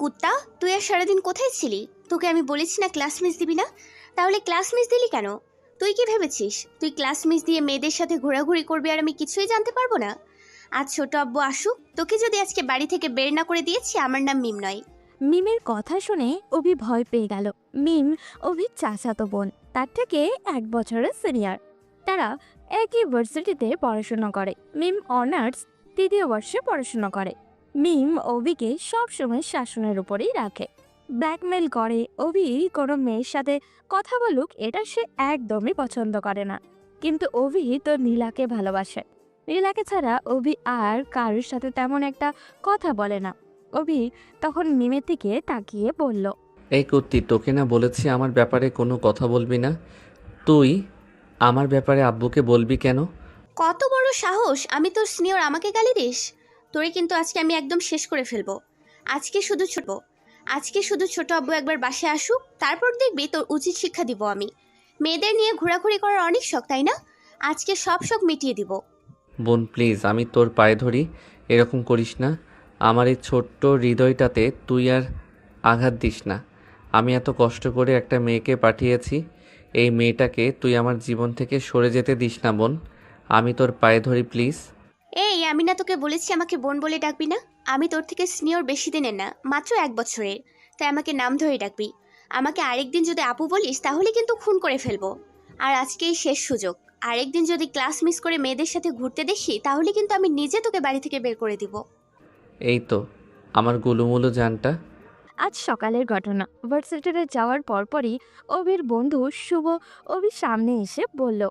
কুত্তা, তুই আর সারাদিন কোথায় ছিলি? তোকে আমি বলেছি না ক্লাস মিস দিবি না, তাহলে ক্লাস মিস দিলি কেন? তুই কি ভেবেছিস তুই ক্লাস মিস দিয়ে মেয়েদের সাথে ঘোরাঘুরি করবি আর আমি কিছুই জানতে পারবো না? আজ ছোট আব্বু আসুক, তোকে যদি আজকে বাড়ি থেকে বের না করে দিয়েছি আমার নাম মিম নয়। মিমের কথা শুনে অভি ভয় পেয়ে গেল। মিম অভির চাচাতো বোন, তার থেকে 1 বছরের সিনিয়র। তারা একই ভার্সিটিতে পড়াশোনা করে। মিম অনার্স 3য় বর্ষে পড়াশোনা করে। মিম অভিকে সবসময় শাসনের উপরেই রাখে, ব্ল্যাকমেল করে। অভি কোনো মেয়ের সাথে কথা বলুক এটা সে একদমই পছন্দ করে না। কিন্তু অভি তো নীলাকে ভালোবাসে। নীলাকে ছাড়া অভি আর কারোর সাথে তেমন একটা কথা বলে না। অভি তখন মিমের দিকে তাকিয়ে বলল, এই কুত্তি, তোকে না বলেছি আমার ব্যাপারে কোনো কথা বলবি না? তুই আমার ব্যাপারে আব্বুকে বলবি কেন? কত বড় সাহস, আমি তোর সিনিয়র, আমাকে গালি দিস? তোরে কিন্তু আজকে আমি একদম শেষ করে ফেলবো। আজকে শুধু ছোট আব্বু একবার বাসায় আসুক, তারপর দেখবি তোর উচিত শিক্ষা দিব আমি। মেয়েদের নিয়ে ঘোরাঘুরি করার অনেক শখ, তাই না? আজকে সব শখ মিটিয়ে দিব। বোন প্লিজ, আমি তোর পায়ে ধরি, এরকম করিস না। আমার এই ছোট্ট হৃদয়টাতে তুই আর আঘাত দিস না। আমি এত কষ্ট করে একটা মেয়েকে পাঠিয়েছি, এই মেয়েটাকে তুই আমার জীবন থেকে সরে যেতে দিস না বোন। আমি তোর পায়ে ধরি প্লিজ। এই, আমি না তোকে বলেছি আমাকে বোন বলে ডাকবি না? আমি তোর থেকে সিনিয়র বেশি দিনের না, মাত্র 1 বছরের। তাই আমাকে নাম ধরে ডাকবি। আমাকে আরেকদিন যদি আপু বলিস তাহলে কিন্তু খুন করে ফেলবো। আর আজকেই শেষ সুযোগ। আরেকদিন যদি ক্লাস মিস করে মেয়েদের সাথে ঘুরতে দেখি তাহলে কিন্তু আমি নিজে তোকে বাড়ি থেকে বের করে দিব। এই তো আমার গুলুমুলু জানটা। আজ সকালের ঘটনা। ভার্সিটিতে যাওয়ার পরপরই অভির বন্ধু শুভ অভির সামনে এসে বলল,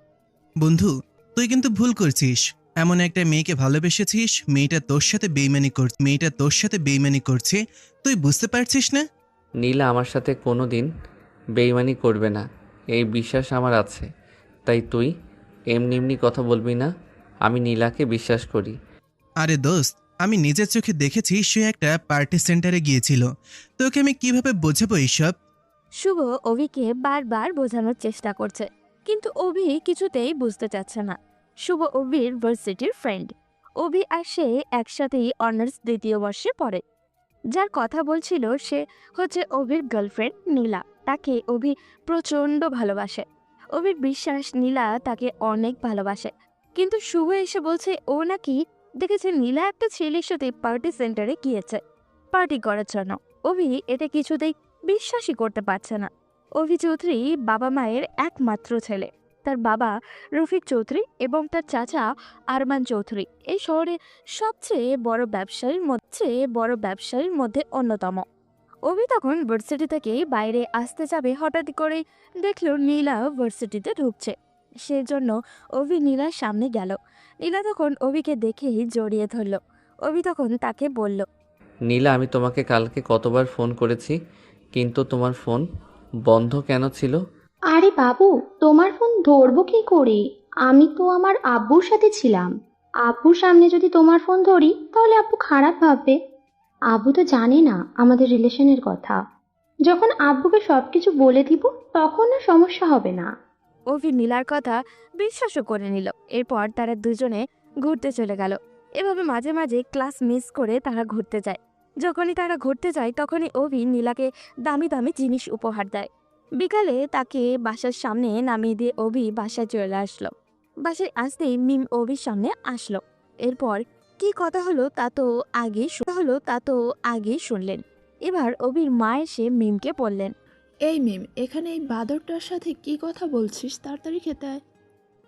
বন্ধু, তুই কিন্তু ভুল করছিস। এমন একটা মেয়েকে ভালোবেসেছিস, মেয়েটা তোর সাথে বেইমানি করছে, তুই বুঝতে পারছিস না? নীলা আমার সাথে কোনো দিন বেইমানি করবে না, এই বিশ্বাস আমার আছে। তাই তুই এমনি এমনি কথা বলবি না। আমি নীলাকে বিশ্বাস করি। আরে দোস্ত, আমি নিজের চোখে দেখেছি সে একটা পার্টি সেন্টারে গিয়েছিল। তোকে আমি কিভাবে বোঝাবো এইসব? শুভ অভিকে বারবার বোঝানোর চেষ্টা করছে, কিন্তু অভি কিছুতেই বুঝতে চাচ্ছে না। শুভ অভির ভার্সিটির ফ্রেন্ড। অভি আর সে একসাথেই অনার্স 2য় বর্ষে পড়ে। যার কথা বলছিল সে হচ্ছে অভির গার্লফ্রেন্ড নীলা। তাকে অভি প্রচণ্ড ভালোবাসে। অভির বিশ্বাস নীলা তাকে অনেক ভালোবাসে। কিন্তু শুভ এসে বলছে ও নাকি দেখেছে নীলা একটা ছেলের সাথে পার্টি সেন্টারে গিয়েছে পার্টি করার জন্য। অভি এটা কিছুতেই বিশ্বাসই করতে পারছে না। অভি চৌধুরী বাবা মায়ের একমাত্র ছেলে। তার বাবা রফিক চৌধুরী এবং তার চাচা আরমান চৌধুরী এই শহরে সবচেয়ে বড় ব্যবসায়ীর মধ্যে অন্যতম। অভি তখন ভার্সিটি থেকে বাইরে আসতে যাবে, হঠাৎ করে দেখলো নীলা ভার্সিটিতে ঢুকছে। সেজন্য অভি নীলার সামনে গেল। নীলা তখন অভিকে দেখেই জড়িয়ে ধরল। অভি তখন তাকে বলল, নীলা, আমি তোমাকে কালকে কতবার ফোন করেছি, কিন্তু তোমার ফোন বন্ধ কেন ছিল? আরে বাবু, তোমার ফোন ধরবো কি করে? আমি তো আমার আব্বুর সাথে ছিলাম। আব্বুর সামনে যদি তোমার ফোন ধরি তাহলে আব্বু খারাপ ভাববে। আব্বু তো জানে না আমাদের রিলেশনের কথা। যখন আব্বুকে সবকিছু বলে দিব তখন না সমস্যা হবে না। অভি নীলার কথা বিশ্বাসও করে নিল। এরপর তারা দুজনে ঘুরতে চলে গেল। এভাবে মাঝে মাঝে ক্লাস মিস করে তারা ঘুরতে যায়। যখনই তারা ঘুরতে যায় তখনই অভি নীলাকে দামি দামি জিনিস উপহার দেয়। বিকালে তাকে বাসার সামনে নামিয়ে দিয়ে অভি বাসায় চলে আসলো। বাসায় আসতেই মিম অভির সামনে আসলো। এরপর কি কথা হলো তা তো আগেই শুনলেন। এবার অভির মা এসে মিমকে বললেন, এই মিম, এখানে এই বাঁদরটার সাথে কি কথা বলছিস? তাড়াতাড়ি খেতে আয়।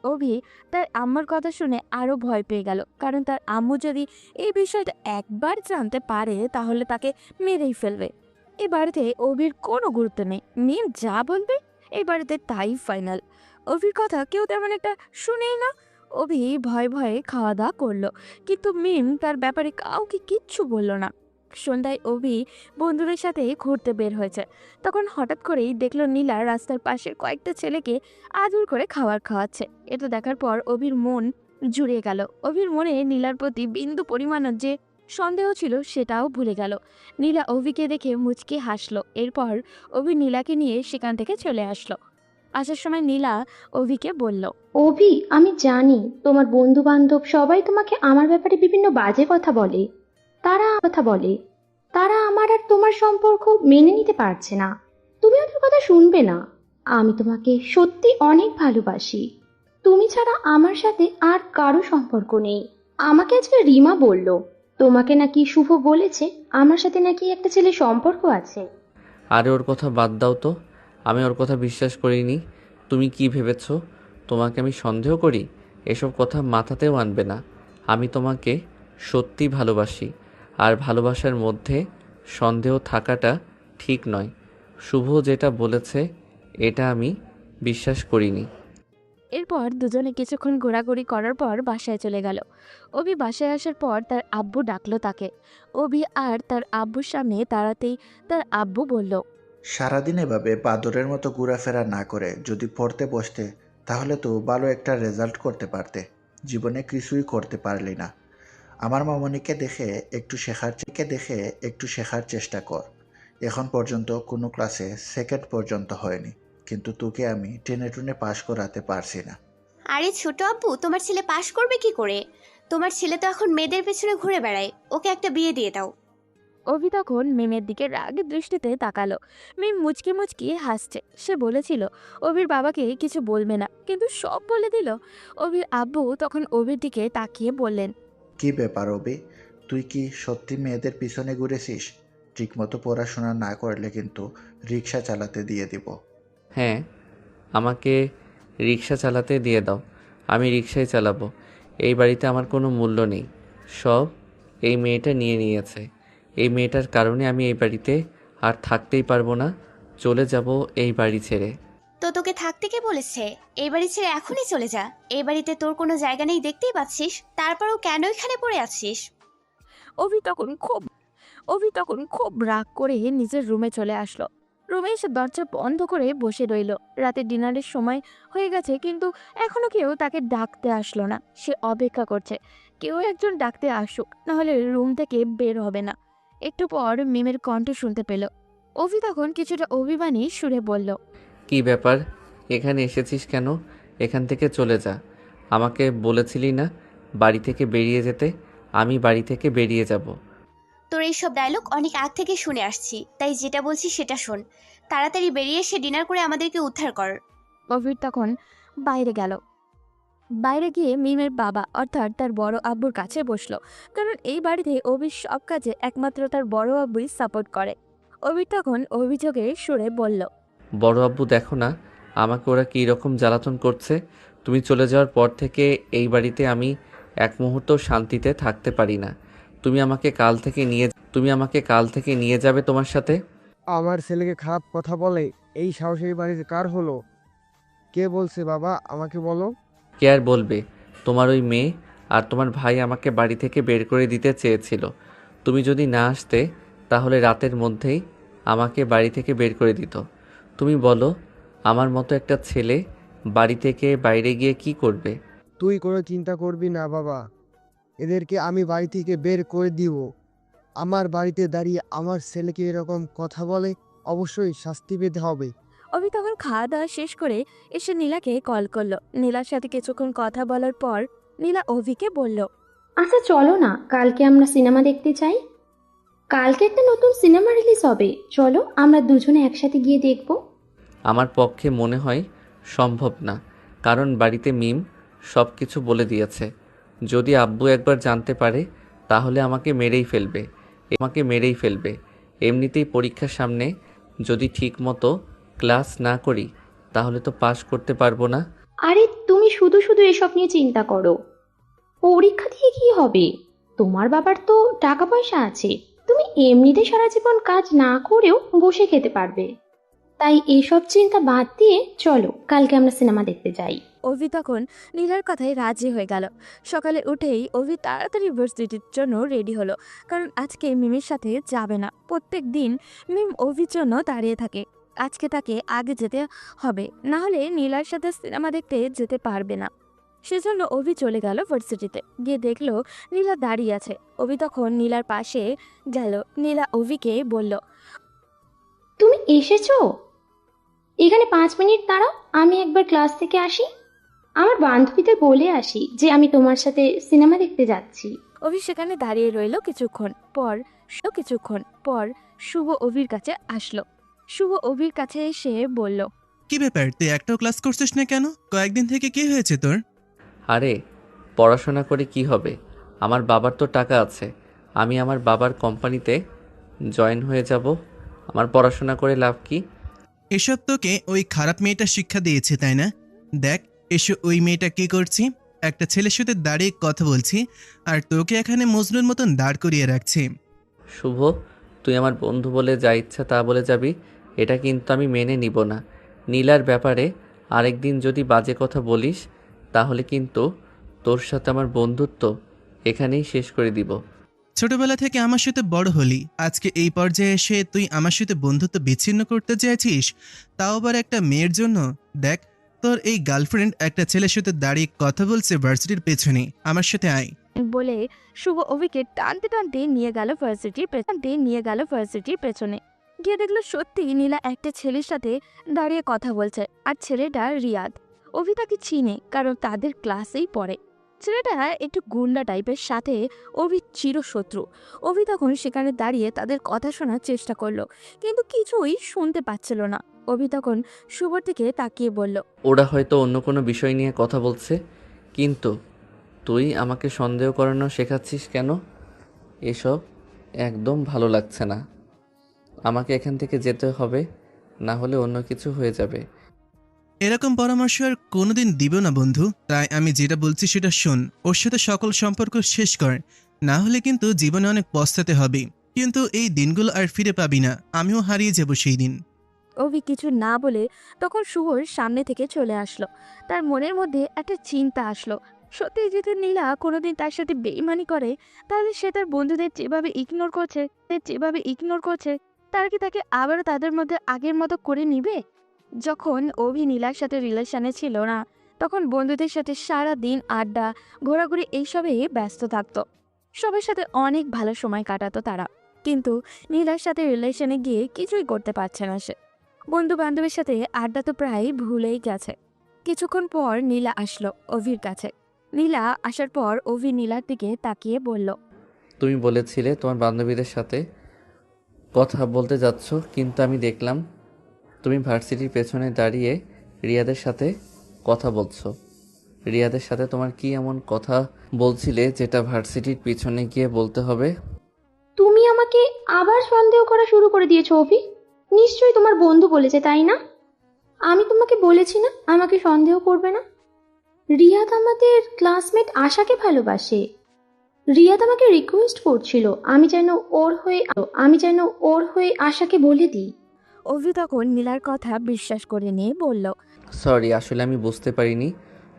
অভি তার আম্মুর কথা শুনে আরো ভয় পেয়ে গেল, কারণ তার আম্মু যদি এই বিষয়টা একবার জানতে পারে তাহলে তাকে মেরেই ফেলবে। এই বাড়িতে অভির কোনো গুরুত্ব নেই। মিম যা বলবে এই বাড়িতে তাই ফাইনাল। অভির কথা কেউ তেমন একটা শুনেই না। অভি ভয়ে ভয়ে খাওয়া দাওয়া করলো, কিন্তু মিম তার ব্যাপারে কাউকে কিচ্ছু বলল না। সন্ধ্যায় অভি বন্ধুদের সাথে ঘুরতে বের হয়েছে। তখন হঠাৎ করেই দেখলো নীলা রাস্তার পাশের কয়েকটা ছেলেকে আদর করে খাবার খাওয়াচ্ছে। এটা দেখার পর অভির মন জুড়িয়ে গেল। অভির মনে নীলার প্রতি বিন্দু পরিমাণের যে সন্দেহ ছিল সেটাও ভুলে গেল। নীলা অভিকে দেখে মুচকি হাসলো। এরপর অভি নীলাকে নিয়ে সেখান থেকে চলে আসলো। আসার সময় নীলা অভিকে বলল, অভি, আমি জানি তোমার বন্ধু বান্ধব সবাই তোমাকে আমার ব্যাপারে বিভিন্ন বাজে কথা বলে। তারা কথা বলে, তারা আমার আর তোমার সম্পর্ক মেনে নিতে পারছে না। তুমি ওদের কথা শুনবে না। আমি তোমাকে সত্যি অনেক ভালোবাসি। তুমি ছাড়া আমার সাথে আর কারো সম্পর্ক নেই। আমাকে আজকে রিমা বলল তোমাকে নাকি শুভ বলেছে আমার সাথে নাকি একটা ছেলে সম্পর্ক আছে। আরে ওর কথা বাদ দাও তো, আমি ওর কথা বিশ্বাস করিনি। তুমি কি ভেবেছো তোমাকে আমি সন্দেহ করি? এসব কথা মাথাতেও আনবে না। আমি তোমাকে সত্যি ভালোবাসি, আর ভালোবাসার মধ্যে সন্দেহ থাকাটা ঠিক নয়। শুভ যেটা বলেছে এটা আমি বিশ্বাস করিনি। এরপর দুজনে কিছুক্ষণ ঘোরাঘুরি করার পর বাসায় চলে গেল। অভি বাসায় আসার পর তার আব্বু ডাকলো তাকে। অভি আর তার আব্বুর সামনে দাঁড়াতেই তার আব্বু বলল, সারাদিন এভাবে বাদরের মতো ঘোরাফেরা না করে যদি পড়তে বসতে তাহলে তো ভালো একটা রেজাল্ট করতে পারতে। জীবনে কিছুই করতে পারলি না। আমার মামনিকে দেখে একটু শেখার চেষ্টা কর। এখন পর্যন্ত কোনো ক্লাসে সেকেন্ড পর্যন্ত হয়নি, কিন্তু তোকে আমি টেনে টুনে পাশ করাতে পারছি না। আরে ছোট আব্বু, তোমার ছেলে পাশ করবে কি করে? তোমার ছেলে তো এখন মেয়েদের পেছনে ঘুরে বেড়ায়, ওকে একটা বিয়ে দিয়ে দাও। অভি তখন মিমের দিকে রাগের দৃষ্টিতে তাকালো। মিম মুচকি মুচকি হাসছে। সে বলেছিল অভির বাবাকে কিছু বলবে না, কিন্তু সব বলে দিল। অভির আব্বু তখন অভির দিকে তাকিয়ে বললেন, কি ব্যাপার অবি, তুই কি সত্যি মেয়েদের পিছনে ঘুরেছিস? ঠিকমতো পড়াশোনা না করলে কিন্তু রিক্সা চালাতে দিয়ে দিব। হ্যাঁ, আমাকে রিক্সা চালাতে দিয়ে দাও, আমি রিক্সাই চালাবো। এই বাড়িতে আমার কোনো মূল্য নেই, সব এই মেয়েটা নিয়ে নিয়েছে। এই মেয়েটার কারণে আমি এই বাড়িতে আর থাকতেই পারবো না, চলে যাব এই বাড়ি ছেড়ে। তো তোকে থাকতে কে বলেছে? এই বাড়ি ছেড়ে এখনই চলে যা। এই বাড়িতে তোর কোনো জায়গা নেই, দেখতেই পাচ্ছিস। তারপরেও কেন এখানে পড়ে আছিস? অভি তখন খুব রাগ করে নিজের রুমে চলে আসলো। রুমে এসে দরজা বন্ধ করে বসে রইল। রাতে ডিনারের সময় হয়ে গেছে, কিন্তু এখনো কেউ তাকে ডাকতে আসলো না। সে অপেক্ষা করছে কেউ একজন ডাকতে আসুক, নাহলে রুম থেকে বের হবে না। একটু পর মিমের কণ্ঠ শুনতে পেল। অভি তখন কিছুটা অভিমানী সুরে বলল, কি ব্যাপার, এখানে এসেছিস কেন? এখান থেকে চলে যা। আমাকে বলেছিলি না বাড়ি থেকে বেরিয়ে যেতে? আমি বাড়ি থেকে বেরিয়ে যাব। তোর এইসব ডায়লগ অনেক আগ থেকে শুনে আসছি, তাই যেটা বলছি সেটা শোন। তাড়াতাড়ি বেরিয়ে এসে ডিনার করে আমাদেরকে উদ্ধার কর। অভির তখন বাইরে গেল। বাইরে গিয়ে মিমের বাবা অর্থাৎ তার বড় আব্বুর কাছে বসলো, কারণ এই বাড়িতে অভির সব কাজে একমাত্র তার বড় আব্বুই সাপোর্ট করে। অভি তখন অভিযোগের সুরে বলল, বড় আব্বু, দেখো না আমাকে ওরা কী রকম জ্বালাতন করছে। তুমি চলে যাওয়ার পর থেকে এই বাড়িতে আমি এক মুহূর্ত শান্তিতে থাকতে পারি না। তুমি আমাকে কাল থেকে নিয়ে যাবে তোমার সাথে। আমার ছেলেকে খারাপ কথা বলে এই সাহস এই বাড়িতে কার হলো? কে বলছে বাবা, আমাকে বলো। কে আর বলবে? তোমার ওই মেয়ে আর তোমার ভাই আমাকে বাড়ি থেকে বের করে দিতে চেয়েছিল। তুমি যদি না আসতে তাহলে রাতের মধ্যেই আমাকে বাড়ি থেকে বের করে দিত। তুমি বলো, আমার মতো একটা ছেলে বাড়ি থেকে বাইরে গিয়ে কি করবে? তুই কোনো চিন্তা করবি না বাবা, এদেরকে আমি বাড়ি থেকে বের করে দিব। আমার বাড়িতে দাঁড়িয়ে আমার ছেলেকে এরকম কথা বলে অবশ্যই শাস্তি পেতে হবে। অভি তখন খাওয়া দাওয়া শেষ করে এসে নীলাকে কল করলো। নীলার সাথে কিছুক্ষণ কথা বলার পর নীলা অভিকে বলল, আচ্ছা চলো না, কালকে আমরা সিনেমা দেখতে চাই। কালকে একটা নতুন সিনেমা রিলিজ হবে, চলো আমরা দুজনে একসাথে গিয়ে দেখবো। আমার পক্ষে মনে হয় সম্ভব না, কারণ বাড়িতে মিম সব কিছু বলে দিয়েছে। যদি আব্বু একবার জানতে পারে তাহলে আমাকে মেরেই ফেলবে। এমনিতেই পরীক্ষার সামনে যদি ঠিক মতো ক্লাস না করি তাহলে তো পাশ করতে পারবো না। আরে তুমি শুধু শুধু এসব নিয়ে চিন্তা করো। পরীক্ষা দিয়ে কি হবে? তোমার বাবার তো টাকা পয়সা আছে, তুমি এমনিতে সারা জীবন কাজ না করেও বসে খেতে পারবে। তাই এইসব চিন্তা বাদ দিয়ে চলো কালকে আমরা সিনেমা দেখতে যাই। অভি তখন নীলার কথায় রাজি হয়ে গেল। সকালে উঠেই অভি তাড়াতাড়ি ভার্সিটির জন্য রেডি হলো, কারণ আজকে মিমের সাথে যাবে না। প্রত্যেক দিন মিম অভির জন্য দাঁড়িয়ে থাকে। আজকে তাকে আগে যেতে হবে, না হলে নীলার সাথে সিনেমা দেখতে যেতে পারবে না। সেজন্য অভি চলে গেল ভার্সিটিতে। গিয়ে দেখলো নীলা দাঁড়িয়ে আছে। অভি তখন নীলার পাশে গেল। নীলা অভিকে বলল, তুমি এসেছো? এখানে 5 মিনিট দাঁড়াও, আমি একবার ক্লাস থেকে আসি। আমার বান্ধবীদের বলে আসি যে আমি তোমার সাথে সিনেমা দেখতে যাচ্ছি। অভি সেখানে দাঁড়িয়ে রইল। কিছুক্ষণ পর কিছুক্ষণ পর শুভ অভির কাছে আসলো। শুভ অভির কাছে এসে বলল, কি ব্যাপার, তুই একটাও ক্লাস করছিস না কেন? কয়েকদিন থেকে কি হয়েছে তোর? আরে পড়াশোনা করে কি হবে? আমার বাবার তো টাকা আছে, আমি আমার বাবার কোম্পানিতে জয়েন হয়ে যাব। আমার পড়াশোনা করে লাভ কি? এসব তোকে ওই খারাপ মেয়েটা শিক্ষা দিয়েছে, তাই না? দেখ, এসো ওই মেয়েটা কি করছি। একটা ছেলের সাথে দাঁড়িয়ে কথা বলছি, আর তোকে এখানে মজনুর মতন দাঁড় করিয়ে রাখছি। শুভ, তুই আমার বন্ধু বলে যা ইচ্ছা তা বলে যাবি, এটা কিন্তু আমি মেনে নিব না। নীলার ব্যাপারে আরেকদিন যদি বাজে কথা বলিস তাহলে কিন্তু তোর সাথে আমার বন্ধুত্ব এখানেই শেষ করে দিব। ছোটবেলা থেকে আমার সাথে বড় হলি, আজকে এই পর্যায়ে এসে তুই আমার সাথে বন্ধুত্ব বিচ্ছিন্ন করতে চাইছিস, তাও আবার একটা মেয়ের জন্য? দেখ, তোর এই গার্লফ্রেন্ড একটা ছেলের সাথে দাঁড়িয়ে কথা বলছে ভার্সিটির পেছনে। আমার সাথে আয়। বলে শুভ অভিকে টানতে টানতে নিয়ে গেল ভার্সিটির পেছনে। গিয়ে দেখলো সত্যি নীলা একটা ছেলের সাথে দাঁড়িয়ে কথা বলছে, আর ছেলেটা রিয়াদ। অভি তাকে চিনে, কারণ তাদের ক্লাসেই পড়ে। ছেলেটা একটু গুন্ডা টাইপের, সাথে অভি চিরশত্রু। অভি তখন সেখানে দাঁড়িয়ে তাদের কথা শোনার চেষ্টা করলো, কিন্তু কিছুই শুনতে পাচ্ছিল না। অভি তখন শুভর দিকে তাকিয়ে বলল, ওরা হয়তো অন্য কোনো বিষয় নিয়ে কথা বলছে, কিন্তু তুই আমাকে সন্দেহ করানো শেখাচ্ছিস কেন? এসব একদম ভালো লাগছে না। আমাকে এখান থেকে যেতে হবে, না হলে অন্য কিছু হয়ে যাবে। এরকম পরামর্শ আর কোনোদিন দিব না বন্ধু, তাই আমি যেটা বলছি সেটা শোন। ওর সাথে সকল সম্পর্ক শেষ কর, না হলে কিন্তু জীবনে অনেক পস্তাতে হবে। কিন্তু এই দিনগুলো আর ফিরে পাবি না, আমিও হারিয়ে যাব সেই দিন। অভি কিছু না বলে তখন শুভর সামনে থেকে চলে আসলো। তার মনের মধ্যে একটা চিন্তা আসলো, সত্যি যদি নীলা কোনোদিন তার সাথে বেইমানি করে, তাহলে সে তার বন্ধুদের যেভাবে ইগনোর করছে তারা কি তাকে আবারও তাদের মধ্যে আগের মতো করে নিবে? যখন অভি নীলার সাথে রিলেশনে ছিল না, তখন বন্ধুদের সাথে সারা দিন আড্ডা, ঘোরাঘুরি এইসবে ব্যস্ত থাকতো। সবার সাথে অনেক ভালো সময় কাটাতো তারা। কিন্তু নীলার সাথে রিলেশনে গিয়ে কিছুই করতে পারছে না সে। বন্ধু বান্ধবের সাথে আড্ডা তো প্রায় ভুলেই গেছে। কিছুক্ষণ পর নীলা আসলো অভির কাছে। নীলা আসার পর অভি নীলার দিকে তাকিয়ে বলল, তুমি বলেছিলে তোমার বান্ধবীদের সাথে কথা বলতে যাচ্ছ, কিন্তু আমি দেখলাম তুমি ভার্সিটির পেছনে দাঁড়িয়ে রিয়াদের সাথে কথা বলছো। রিয়াদের সাথে তোমার কি এমন কথা বলছিলে যেটা ভার্সিটির পিছনে গিয়ে বলতে হবে? তুমি আমাকে আবার সন্দেহ করা শুরু করে দিয়েছো অভি। নিশ্চয়ই তোমার বন্ধু বলেছে, তাই না? আমি তোমাকে বলেছি না আমাকে সন্দেহ করবে না। রিয়াদ আমাদের ক্লাসমেট আশাকে ভালোবাসে। রিয়াদ আমাকে রিকোয়েস্ট করছিল আমি যেন ওর হয়ে আশাকে বলে দিই। অভি তখন নীলার কথা বিশ্বাস করে নিয়ে বলল, সরি, আসলে আমি বুঝতে পারিনি।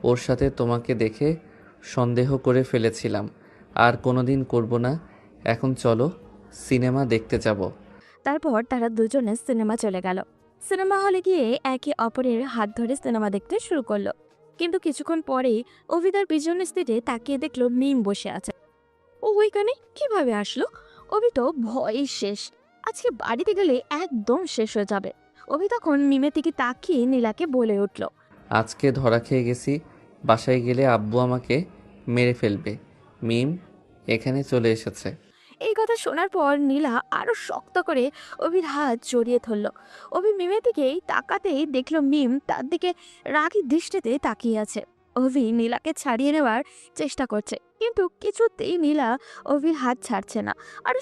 ওর সাথে তোমাকে দেখে সন্দেহ করে ফেলেছিলাম। আর কোনোদিন করব না। এখন চলো সিনেমা দেখতে যাব। তারপর তারা দুজনে সিনেমা চলে গেল। সিনেমা হলে গিয়ে একে অপরের হাত ধরে সিনেমা দেখতে শুরু করলো। কিন্তু কিছুক্ষণ পরেই অভি তার পিছনের সিটে তাকিয়ে দেখলো মিম বসে আছে। ও ওইখানে কিভাবে আসলো? অভি তো ভয়ে শেষ। আজকে বাড়িতে গেলে একদম শেষ হয়ে যাবে। অভি তখন মিমের দিকে তাকিয়ে নীলাকে বলে উঠল, আজকে ধরা খেয়ে গেছি। বাসায় গেলে আব্বু আমাকে মেরে ফেলবে। মিম এখানে চলে এসেছে। এই কথা শোনার পর নীলা আরো শক্ত করে অভির হাত জড়িয়ে ধরল। অভি মিমের দিকেই তাকাতেই দেখলো মিম তার দিকে রাগী দৃষ্টিতে তাকিয়ে আছে। অভি নীলাকে ছাড়িয়ে নেওয়ার চেষ্টা করছে, কিন্তু কিছুতেই নীলা অভির হাত ছাড়ছে না। আরো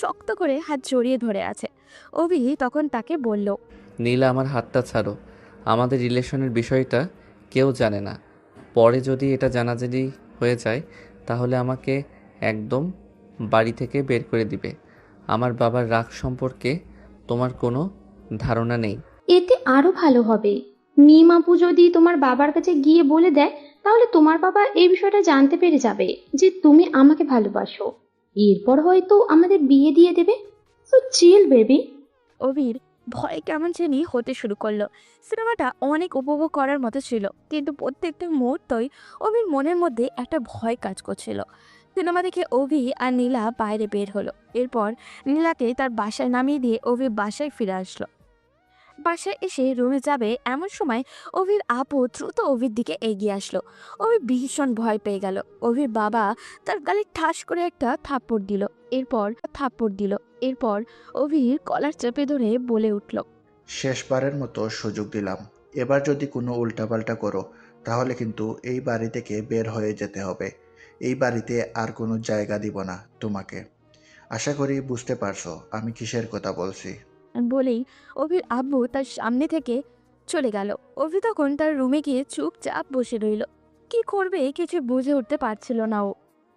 শক্ত করে হাত জড়িয়ে ধরে আছে। অভি তখন তাকে বলল, নীলা, আমার হাতটা ছাড়ো। আমাদের রিলেশনের বিষয়টা কেউ জানে না। পরে যদি এটা জানাজানি হয়ে যায় তাহলে আমাকে একদম বাড়ি থেকে বের করে দিবে। আমার বাবার রাগ সম্পর্কে তোমার কোনো ধারণা নেই। এতে আরো ভালো হবে। মিম আপু যদি তোমার বাবার কাছে গিয়ে বলে দেয়, তাহলে তোমার বাবা এই বিষয়টা জানতে পেরে যাবে যে তুমি আমাকে ভালোবাসো। এরপর হয়তো আমাদের বিয়ে দিয়ে দেবে। সো চিল বেবি। অভির ভয় কেমন জানি হতে শুরু করলো। সিনেমাটা অনেক উপভোগ করার মতো ছিল, কিন্তু প্রত্যেকটা মুহূর্তই অভির মনের মধ্যে একটা ভয় কাজ করছিল। সিনেমা দেখে অভি আর নীলা বাইরে বের হলো। এরপর নীলাকে তার বাসায় নামিয়ে দিয়ে অভি বাসায় ফিরে আসলো। বাসায় এসে রুমে যাবে এমন সময় অভির আপু দ্রুত অভির দিকে এগিয়ে আসলো। অভি ভীষণ ভয় পেয়ে গেল। অভির বাবা তার গালে ঠাস করে একটা থাপ্পড় দিল। এরপর অভির কলার চেপে ধরে বলে উঠল, শেষবারের মতো সুযোগ দিলাম, এবার যদি কোনো উল্টাপাল্টা করো তাহলে কিন্তু এই বাড়ি থেকে বের হয়ে যেতে হবে। এই বাড়িতে আর কোনো জায়গা দিব না তোমাকে। আশা করি বুঝতে পারছো আমি কিসের কথা বলছি। বলেই অভির আব্বু তার সামনে থেকে চলে গেল। অভি তখন তার রুমে গিয়ে চুপচাপ বসে রইল। কি করবে কিছু বুঝে উঠতে পারছিল না ও।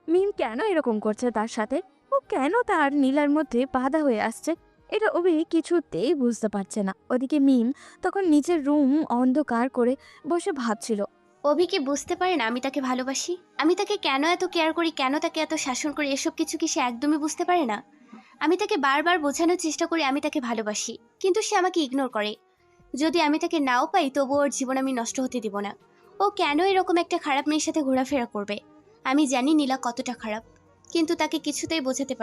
মিম কেন এরকম করছে তার সাথে, ও কেন তার নীলার মধ্যে বাধা হয়ে আসছে, এটা অভি কিছুতেই বুঝতে পারছে না। ওদিকে মিম তখন নিজের রুম অন্ধকার করে বসে ভাবছিল। অভি কি বুঝতে পারে না আমি তাকে ভালোবাসি? আমি তাকে কেন এত কেয়ার করি, কেন তাকে এত শাসন করি, এসব কিছু কি সে একদমই বুঝতে পারে না? আমি তাকে বারবার বোঝানোর চেষ্টা করি আমি তাকে ভালোবাসি, কিন্তু সে আমাকে ইগনোর করে। যদি আমি তাকে নাও পাই তবুও ওর জীবন আমি নষ্ট হতে দিব না। ও কেন এরকম একটা খারাপ মেয়ের সাথে ঘোরাফেরা করবে? আমি জানি নীলা কতটা খারাপ, কিন্তু তাকে কিছুতেই বোঝাতে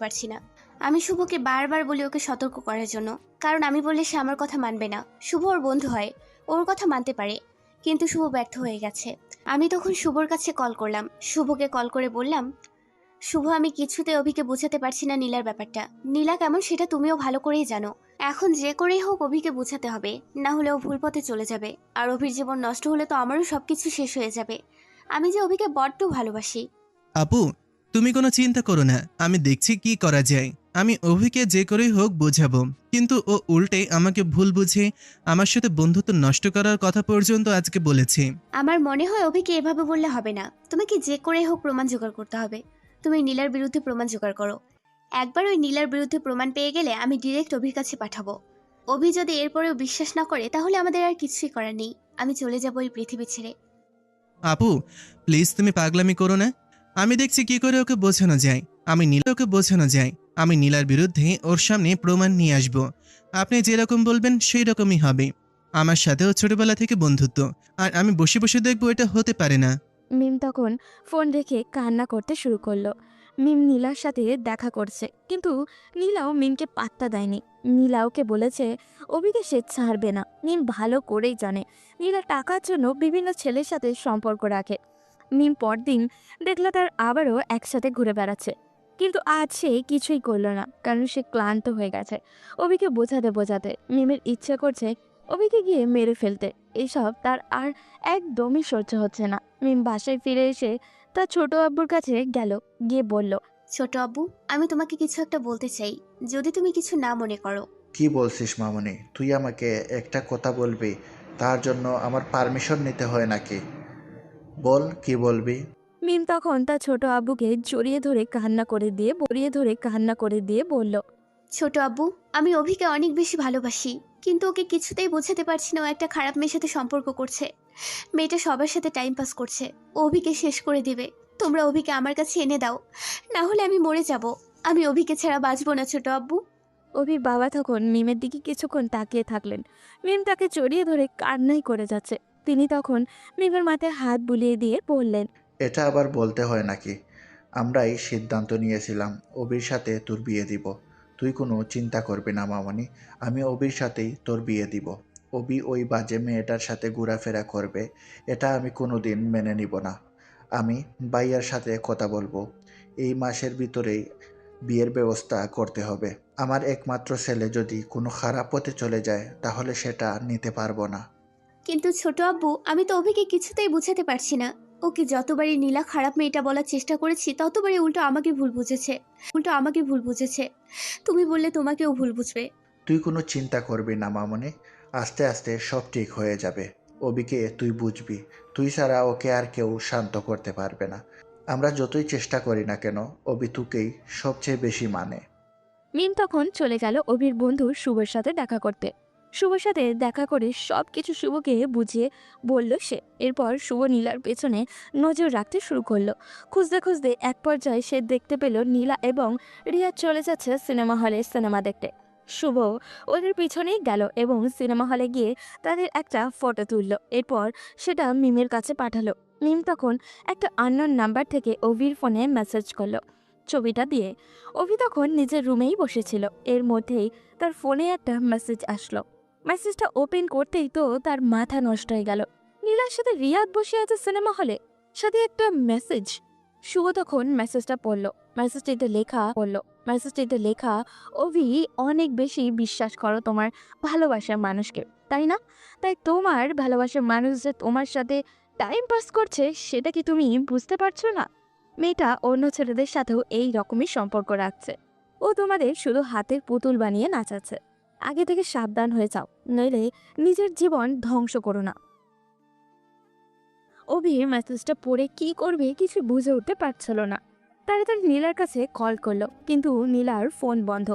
পারছি না। আমি শুভকে বারবার বলি ওকে সতর্ক করার জন্য, কারণ আমি বললে সে আমার কথা মানবে না। শুভ ওর বন্ধু হয়, ওর কথা মানতে পারে, কিন্তু শুভ ব্যর্থ হয়ে গেছে। আমি তখন শুভর কাছে কল করলাম, শুভকে কল করে বললাম, শুভ আমি কিছুতে অভিকে বোঝাতে পারছি না নীলার ব্যাপারটা। নীলা কেমন সেটা তুমিও ভালো করেই জানো। এখন যে করেই হোক অভিকে বোঝাতে হবে, না হলে ও ভুল পথে চলে যাবে। আর অভির জীবন নষ্ট হলে তো আমারও সবকিছু শেষ হয়ে যাবে। আমি যে অভিকে বড্ড ভালোবাসি। আপু, তুমি কোনো চিন্তা করো না, আমি দেখছি কি করা যায়। আমি অভিকে যে করেই হোক বোঝাবো, কিন্তু ও উল্টে আমাকে ভুল বুঝে আমার সাথে বন্ধুত্ব নষ্ট করার কথা পর্যন্ত আজকে বলেছে। আমার মনে হয় অভিকে এভাবে বললে হবে না, তোমাকে যে করেই হোক প্রমাণ জোগাড় করতে হবে। তুমি নীলার বিরুদ্ধে প্রমাণ জোগাড় করো। একবার ওই নীলার বিরুদ্ধে প্রমাণ পেয়ে গেলে আমি ডিরেক্ট অভির কাছে পাঠাবো। অভি যদি এরপরেও বিশ্বাস না করে তাহলে আমাদের আর কিছুই করার নেই। আমি চলে যাবো এই পৃথিবী ছেড়ে। আপু, প্লিজ তুমি পাগলামি করো না। আমি দেখছি কি করে ওকে বোঝানো যায়। আমি নীলার বিরুদ্ধে ওর সামনে প্রমাণ নিয়ে আসব। আপনি যেরকম বলবেন সেই রকমই হবে। আমার সাথেও ছোটবেলা থেকে বন্ধুত্ব, আর আমি বসে বসে দেখবো এটা হতে পারে না। মিম তখন ফোন রেখে কান্না করতে শুরু করলো। মিম নীলার সাথে দেখা করছে, কিন্তু নীলাও মিমকে পাত্তা দেয়নি। নীলা ওকে বলেছে অভিকে সে ছাড়বে না। মিম ভালো করেই জানে নীলা টাকার জন্য বিভিন্ন ছেলের সাথে সম্পর্ক রাখে। মিম পরদিন দেখলো তার আবারও একসাথে ঘুরে বেড়াচ্ছে, কিন্তু আজ সে কিছুই করলো না, কারণ সে ক্লান্ত হয়ে গেছে। অভিকে বোঝাতে মিমের ইচ্ছে করছে অভিকে গিয়ে মেরে ফেলতে। এইসব তার আর একদমই সহ্য হচ্ছে না। মিম বাসায় ফিরে এসে তার ছোট আব্বুর কাছে গেল, গিয়ে বলল, ছোট আব্বু, আমি তোমাকে কিছু একটা বলতে চাই, যদি তুমি কিছু না মনে করো। কি বলছিস মামনি? তুই আমাকে একটা কথা বলবি, তার জন্য আমার পারমিশন নিতে হয় নাকি? বল কি বলবি। মিম তখন তার ছোট আব্বুকে জড়িয়ে ধরে কান্না করে দিয়ে বলল, ছোট আব্বু, আমি অভিকে অনেক বেশি ভালোবাসি, কিন্তু ওকে কিছুতেই বোঝাতে পারছি না ও একটা খারাপ মেয়ের সাথে সম্পর্ক করছে। মেয়েটা সবার সাথে টাইম পাস করছে, ও অভিকে শেষ করে দিবে। তোমরা অভিকে আমার কাছে এনে দাও, না হলে আমি মরে যাব। আমি অভিকে ছাড়া বাঁচবো না ছোট আব্বু। অভির বাবা তখন মিমের দিকে কিছুক্ষণ তাকিয়ে থাকলেন। মিম তাকে জড়িয়ে ধরে কান্নাই করে যাচ্ছে। তিনি তখন মিমের মাথায় হাত বুলিয়ে দিয়ে বললেন, এটা আবার বলতে হয় নাকি? আমরাই সিদ্ধান্ত নিয়েছিলাম অবির সাথে তোর বিয়ে দিব। তুই কোনো চিন্তা করবি না মামনি, আমি অবির সাথেই তোর বিয়ে দিব। অবি ওই বাজে মেয়েটার সাথে ঘোরাফেরা করবে, এটা আমি কোনো দিন মেনে নিব না। আমি ভাইয়ার সাথে কথা বলবো, এই মাসের ভিতরেই বিয়ের ব্যবস্থা করতে হবে। আমার একমাত্র ছেলে যদি কোনো খারাপ পথে চলে যায় তাহলে সেটা নিতে পারবো না। কিন্তু ছোট আব্বু, আমি তো অভিকে কিছুতেই বুঝাতে পারছি না। ওকে যতবারই নীলা খারাপ মেয়েটা বলার চেষ্টা করেছি ততবারই উল্টো আমাকে ভুল বুঝেছে। তুমি বললে তোমাকেও ভুল বুঝবে। তুই কোনো চিন্তা করবি না মামনি, আস্তে আস্তে সব ঠিক হয়ে যাবে। অবিকে তুই বুঝবি, তুই ছাড়া ওকে আর কেউ শান্ত করতে পারবে না। আমরা যতই চেষ্টা করি না কেন অবি তোকেই সবচেয়ে বেশি মানে। মিম তখন চলে গেল অভির বন্ধু শুভর সাথে দেখা করতে। শুভর সাথে দেখা করে সব কিছু শুভকে বুঝিয়ে বলল সে। এরপর শুভ নীলার পেছনে নজর রাখতে শুরু করলো। খুঁজতে এক পর্যায়ে সে দেখতে পেল নীলা এবং রিয়া চলে যাচ্ছে সিনেমা হলে সিনেমা দেখতে। শুভ ওদের পিছনেই গেল এবং সিনেমা হলে গিয়ে তাদের একটা ফটো তুললো। এরপর সেটা মিমের কাছে পাঠালো। মিম তখন একটা আননোন নাম্বার থেকে অভির ফোনে মেসেজ করলো। ছবিটা দিয়ে। অভি তখন নিজের রুমেই বসেছিল। এর মধ্যেই তার ফোনে একটা মেসেজ আসলো। মেসেজটা ওপেন করতেই তো তার মাথা নষ্ট হয়ে গেল। নীলার সাথে রিয়াদ বসে আছে সিনেমা হলে, সাথে একটা মেসেজ। শুভ তখন মেসেজটা মেসেজটিতে লেখা, অভি, অনেক বেশি বিশ্বাস করো তোমার ভালোবাসার মানুষকে, তাই না? তাই তোমার ভালোবাসার মানুষ যে তোমার সাথে টাইম পাস করছে সেটা কি তুমি বুঝতে পারছো না? মেয়েটা অন্য ছেলেদের সাথেও এই রকমই সম্পর্ক রাখছে। ও তোমাদের শুধু হাতের পুতুল বানিয়ে নাচাচ্ছে। আগে থেকে সাবধান হয়ে যাও, নইলে নিজের জীবন ধ্বংস করো না। অভির মেসেজটা পড়ে কি করবে কিছু বুঝে উঠতে পারছিল না। তাড়াতাড়ি নীলার কাছে কল করলো, কিন্তু নীলার ফোন বন্ধ।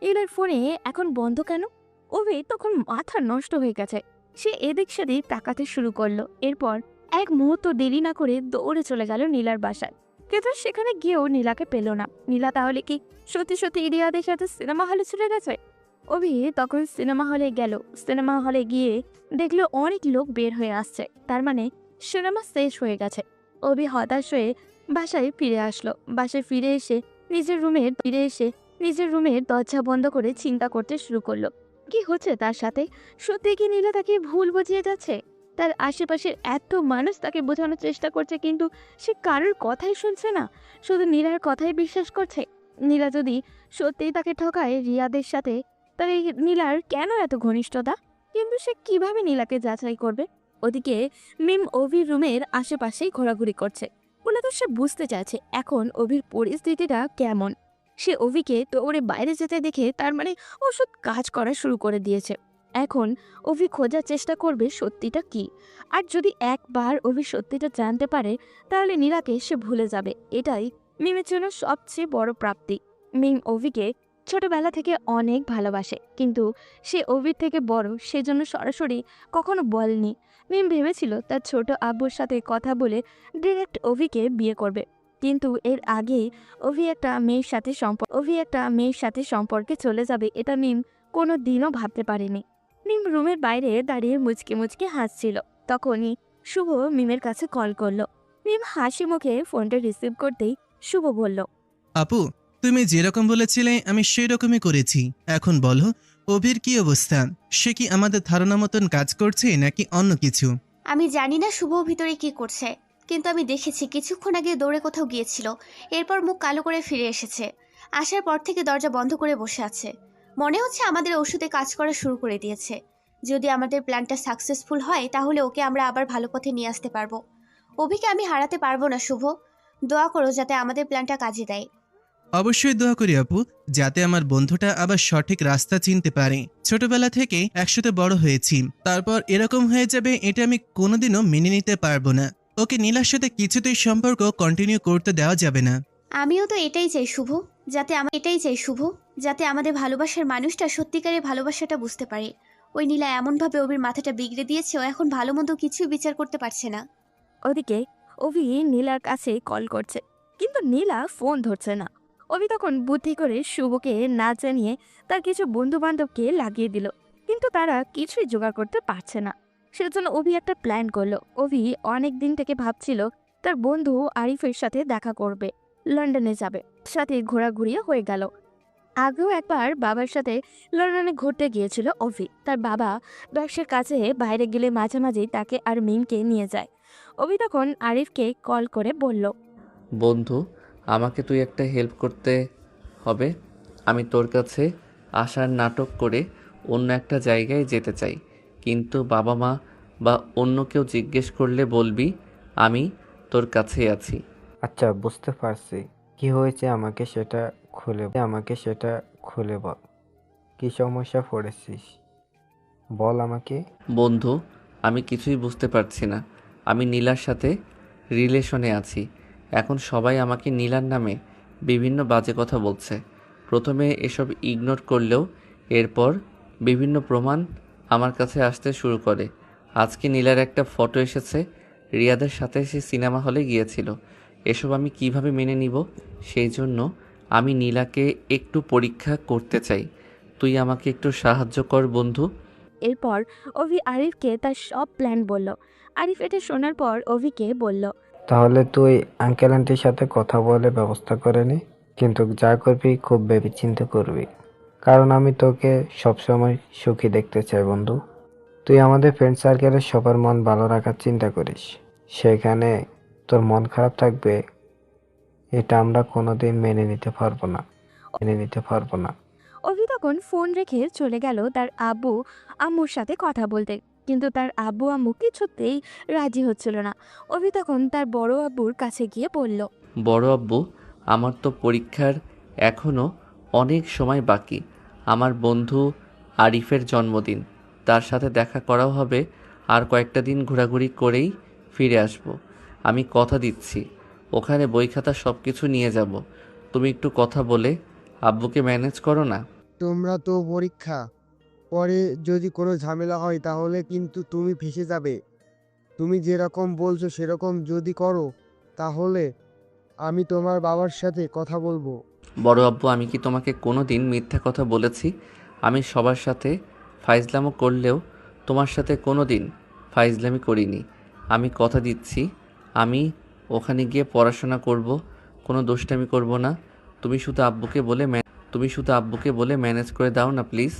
নীলার ফোনে এখন বন্ধ কেন? অভি তখন মাথা নষ্ট হয়ে গেছে। সে এদিক সেদিক তাকাতে শুরু করলো। এরপর এক মুহূর্ত দেরি না করে দৌড়ে চলে গেল নীলার বাসায়। কিন্তু সেখানে গিয়েও নীলাকে পেল না। নীলা তাহলে কি সত্যি সত্যি রিয়াদের সাথে সিনেমা হলে চলে গেছে? অভি তখন সিনেমা হলে গেল। সিনেমা হলে গিয়ে দেখলো অনেক লোক বের হয়ে আসছে, তার মানে সিনেমা শেষ হয়ে গেছে। অভি হতাশ হয়ে বাসায় ফিরে আসলো। বাসায় ফিরে এসে নিজের রুমের দরজা বন্ধ করে চিন্তা করতে শুরু করলো, কি হচ্ছে তার সাথে? সত্যি কি নীলা তাকে ভুল বুঝিয়ে যাচ্ছে? তার আশেপাশের এত মানুষ তাকে বোঝানোর চেষ্টা করছে, কিন্তু সে কারোর কথাই শুনছে না, শুধু নীলার কথাই বিশ্বাস করছে। নীলা যদি সত্যিই তাকে ঠকায় রিয়াদের সাথে, তাহলে নীলার কেন এত ঘনিষ্ঠতা? কিন্তু সে কিভাবে নীলাকে যাচাই করবে? ওদিকে মিম অভির রুমের আশেপাশেই ঘোরাঘুরি করছে। মূলত সে বুঝতে চাইছে এখন অভির পরিস্থিতিটা কেমন। সে অভিকে দৌড়ে বাইরে যেতে দেখে তার মানে ওষুধ কাজ করা শুরু করে দিয়েছে। এখন অভি খোঁজার চেষ্টা করবে সত্যিটা কি। আর যদি একবার অভি সত্যিটা জানতে পারে, তাহলে নীলাকে সে ভুলে যাবে। এটাই মিমের জন্য সবচেয়ে বড় প্রাপ্তি। মিম অভিকে ছোটবেলা থেকে অনেক ভালোবাসে, কিন্তু সে অভির থেকে বড়, সেজন্য সরাসরি কখনো বলেনি। মিম ভেবেছিল তার ছোট আব্বুর সাথে কথা বলে ডিরেক্ট অভিকে বিয়ে করবে, কিন্তু এর আগেই অভি একটা মেয়ের সাথে সম্পর্কে চলে যাবে, এটা মিম কোনো দিনও ভাবতে পারেনি। মিম রুমের বাইরে দাঁড়িয়ে মুচকে মুচকে হাসছিল। তখনই শুভ মিমের কাছে কল করলো। মিম হাসি মুখে ফোনটা রিসিভ করতেই শুভ বলল, আপু, তুমি যেরকম বলেছিলে আমি সেই রকমই করেছি। এখন বলো, অভির কি অবস্থা? সে কি আমাদের ধারণা মতন কাজ করছে নাকি অন্য কিছু? আমি জানি না শুভ ভিতরে কি করছে, কিন্তু আমি দেখেছি কিছুক্ষণ আগে দৌড়ে কোথাও গিয়েছিল, এরপর মুখ কালো করে ফিরে এসেছে। আসার পর থেকে দরজা বন্ধ করে বসে আছে। মনে হচ্ছে আমাদের ওষুধে কাজ করা শুরু করে দিয়েছে। যদি আমাদের প্ল্যানটা সাকসেসফুল হয় তাহলে ওকে আমরা আবার ভালো পথে নিয়ে আসতে পারবো। অভিকে আমি হারাতে পারবো না শুভ। দোয়া করো যাতে আমাদের প্ল্যানটা কাজে দেয়। অবশ্যই দোয়া করি আপু, যাতে আমার বন্ধুটা আবার সঠিক রাস্তা চিনতে পারে। ছোটবেলা থেকে একসাথে বড় হয়েছি, তারপর এরকম হয়ে যাবে এটা আমি কোনোদিনও মেনে নিতে পারবো না। ওকে নীলার সাথে কিছুতেই সম্পর্ক কন্টিনিউ করতে দেওয়া যাবে না। আমিও তো এটাই চাই শুভ, যাতে আমাদের ভালোবাসার মানুষটা সত্যিকারের ভালোবাসাটা বুঝতে পারে। ওই নীলা এমনভাবে অভির মাথাটা বিগড়ে দিয়েছে, ও এখন ভালো মন্দ কিছুই বিচার করতে পারছে না। ওদিকে অভি নীলার কাছে কল করছে, কিন্তু নীলা ফোন ধরছে না। অভি তখন বুদ্ধি করে শুভকে না জানিয়ে তার কিছু বন্ধু বান্ধবকে লাগিয়ে দিল, কিন্তু তারা কিছুই জোগাড় করতে পারছে না। সেজন্য অভি একটা প্ল্যান করলো। অভি অনেক দিন থেকে ভাবছিল তার বন্ধু আরিফের সাথে দেখা করবে, লন্ডনে যাবে, সাথে ঘোরাঘুরিও হয়ে গেল। আগেও একবার বাবার সাথে লন্ডনে ঘুরতে গিয়েছিল অভি। তার বাবা ব্যবসার কাছে বাইরে গেলে মাঝে মাঝেই তাকে আর মিমকে নিয়ে যায়। অভি তখন আরিফকে কল করে বলল, বন্ধু, আমাকে তুই একটা হেল্প করতে হবে। আমি তোর কাছে আসার নাটক করে অন্য একটা জায়গায় যেতে চাই, কিন্তু বাবা মা বা অন্য কেউ জিজ্ঞেস করলে বলবি আমি তোর কাছেই আছি। আচ্ছা, বুঝতে পারছি। কি হয়েছে আমাকে সেটা খুলে বল। কি সমস্যা পড়েছিস বল আমাকে। বন্ধু, আমি কিছুই বুঝতে পারছি না। আমি নীলার সাথে রিলেশনে আছি। এখন সবাই আমাকে নীলার নামে বিভিন্ন বাজে কথা বলছে। প্রথমে এসব ইগনোর করলেও এরপর বিভিন্ন প্রমাণ আমার কাছে আসতে শুরু করে। আজকে নীলার একটা ফটো এসেছে, রিয়াদের সাথে সে সিনেমা হলে গিয়েছিল। এসব আমি কিভাবে মেনে নিব? সেই জন্য আমি নীলাকে একটু পরীক্ষা করতে চাই। তুই আমাকে একটু সাহায্য কর বন্ধু। এরপর অভি আরিফকে তার সব প্ল্যান বলল। আরিফ এটা শোনার পর অভিকে বলল, তাহলে তুই আঙ্কেল আন্টির সাথে কথা বলে ব্যবস্থা করে নে। কিন্তু যা করবি খুব ভেবেচিন্তে করবি, কারণ আমি তোকে সবসময় সুখী দেখতে চাই বন্ধু। তুই আমাদের ফ্রেন্ড সার্কেলের সবার মন ভালো রাখার চিন্তা করিস, সেখানে তোর মন খারাপ থাকবে, এটা আমরা কোনোদিন মেনে নিতে পারবো না। অভি তখন ফোন রেখে চলে গেল তার আব্বু আম্মুর সাথে কথা বলতে, কিন্তু তার আব্বু আম্মু কিছুতেই রাজি হচ্ছিল না। অভি তখন তার বড় আব্বুর কাছে গিয়ে বলল, বড় আব্বু, আমার তো পরীক্ষার এখনও অনেক সময় বাকি। আমার বন্ধু আরিফের জন্মদিন, তার সাথে দেখা করাও হবে। আর কয়েকটা দিন ঘোরাঘুরি করেই ফিরে আসব। আমি কথা দিচ্ছি, ওখানে বই খাতা সব কিছু নিয়ে যাব। তুমি একটু কথা বলে আব্বুকে ম্যানেজ করো না। তোমরা তো পরীক্ষা, পরে যদি কোনো ঝামেলা হয় তাহলে কিন্তু তুমি ফেঁসে যাবে। তুমি যেরকম বলছো সেরকম যদি করো তাহলে আমি তোমার বাবার সাথে কথা বলবো। বড় আব্বু, আমি কি তোমাকে কোনো দিন মিথ্যা কথা বলেছি? আমি সবার সাথে ফাইজলামো করলেও তোমার সাথে কোনো দিন ফাইজলামি করিনি। আমি কথা দিচ্ছি, আমি ওখানে গিয়ে পড়াশোনা করব, কোনো দুষ্টামি করব না। তুমি শুধু আব্বুকে বলে ম্যানেজ করে দাও না প্লিজ।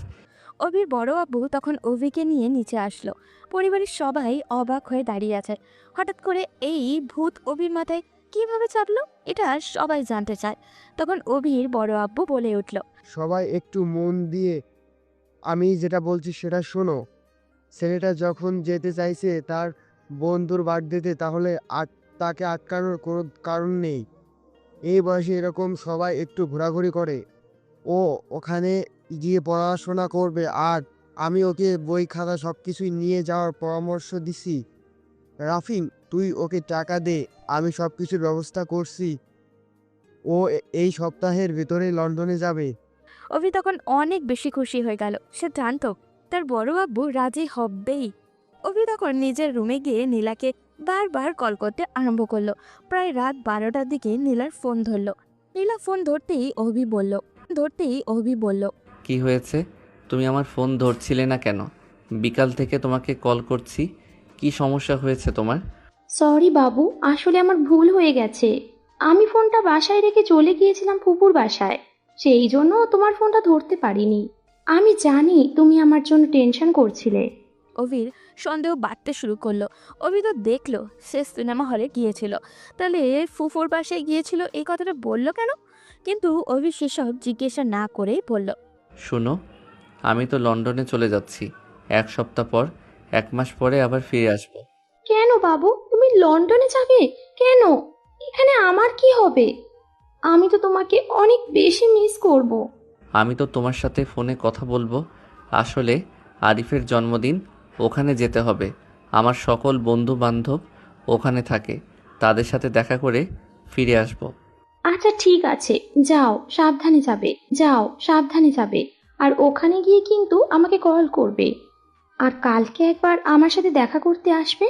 অভির বড় আব্বু তখন অভিকে নিয়ে নিচে আসলো। পরিবারের সবাই অবাক হয়ে দাঁড়িয়ে আছে। হঠাৎ করে এই ভূত অভির মাথায় কিভাবে চাপলো, এটা সবাই জানতে চায়। তখন অভির বড় আব্বু বলে উঠল, সবাই একটু মন দিয়ে আমি যেটা বলছি সেটা শোনো। ছেলেটা যখন যেতে চাইছে তার বন্ধুর বার্থডেতে, তাহলে তাকে আটকানোর কোনো কারণ নেই। এই বয়সে এরকম সবাই একটু ঘোরাঘুরি করে, ও ওখানে গিয়ে পড়াশোনা করবে। আর আমি ওকে বই খাতা সব কিছুই নিয়ে যাওয়ার পরামর্শ দিছি। রাফিম, তুই ওকে টাকা দে, আমি সব কিছুর ব্যবস্থা করছি। ও এই সপ্তাহের ভিতরে লন্ডনে যাবে। অভি তখন অনেক বেশি খুশি হয়ে গেল। সে জানতো তার বড় আব্বু রাজি হবেই। অভি তখন নিজের রুমে গিয়ে নীলাকে বারবার কল করতে আরম্ভ করলো। প্রায় রাত 12টার দিকে নীলার ফোন ধরলো। নীলা ফোন ধরতেই অভি বলল, কি হয়েছে? তুমি আমার ফোন ধরছিলে না কেন? বিকাল থেকে তোমাকে কল করছি। কি সমস্যা হয়েছে তোমার? সরি বাবু, আসলে আমার ভুল হয়ে গেছে। আমি ফোনটা বাসায় রেখে চলে গিয়েছিলাম ফুপুর বাসায়, সেই জন্য তোমার ফোনটা ধরতে পারিনি। আমি জানি তুমি আমার জন্য টেনশন করছিলে। অভির সন্দেহ বাড়তে শুরু করলো। অভি তো দেখলো সে সিনেমা হলে গিয়েছিল, তাহলে ফুফুর বাসায় গিয়েছিল, এই কথাটা বললো কেন? কিন্তু অভি সেসব জিজ্ঞাসা না করেই বলল, শোনো, আমি তো লন্ডনে চলে যাচ্ছি 1 সপ্তাহ পর। 1 মাস পরে আবার ফিরে আসবো। কেন বাবু, তুমি লন্ডনে যাবে? কেন? এখানে আমার কি হবে? আমি তো তোমাকে অনেক বেশি মিস করব। আমি তো তোমার সাথে ফোনে কথা বলবো। আসলে আরিফের জন্মদিন, ওখানে যেতে হবে। আমার সকল বন্ধু বান্ধব ওখানে থাকে, তাদের সাথে দেখা করে ফিরে আসবো। আচ্ছা ঠিক আছে, যাও সাবধানে যাবে, যাও সাবধানে যাবে। আর ওখানে গিয়ে কিন্তু আমাকে কল করবে। আর কালকে একবার আমার সাথে দেখা করতে আসবে।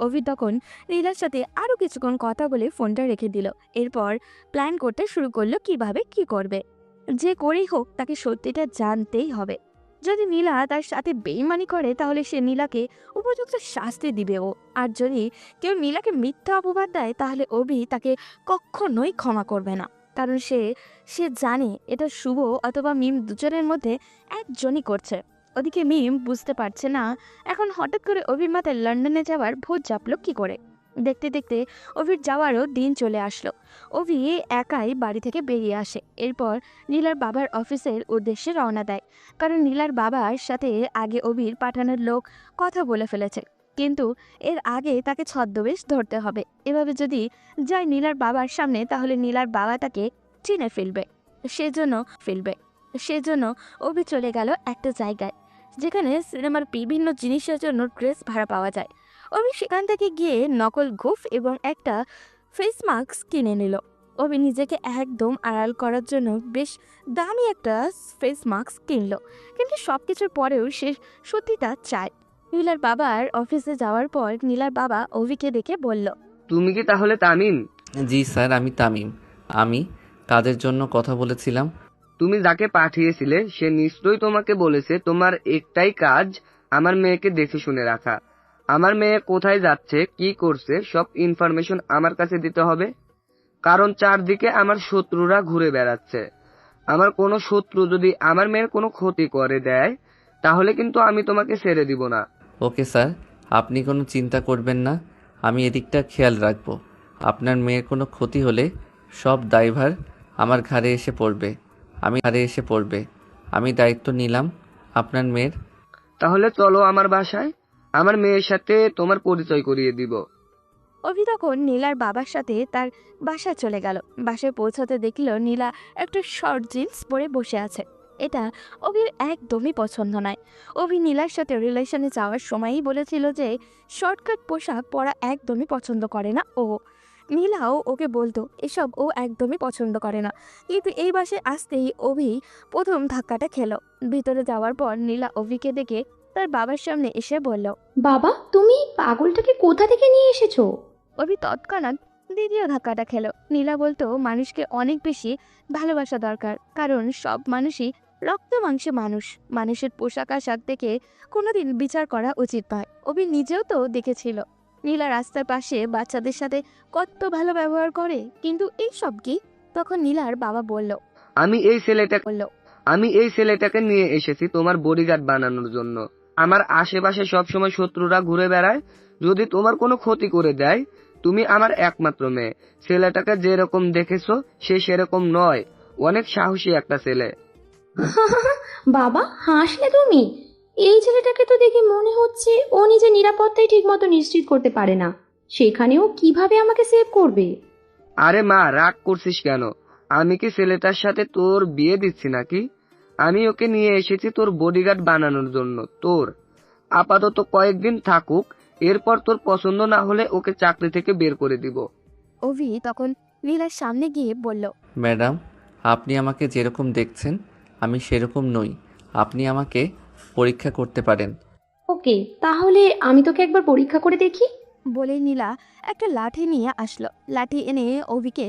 অভি তখন নীলার সাথে আরো কিছুক্ষণ কথা বলে ফোনটা রেখে দিল। এরপর প্ল্যান করতে শুরু করলো কিভাবে কি করবে। যে করেই হোক তাকে সত্যিটা জানতেই হবে। যদি নীলা তার সাথে বেইমানি করে তাহলে সে নীলাকে উপযুক্ত শাস্তি দিবে ও। আর যদি কেউ নীলাকে মিথ্যা অপবাদ দেয় তাহলে অভি তাকে কখনোই ক্ষমা করবে না। কারণ সে সে জানে এটা শুভ অথবা মিম দুজনের মধ্যে একজনই করছে। ওদিকে মিম বুঝতে পারছে না এখন হঠাৎ করে অভির মাথায় লন্ডনে যাওয়ার ভূত চাপলো কি করে। দেখতে দেখতে অভির যাওয়ারও দিন চলে আসলো। অভি একাই বাড়ি থেকে বেরিয়ে আসে। এরপর নীলার বাবার অফিসের উদ্দেশ্যে রওনা দেয়, কারণ নীলার বাবার সাথে আগে অভির পাঠানোর লোক কথা বলে ফেলেছে। কিন্তু এর আগে তাকে ছদ্মবেশ ধরতে হবে। এভাবে যদি যায় নীলার বাবার সামনে তাহলে নীলার বাবা তাকে চিনে সেজন্য অভি চলে গেল একটা জায়গায় যেখানে সিনেমার বিভিন্ন জিনিসের জন্য ড্রেস ভাড়া পাওয়া যায়। অভি সেখান থেকে গিয়ে নকল গোফ এবং একটা ফেস মাস্ক কিনে নিল। অভি নিজেকে একদম আড়াল করার জন্য বেশ দামি একটা ফেস মাস্ক কিনলো, কিন্তু সবকিছুর পরেও সে সত্যিটা চায়। নীলার বাবার অফিসে যাওয়ার পর নীলার বাবা অভিকে দেখে বলল, তুমি কি তাহলে তামিম? জি স্যার, আমি তামিম। আমি কাজের জন্য কথা বলেছিলাম। তুমি যাকে পাঠিয়েছিলে সে নিশ্চয়ই তোমাকে বলেছে তোমার একটাই কাজ আমার মেয়েকে দেখে শুনে রাখা। আমার মেয়ে কোথায় যাচ্ছে, কি করছে, সব ইনফরমেশন আমার কাছে দিতে হবে। কারণ চারদিকে আমার শত্রুরা ঘুরে বেড়াচ্ছে। আমার কোনো শত্রু যদি আমার মেয়ের কোনো ক্ষতি করে দেয় তাহলে কিন্তু আমি তোমাকে ছেড়ে দিব না। ওকে স্যার, আপনি কোনো চিন্তা করবেন না, আমি এদিকটা খেয়াল রাখবো। আপনার মেয়ের কোনো ক্ষতি হলে সব দায়ভার আমার ঘাড়ে এসে পড়বে। আমি দায়িত্ব নিলাম আপনার মেয়ের। তাহলে চলো আমার বাসায়, আমার মেয়ের সাথে তোমার পরিচয় করিয়ে দিব। অভি তখন নীলার বাবার সাথে তার বাসায় চলে গেল। বাসায় পৌঁছাতে দেখল নীলা একটা শর্ট জিন্স পরে বসে আছে। এটা অভির একদমই পছন্দ নয়। অভি নীলার সাথে রিলেশনে যাওয়ার সময়ই বলেছিল যে শর্টকাট পোশাক পরা একদমই পছন্দ করে না ও। নীলাও ওকে বলতো এসব ও একদমই পছন্দ করে না। কিন্তু এই বাসে আসতেই অভি প্রথম ধাক্কাটা খেলো। ভিতরে যাওয়ার পর নীলা অভিকে দেখে তার বাবার সামনে এসে বলল, বাবা, তুমি এই পাগলটাকে কোথা থেকে নিয়ে এসেছো? অভি তৎক্ষণাৎ দ্বিতীয় ধাক্কাটা খেলো। নীলা বলতো মানুষকে অনেক বেশি ভালোবাসা দরকার, কারণ সব মানুষই রক্ত মাংসে মানুষ। মানুষের পোশাক আশাক দেখে কোনোদিন বিচার করা উচিত নয়। অভি নিজেও তো দেখেছিল নীলা রাস্তার পাশে বাচ্চাদের সাথে কত ভালো ব্যবহার করে, কিন্তু এই সব কি? তখন নীলার বাবা বলল, আমি এই ছেলেটাকে নিয়ে এসেছি তোমার বডিগার্ড বানানোর জন্য। আমার আশেপাশে সবসময় শত্রুরা ঘুরে বেড়ায়, যদি তোমার কোনো ক্ষতি করে দেয়, তুমি আমার একমাত্র মেয়ে। ছেলেটাকে যেরকম দেখেছো সে সেরকম নয়, অনেক সাহসী একটা ছেলে। বাবা, হাসলে তুমি? এই ছেলেটাকে তো দেখে মনে হচ্ছে ও নিজের নিরাপত্তাই ঠিকমতো নিশ্চিত করতে পারে না, সেখানেও কিভাবে আমাকে সেভ করবে? আরে মা, রাগ করছিস কেন? আমি কি ছেলেটার সাথে তোর বিয়ে দিচ্ছি নাকি? আমি ওকে নিয়ে এসেছি তোর বডিগার্ড বানানোর জন্য। তোর আপাতত কয়েকদিন থাকুক, এরপর তোর পছন্দ না হলে ওকে চাকরি থেকে বের করে দিব। অভি তখন নীলার সামনে গিয়ে বলল, ম্যাডাম, আপনি আমাকে যেরকম দেখছেন আমি সেরকম নই। আপনি আমাকে পরীক্ষা করতে পারেন। ওকে, তাহলে আমি তোকে একবার পরীক্ষা করে দেখি। বলে নীলা একটা লাঠি নিয়ে আসলো। লাঠি এনে অভিকে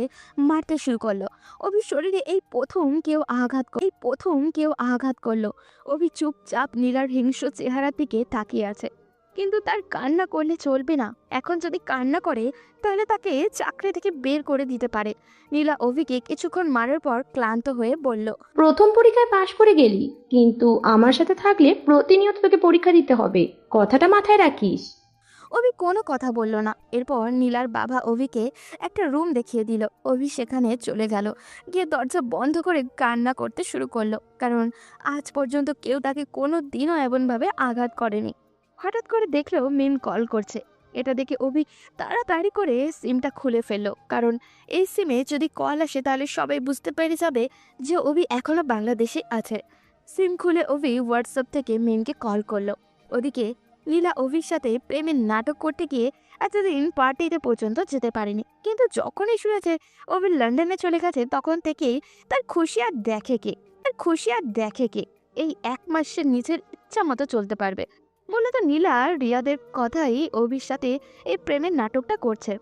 মারতে শুরু করলো। অভির শরীরে এই প্রথম কেউ আঘাত করলো। অভি চুপচাপ নীলার হিংস্র চেহারার দিকে তাকিয়ে আছে। কিন্তু তার কান্না করলে চলবে না। এখন যদি কান্না করে তাহলে তাকে চাকরি থেকে বের করে দিতে পারে। নীলা অভিকে কিছুক্ষণ মারার পর ক্লান্ত হয়ে বলল, প্রথম পরীক্ষায় পাশ করে গেলি, কিন্তু আমার সাথে থাকলে প্রতিনিয়ত তোকে পরীক্ষা দিতে হবে, কথাটা মাথায় রাখিস। অভি কোনো কথা বলল না। এরপর নীলার বাবা অভিকে একটা রুম দেখিয়ে দিল। অভি সেখানে চলে গেল, গিয়ে দরজা বন্ধ করে কান্না করতে শুরু করলো, কারণ আজ পর্যন্ত কেউ তাকে কোনো দিনও এমনভাবে আঘাত করেনি। হঠাৎ করে দেখলো মিম কল করছে। এটা দেখে অভি তাড়াতাড়ি করে সিমটা খুলে ফেললো, কারণ এই সিমে যদি কল আসে তাহলে সবাই বুঝতে পেরে যাবে যে অভি এখনো বাংলাদেশে আছে। সিম খুলে অভি হোয়াটসঅ্যাপ থেকে মিমকে কল করলো। ওদিকে নীলা অভির সাথে প্রেমের নাটক করতে গিয়ে এতদিন পার্টিতে পর্যন্ত যেতে পারেনি, কিন্তু যখনই শুনেছে অভি লন্ডনে চলে গেছে তখন থেকেই তার খুশি আর দেখে কে এই এক মাসের নিজের ইচ্ছা মতো চলতে পারবে। মূলত নীলা রিয়াদের কথাই অভির সাথে এই প্রেমের নাটকটা করছে।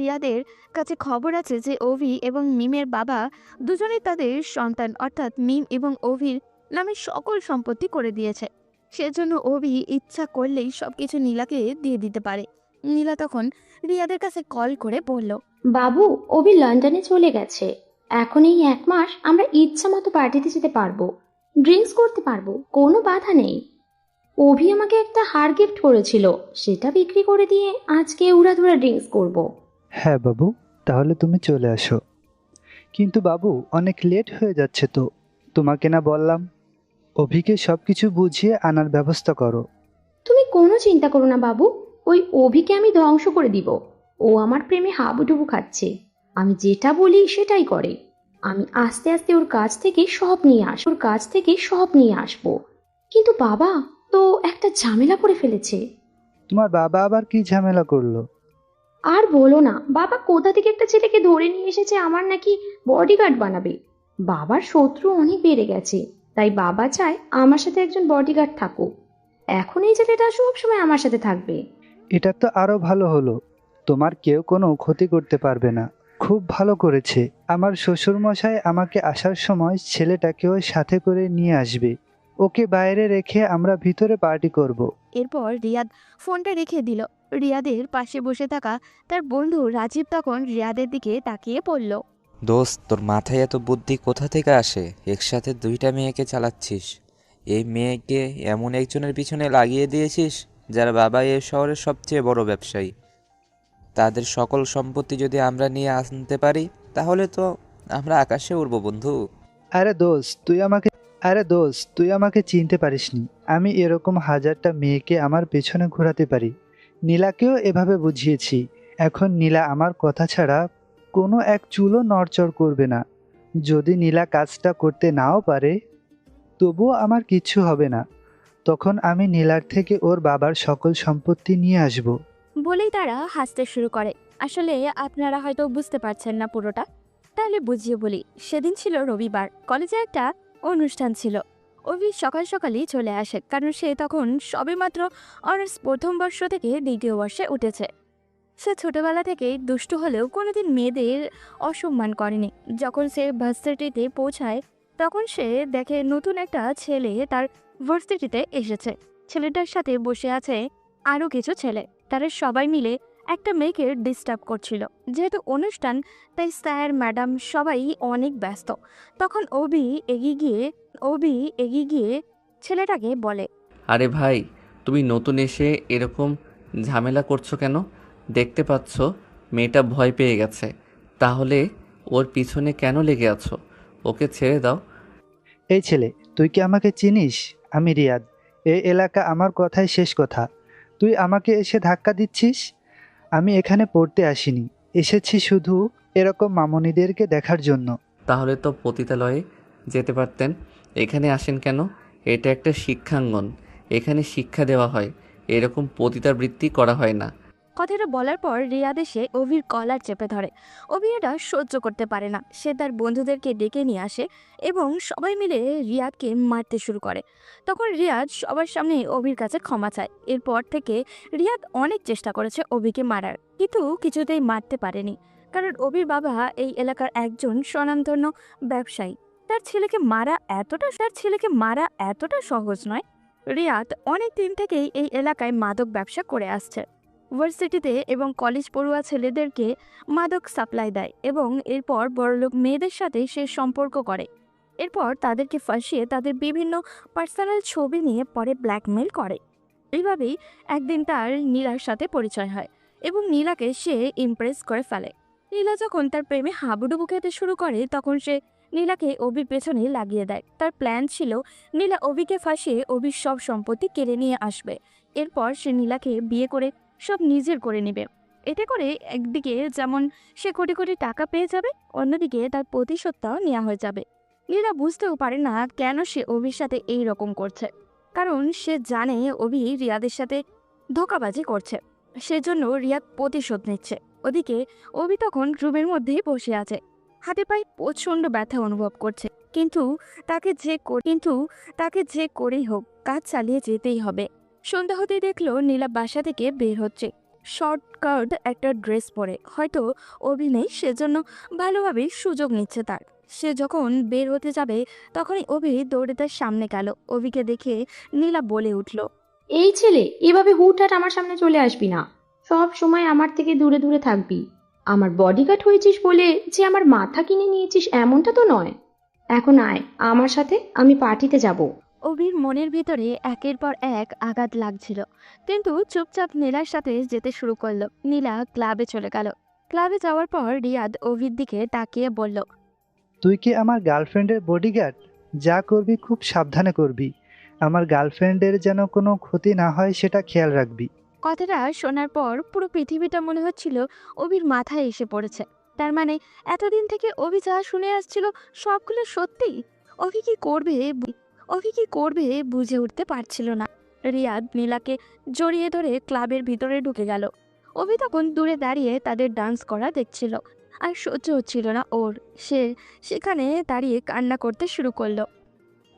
রিয়াদের কাছে খবর আছে যে অভি এবং মিমের বাবা দুজনেই তাদের সন্তান অর্থাৎ মিম এবং অভির নামে সকল সম্পত্তি করে দিয়েছে। সেজন্য অভি ইচ্ছা করলেই সবকিছু নীলাকে দিয়ে দিতে পারে। নীলা তখন রিয়াদের কাছে কল করে বলল, বাবু, অভি লন্ডনে চলে গেছে। এখন এই 1 মাস আমরা ইচ্ছা মতো পার্টিতে যেতে পারবো, ড্রিঙ্কস করতে পারবো, কোনো বাধা নেই। অভি আমাকে একটা হার গিফট করেছিল, সেটা বিক্রি করে দিয়ে আজকে উড়াধুরা ড্রিঙ্কস করব। হ্যাঁ বাবু, তাহলে তুমি চলে আসো। কিন্তু বাবু, অনেক লেট হয়ে যাচ্ছে তো। তোমাকে না বললাম অভিকে সবকিছু বুঝিয়ে আনার ব্যবস্থা করো। তুমি কোনো চিন্তা করো না বাবু, ওই অভিকে আমি ধ্বংস করে দিব। ও আমার প্রেমে হাবুডুবু খাচ্ছে, আমি যেটা বলি সেটাই করে। আমি আস্তে আস্তে ওর কাছ থেকে সব নিয়ে আসবো। কিন্তু বাবা তো একটা ঝামেলা করে ফেলেছে। তোমার বাবা আবার কি ঝামেলা করলো? আর বলো না, বাবা কোথা থেকে একটা ছেলেকে ধরে নিয়ে এসেছে আমার নাকি বডিগার্ড বানাবে। বাবার শত্রু অনেক বেড়ে গেছে, তাই বাবা চায় আমার সাথে একজন বডিগার্ড থাকুক। এখন এই ছেলেটা সবসময় আমার সাথে থাকবে। এটা তো আরো ভালো হলো, তোমার কেউ কোনো ক্ষতি করতে পারবে না। খুব ভালো করেছে। আমার শ্বশুরমশাই আমাকে আসার সময় ছেলেটাকেও সাথে করে নিয়ে আসবে। ওকে বাইরে রেখে আমরা ভিতরে পার্টি করব। এরপর রিয়াদ ফোনটা রেখে দিল। রিয়াদের পাশে বসে থাকা তার বন্ধু রাজীব তখন রিয়াদের দিকে তাকিয়ে পড়ল। দোস্ত, তোর মাথায় এত বুদ্ধি কোথা থেকে আসে? একসাথে দুইটা মেয়েকে চালাচ্ছিস। এই মেয়েকে এমন একজনের পিছনে লাগিয়ে দিয়েছিস যার বাবা এই শহরের সবচেয়ে বড় ব্যবসায়ী। তাদের সকল সম্পত্তি যদি আমরা নিয়ে আনতে পারি তাহলে তো আমরা আকাশে উড়বো বন্ধু। আরে দোস্ত তুই আমাকে চিনতে পারিসনি। আমি এরকম হাজারটা মেয়েকে আমার পেছনে ঘোরাতে পারি। নীলাকেও এভাবে বুঝিয়েছি। এখন নীলা আমার কথা ছাড়া কোনো এক চুলও নড়চড় করবে না। যদি নীলা কাজটা করতে নাও পারে তবুও আমার কিচ্ছু হবে না। তখন আমি নীলার থেকে ওর বাবার সকল সম্পত্তি নিয়ে আসব। বলেই তারা হাসতে শুরু করে। আসলে আপনারা হয়তো বুঝতে পারছেন না পুরোটা, তাহলে বুঝিয়ে বলি। সেদিন ছিল রবিবার, কলেজে একটা অনুষ্ঠান ছিল। অভি সকাল সকালই চলে আসে, কারণ সে তখন সবেমাত্র অনার্স প্রথম বর্ষ থেকে দ্বিতীয় বর্ষে উঠেছে। সে ছোটবেলা থেকেই দুষ্টু হলেও কোনোদিন মেয়েদের অসম্মান করেনি। যখন সে ভার্সিটিতে পৌঁছায় তখন সে দেখে নতুন একটা ছেলে তার ভার্সিটিতে এসেছে। ছেলেটার সাথে বসে আছে আরও কিছু ছেলে। তারা সবাই মিলে একটা মেয়েকে ডিস্টার্ব করছিল। যেহেতু অনুষ্ঠান, তাই স্যার ম্যাডাম সবাই অনেক ব্যস্ত। তখন অভি এগিয়ে গিয়ে ছেলেটাকে বলে, আরে ভাই, তুমি নতুন এসে এরকম ঝামেলা করছো কেন? দেখতে পাচ্ছ মেয়েটা ভয় পেয়ে গেছে, তাহলে ওর পিছনে কেন লেগে আছো? ওকে ছেড়ে দাও। এই ছেলে, তুই কি আমাকে চিনিস? আমি রিয়াদ। এই এলাকা আমার কথাই শেষ কথা। তুই আমাকে এসে ধাক্কা দিচ্ছিস? আমি এখানে পড়তে আসিনি, এসেছি শুধু এরকম মামুনিদেরকে দেখার জন্য। তাহলে তো পতিতালয়ে যেতে পারতেন। এখানে আসেন কেন? এটা একটা শিক্ষাঙ্গন, এখানে শিক্ষা দেওয়া হয়, এরকম পতিতাবৃত্তি করা হয় না। কথাটা বলার পর রিয়াদ এসে অভির কলার চেপে ধরে। অভি এটা সহ্য করতে পারে না। সে তার বন্ধুদেরকে ডেকে নিয়ে আসে এবং সবাই মিলে রিয়াদকে মারতে শুরু করে। তখন রিয়াদ সবার সামনে অভির কাছে ক্ষমা চায়। এরপর থেকে রিয়াদ অনেক চেষ্টা করেছে অভিকে মারার, কিন্তু কিছুতেই মারতে পারেনি, কারণ অভির বাবা এই এলাকার একজন স্বনামধন্য ব্যবসায়ী। তার ছেলেকে মারা এতটা সহজ নয়। রিয়াদ অনেক দিন থেকেই এই এলাকায় মাদক ব্যবসা করে আসছে। ভার্সিটিতে এবং কলেজ পড়ুয়া ছেলেদেরকে মাদক সাপ্লাই দেয় এবং এরপর বড়লোক মেয়েদের সাথে সে সম্পর্ক করে। এরপর তাদেরকে ফাঁসিয়ে তাদের বিভিন্ন পার্সোনাল ছবি নিয়ে পরে ব্ল্যাকমেল করে। এইভাবেই একদিন তার নীলার সাথে পরিচয় হয় এবং নীলাকে সে ইমপ্রেস করে ফেলে। নীলা যখন তার প্রেমে হাবুডুবু খেতে শুরু করে তখন সে নীলাকে অভির পেছনে লাগিয়ে দেয়। তার প্ল্যান ছিল নীলা অভিকে ফাঁসিয়ে অভির সব সম্পত্তি কেড়ে নিয়ে আসবে। এরপর সে নীলাকে বিয়ে করে সব নিজের করে নেবে। এতে করে একদিকে যেমন সে কোটি কোটি টাকা পেয়ে যাবে, অন্যদিকে তার প্রতিশোধটাও নেওয়া হয়ে যাবে। নীলা বুঝতেও পারে না কেন সে অভির সাথে এই রকম করছে, কারণ সে জানে অভি রিয়াদের সাথে ধোঁকাবাজি করছে, সেজন্য রিয়াদ প্রতিশোধ নিচ্ছে। ওদিকে অভি তখন রুমের মধ্যেই বসে আছে, হাতে পায়ে প্রচণ্ড ব্যথা অনুভব করছে, কিন্তু তাকে যে করেই হোক কাজ চালিয়ে যেতেই হবে। সন্ধ্যা হতেই দেখলো নীলা বাসা থেকে বের হচ্ছে, শর্টকাট একটা ড্রেস পরে। হয়তো অভি সেজন্য ভালোভাবে সুযোগ নিচ্ছে তার। সে যখন বের হতে যাবে তখনই অভি দৌড়ে তার সামনে গেল। অভিকে দেখে নীলা বলে উঠল, এই ছেলে, এভাবে হুটহাট আমার সামনে চলে আসবি না। সব সময় আমার থেকে দূরে দূরে থাকবি। আমার বডিগার্ড হয়েছিস বলে যে আমার মাথা কিনে নিয়েছিস এমনটা তো নয়। এখন আয় আমার সাথে, আমি পার্টিতে যাব। অভির মনের ভিতরে একের পর এক আঘাত লাগছিল, কিন্তু চুপচাপ নীলার সাথে যেতে শুরু করলো। নীলা ক্লাবে চলে গেল। ক্লাবে যাওয়ার পর রিয়াদ অভির দিকে তাকিয়ে বলল, তুই কি আমার গার্লফ্রেন্ডের বডিগার্ড? যা করবি খুব সাবধানে করবি। আমার গার্লফ্রেন্ডের যেন কোনো ক্ষতি না হয় সেটা খেয়াল রাখবি। কথাটা শোনার পর পুরো পৃথিবীটা মনে হচ্ছিল অভির মাথায় এসে পড়েছে। তার মানে এতদিন থেকে অভি যা শুনে আসছিল সবগুলো সত্যি। অভি কি করবে বুঝে উঠতে পারছিল না। রিয়াদ নীলাকে জড়িয়ে ধরে ক্লাবের ভিতরে ঢুকে গেল। অভি তখন দূরে দাঁড়িয়ে তাদের ডান্স করা দেখছিল, আর সহ্য হচ্ছিল না ওর। সে সেখানে দাঁড়িয়ে কান্না করতে শুরু করলো।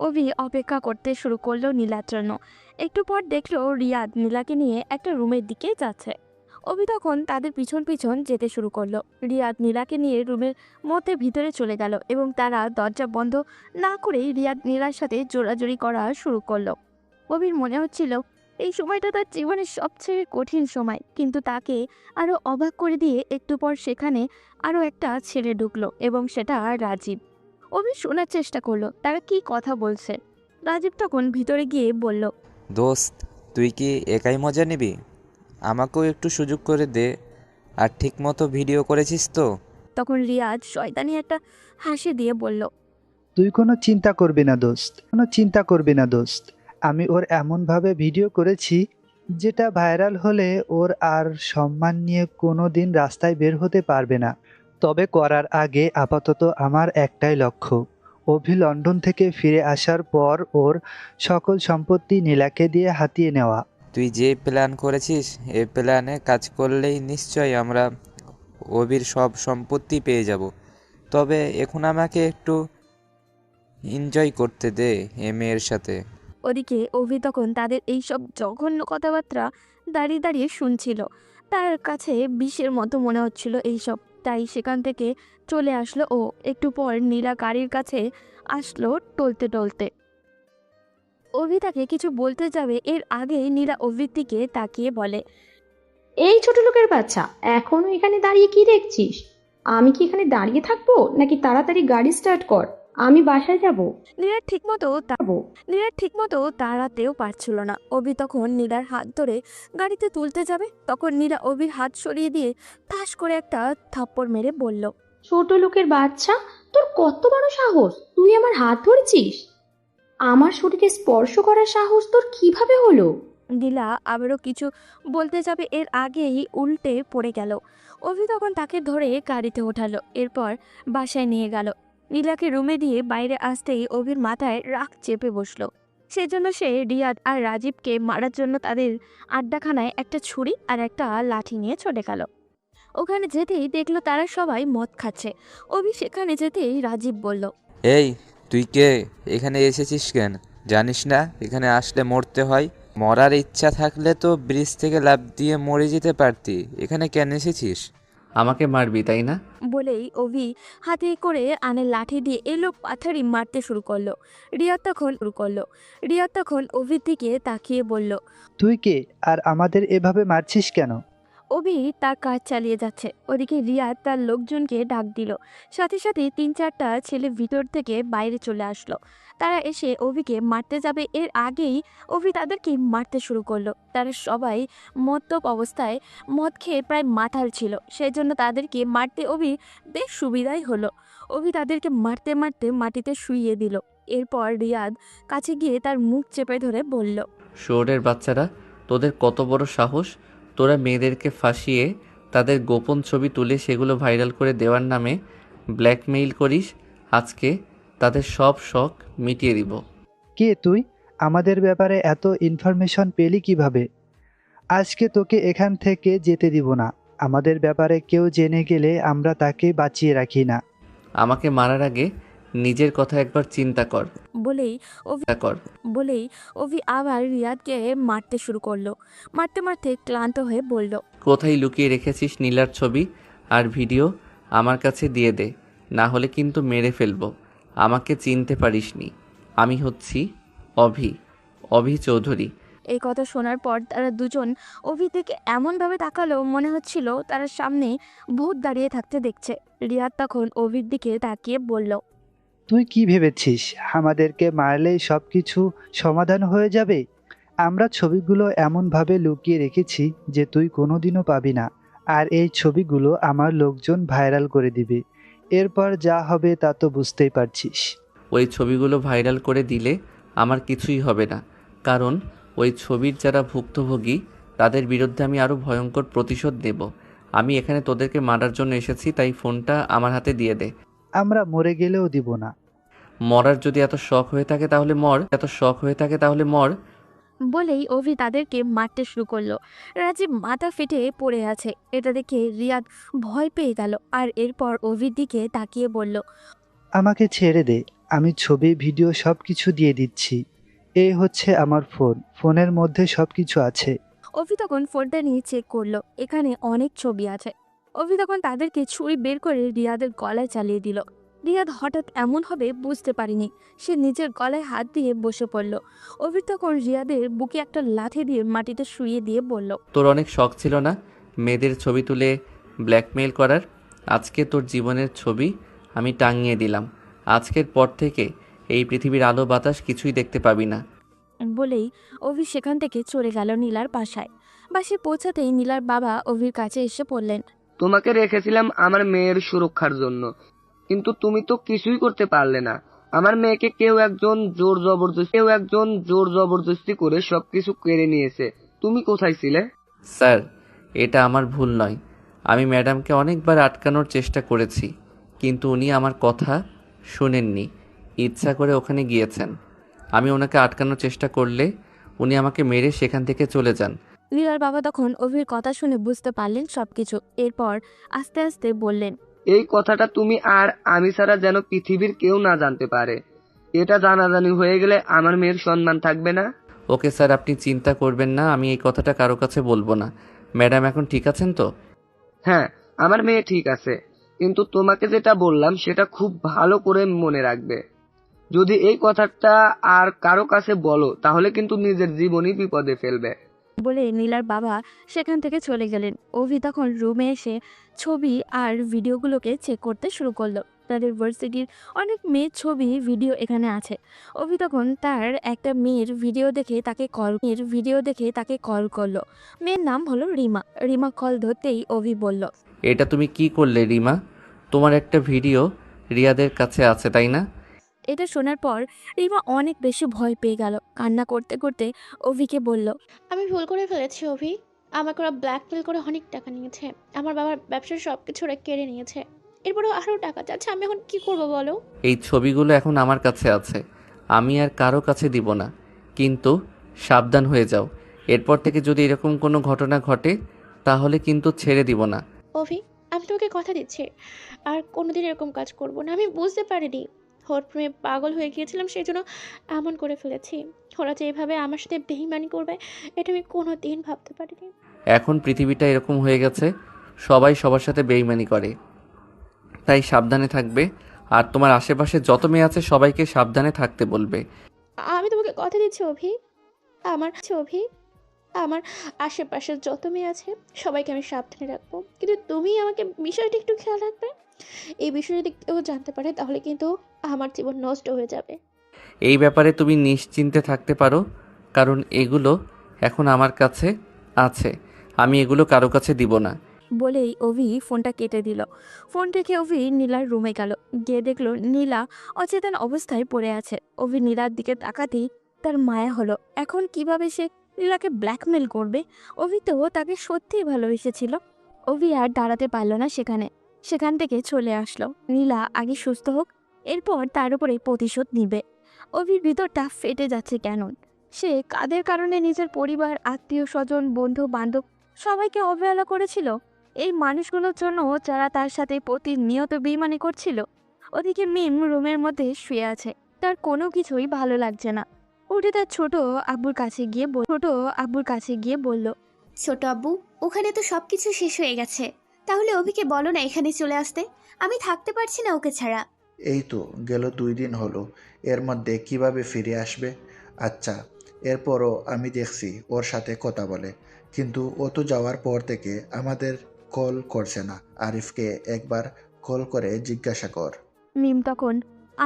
অভি অপেক্ষা করতে শুরু করলো নীলার জন্য। একটু পর দেখলো রিয়াদ নীলাকে নিয়ে একটা রুমের দিকে যাচ্ছে। অভি তখন তাদের পিছন পিছন যেতে শুরু করলো। রিয়াদ নীলাকে নিয়ে রুমের মধ্যে ভিতরে চলে গেল এবং তারা দরজা বন্ধ না করেই রিয়াদ নীলার সাথে জোরাজুরি করা শুরু করলো। অভির মনে হচ্ছিল এই সময়টা তার জীবনের সবচেয়ে কঠিন সময়, কিন্তু তাকে আরো অবাক করে দিয়ে একটু পর সেখানে আরো একটা ছেলে ঢুকলো এবং সেটা রাজীব। অভি শোনার চেষ্টা করলো তারা কি কথা বলছে। রাজীব তখন ভিতরে গিয়ে বলল, দোস্ত, তুই কি একাই মজা নিবি? আমাকেও একটু সুযোগ করে দে। আর ঠিক মতো ভিডিও করেছিস তো? তখন রিয়াজ শয়তানি একটা হাসি দিয়ে বলল, তুই কোনো চিন্তা করবি না দোস্ত। আমি ওর এমনভাবে ভিডিও করেছি যেটা ভাইরাল হলে ওর আর সম্মান নিয়ে কোনো দিন রাস্তায় বের হতে পারবে না। তবে করার আগে আপাতত আমার একটাই লক্ষ্য, অভি লন্ডন থেকে ফিরে আসার পর ওর সকল সম্পত্তি নীলাকে দিয়ে হাতিয়ে নেওয়া। তুই যে প্ল্যান করেছিস এই প্ল্যানে কাজ করলেই নিশ্চয়ই আমরা অভির সব সম্পত্তি পেয়ে যাব। তবে এখন আমাকে একটু এনজয় করতে দে এ মেয়ের সাথে। ওদিকে অভি তখন তাদের এই সব জঘন্য কথাবার্তা দাঁড়িয়ে দাঁড়িয়ে শুনছিল। তার কাছে বিষের মতো মনে হচ্ছিল এইসব, তাই সেখান থেকে চলে আসলো। ও একটু পর নীলা গাড়ির কাছে আসলো টলতে টলতে। অভি তাকে কিছু বলতে যাবে এর আগেই নীলা অভির দিকে তাকিয়ে বলে, এই ছোট লোকের বাচ্চা, এখনো এখানে দাঁড়িয়ে কি দেখছিস? আমি কি এখানে দাঁড়িয়ে থাকবো নাকি? তাড়াতাড়ি গাড়ি স্টার্ট কর, আমি বাসায় যাব। নীলার ঠিকমতো দাঁড়াতেও পারছিল না। অভি তখন নীলার হাত ধরে গাড়িতে তুলতে যাবে, তখন নীলা অভির হাত সরিয়ে দিয়ে ঠাস করে একটা থাপ্পড় মেরে বলল, ছোট লোকের বাচ্চা, তোর কত বড় সাহস! তুই আমার হাত ধরেছিস? আমার শরীরে স্পর্শ করার সাহস তোর কিভাবে হলো? নীলা আবারও কিছু বলতে যাবে এর আগেই উল্টে পড়ে গেল। অভি তখন তাকে ধরে গাড়িতে ওঠালো, এরপর বাসায় নিয়ে গেল। নীলাকে রুমে দিয়ে বাইরে আসতেই অভির মাথায় রাগ চেপে বসলো। সেজন্য সে রিয়াদ আর রাজীবকে মারার জন্য তাদের আড্ডাখানায় একটা ছুরি আর একটা লাঠি নিয়ে চলে গেল। ওখানে যেতেই দেখলো তারা সবাই মদ খাচ্ছে। অভি সেখানে যেতেই রাজীব বলল, এই, তুই কে? এখানে এসেছিস কেন? জানিস না এখানে আসলে মরতে হয়? মরার ইচ্ছা থাকলে তো ব্রিজ থেকে লাফ দিয়ে মরে যেতে পারতি। এখানে কেন এসেছিস? আমাকে মারবি তাই না? বলেই অভি হাতে করে আনে লাঠি দিয়ে এলো পাথারি মারতে শুরু করলো। রিয়াদ তখন অভির দিকে তাকিয়ে বলল, তুই কে আর আমাদের এভাবে মারছিস কেন? অভি তার কাজ চালিয়ে যাচ্ছে। ওদিকে রিয়াদ তার লোকজনকে ডাক দিল। সাথে সাথে 3-4টা ছেলে ভিতর থেকে বাইরে চলে আসলো। তারা এসে অভিকে মারতে যাবে এর আগেই অভি তাদেরকে মারতে শুরু করলো। তারা সবাই মদ্যপ অবস্থায় মদ খেয়ে প্রায় মাতাল ছিল, সেই জন্য তাদেরকে মারতে অভি বেশ সুবিধাই হলো। অভি তাদেরকে মারতে মারতে মাটিতে শুইয়ে দিল। এরপর রিয়াদ কাছে গিয়ে তার মুখ চেপে ধরে বলল, শহরের বাচ্চারা, তোদের কত বড় সাহস! তোরা মেয়েদেরকে ফাঁসিয়ে তাদের গোপন ছবি তুলে সেগুলো ভাইরাল করে দেওয়ার নামে ব্ল্যাকমেইল করিস। আজকে তাদের সব শখ মিটিয়ে দিব। কে তুই? আমাদের ব্যাপারে এত ইনফরমেশন পেলি কিভাবে? আজকে তোকে এখান থেকে যেতে দিব না। আমাদের ব্যাপারে কেউ জেনে গেলে আমরা তাকে বাঁচিয়ে রাখি না। আমাকে মারার আগে নিজের কথা একবার চিন্তা কর। বলেই অভি আবার রিয়াদকে মারতে শুরু করলো। মারতে মারতে ক্লান্ত হয়ে বলল, কোথায় লুকিয়ে রেখেছিস নীলার ছবি আর ভিডিও? আমার কাছে দিয়ে দে, না হলে কিন্তু মেরে ফেলবো। আমাকে চিনতে পারিসনি, আমি হচ্ছি অভি চৌধুরী। এই কথা শোনার পর তারা দুজন অভি থেকে এমনভাবে তাকালো মনে হচ্ছিল তার সামনে ভূত দাঁড়িয়ে থাকতে দেখছে। রিয়াদ তখন অভির দিকে তাকিয়ে বলল, তুই কি ভেবেছিস আমাদেরকে মারলেই সব কিছু সমাধান হয়ে যাবে? আমরা ছবিগুলো এমনভাবে লুকিয়ে রেখেছি যে তুই কোনোদিনও পাবি না। আর এই ছবিগুলো আমার লোকজন ভাইরাল করে দিবে। এরপর যা হবে তা তো বুঝতেই পারছিস। ওই ছবিগুলো ভাইরাল করে দিলে আমার কিছুই হবে না, কারণ ওই ছবির যারা ভুক্তভোগী তাদের বিরুদ্ধে আমি আরও ভয়ঙ্কর প্রতিশোধ নেব। আমি এখানে তোদেরকে মারার জন্য এসেছি, তাই ফোনটা আমার হাতে দিয়ে দে। আমরা মরে গেলেও দিব না। মরার যদি এত শখ হয়ে থাকে তাহলে মর। বলেই অভি তাদেরকে মারতে শুরু করলো। রাজীব মাথা ফেটে পড়ে আছে। এটা দেখে রিয়াদ ভয় পেয়ে গেল আর এরপর অভির দিকে তাকিয়ে বলল, আমাকে ছেড়ে দে, আমি ছবি ভিডিও সব কিছু দিয়ে দিচ্ছি। এই হচ্ছে আমার ফোনের মধ্যে সব কিছু আছে। অভি তখন ফোনটা নিয়ে চেক করলো, এখানে অনেক ছবি আছে। অভি তখন তাদেরকে ছুরি বের করে রিয়াদের গলায় চালিয়ে দিল। রিয়াদ হঠাৎ এমন হবে বুঝতে পারেনি। সে নিজের গলায় হাত দিয়ে বসে পড়ল। অভি তখন রিয়াদের বুকে একটা লাথি দিয়ে মাটিতে শুইয়ে দিয়ে বলল, তোর অনেক শখ ছিল না মেয়েদের ছবি তুলে ব্ল্যাকমেইল করার? আজকে তোর জীবনের ছবি আমি টাঙিয়ে দিলাম। আজকের পর থেকে এই পৃথিবীর আলো বাতাস কিছুই দেখতে পাবি না। বলেই অভি সেখান থেকে চলে গেল নীলার বাসায়। বাসায় পৌঁছাতেই নীলার বাবা অভির কাছে এসে পড়লেন, তোমাকে রেখেছিলাম আমার মেয়ের সুরক্ষার জন্য, কিন্তু তুমি তো কিছুই করতে পারলে না। আমার মেয়েকে কেউ একজন জোর জবরদস্তি করে সবকিছু কেড়ে নিয়েছে। তুমি কোথায় ছিলে? স্যার, এটা আমার ভুল নয়। আমি ম্যাডামকে অনেকবার আটকানোর চেষ্টা করেছি, কিন্তু উনি আমার কথা শুনেননি। ইচ্ছা করে ওখানে গিয়েছেন। আমি ওনাকে আটকানোর চেষ্টা করলে উনি আমাকে মেরে সেখান থেকে চলে যান। নীলার বাবা তখন অভির কথা শুনে বুঝতে পারলেন সবকিছু। এরপর আস্তে আস্তে বললেন, এই কথাটা তুমি আর আমি ছাড়া যেন পৃথিবীর কেউ না জানতে পারে। এটা জানাজানি হয়ে গেলে আমার মেয়ের সম্মান থাকবে না। ওকে স্যার, আপনি চিন্তা করবেন না, আমি এই কথাটা কারো কাছে বলবো না। ম্যাডাম এখন ঠিক আছেন তো? হ্যাঁ, আমার মেয়ে ঠিক আছে, কিন্তু তোমাকে যেটা বললাম সেটা খুব ভালো করে মনে রাখবে। যদি এই কথাটা আর কারো কাছে বলো তাহলে কিন্তু নিজের জীবনই বিপদে ফেলবে। বলে নীলার বাবা সেখান থেকে চলে গেলেন। অভি তখন রুমে এসে ছবি আর ভিডিওগুলোকে চেক করতে শুরু করলো। তাদের ভার্সিটির অনেক মেয়ের ছবি ভিডিও এখানে আছে। অভি তখন তার একটা মেয়ের ভিডিও দেখে তাকে কল করলো। মেয়ের নাম হলো রিমা। রিমা কল ধরতেই অভি বলল, এটা তুমি কি করলে রিমা? তোমার একটা ভিডিও রিয়াদের কাছে আছে তাই না? এটা শোনার পর রিমা অনেক বেশি ভয় পেয়ে গেল। কান্না করতে করতে অভিকে বলল, আমি ভুল করে ফেলেছি অভি। আমাকে ওরা ব্ল্যাকমেল করে অনেক টাকা নিয়েছে। আমার বাবার ব্যবসার সব কিছু ওরা কেড়ে নিয়েছে। এরপরেও আরও টাকা চাচ্ছে। আমি এখন কি করব বলো? এই ছবিগুলো এখন আমার কাছে আছে, আমি আর কারো কাছে দিব না। কিন্তু সাবধান হয়ে যাও, এরপর থেকে যদি এরকম কোনো ঘটনা ঘটে তাহলে কিন্তু ছেড়ে দিব না। অভি, আমি তোকে কথা দিচ্ছি আর কোনোদিন এরকম কাজ করব না। আমি বুঝতে পারিনি, হট প্রেমে পাগল হয়ে গিয়েছিলাম, সেই জন্য এমন করে ফেলেছি। ওরা যে এভাবে আমার সাথে বেইমানি করবে এটা আমি কোনো দিন ভাবতে পারিনি। এখন পৃথিবীটা এরকম হয়ে গেছে, সবাই সবার সাথে বেইমানি করে, তাই সাবধানে থাকবে। আর তোমার আশেপাশে যত মেয়ে আছে সবাইকে সাবধানে থাকতে বলবে। আমি তোমাকে কথা দিচ্ছি অভি, আমার আশেপাশে যত মেয়ে আছে সবাইকে আমি সাবধানে রাখবো, কিন্তু তুমি আমাকে বিষয়টা একটু খেয়াল রাখবে। এই বিষয়ে যদি কেউ জানতে পারে তাহলে কিন্তু আমার জীবন নষ্ট হয়ে যাবে। এই ব্যাপারে তুমি নিশ্চিন্তে থাকতে পারো, কারণ এগুলো এখন আমার কাছে আছে। আমি এগুলো কারো কাছে দিব না। বলেই অভি ফোনটা কেটে দিল। ফোন রেখে অভি নীলার রুমে গেল। গিয়ে দেখলো নীলা অচেতন অবস্থায় পড়ে আছে। অভি নীলার দিকে তাকাতেই তার মায়া হলো। এখন কিভাবে সে নীলাকে ব্ল্যাকমেল করবে? অভি তো তাকে সত্যিই ভালোবেসেছিল। অভি আর দাঁড়াতে পারল না সেখান থেকে চলে আসলো। নীলা আগে সুস্থ হোক, এরপর তার উপরে প্রতিশোধ নিবে। অভির ভিতরটা ফেটে যাচ্ছে কেন? সে কাদের কারণে নিজের পরিবার, আত্মীয় স্বজন, বন্ধু বান্ধব সবাইকে অবহেলা করেছিল? এই মানুষগুলোর জন্য যারা তার সাথে প্রতিনিয়ত বেইমানি করছিল। ওদিকে মিম রুমের মধ্যে শুয়ে আছে। তার কোনো কিছুই ভালো লাগছে না। উঠে তার ছোট আব্বুর কাছে গিয়ে বলল, ছোট আব্বু, ওখানে তো সবকিছু শেষ হয়ে গেছে। তাহলে অভিকে বলো না এখানে চলে আসতে। আমি থাকতে পারছি না ওকে ছাড়া। এই তো গেল 2 দিন হলো, এর মধ্যে কিভাবে ফিরে আসবে? আচ্ছা, এরপরও আমি দেখছি ওর সাথে কথা বলে, কিন্তু ও তো যাওয়ার পর থেকে আমাদের কল করছে না। আরিফকে একবার কল করে জিজ্ঞাসা কর। মিম তখন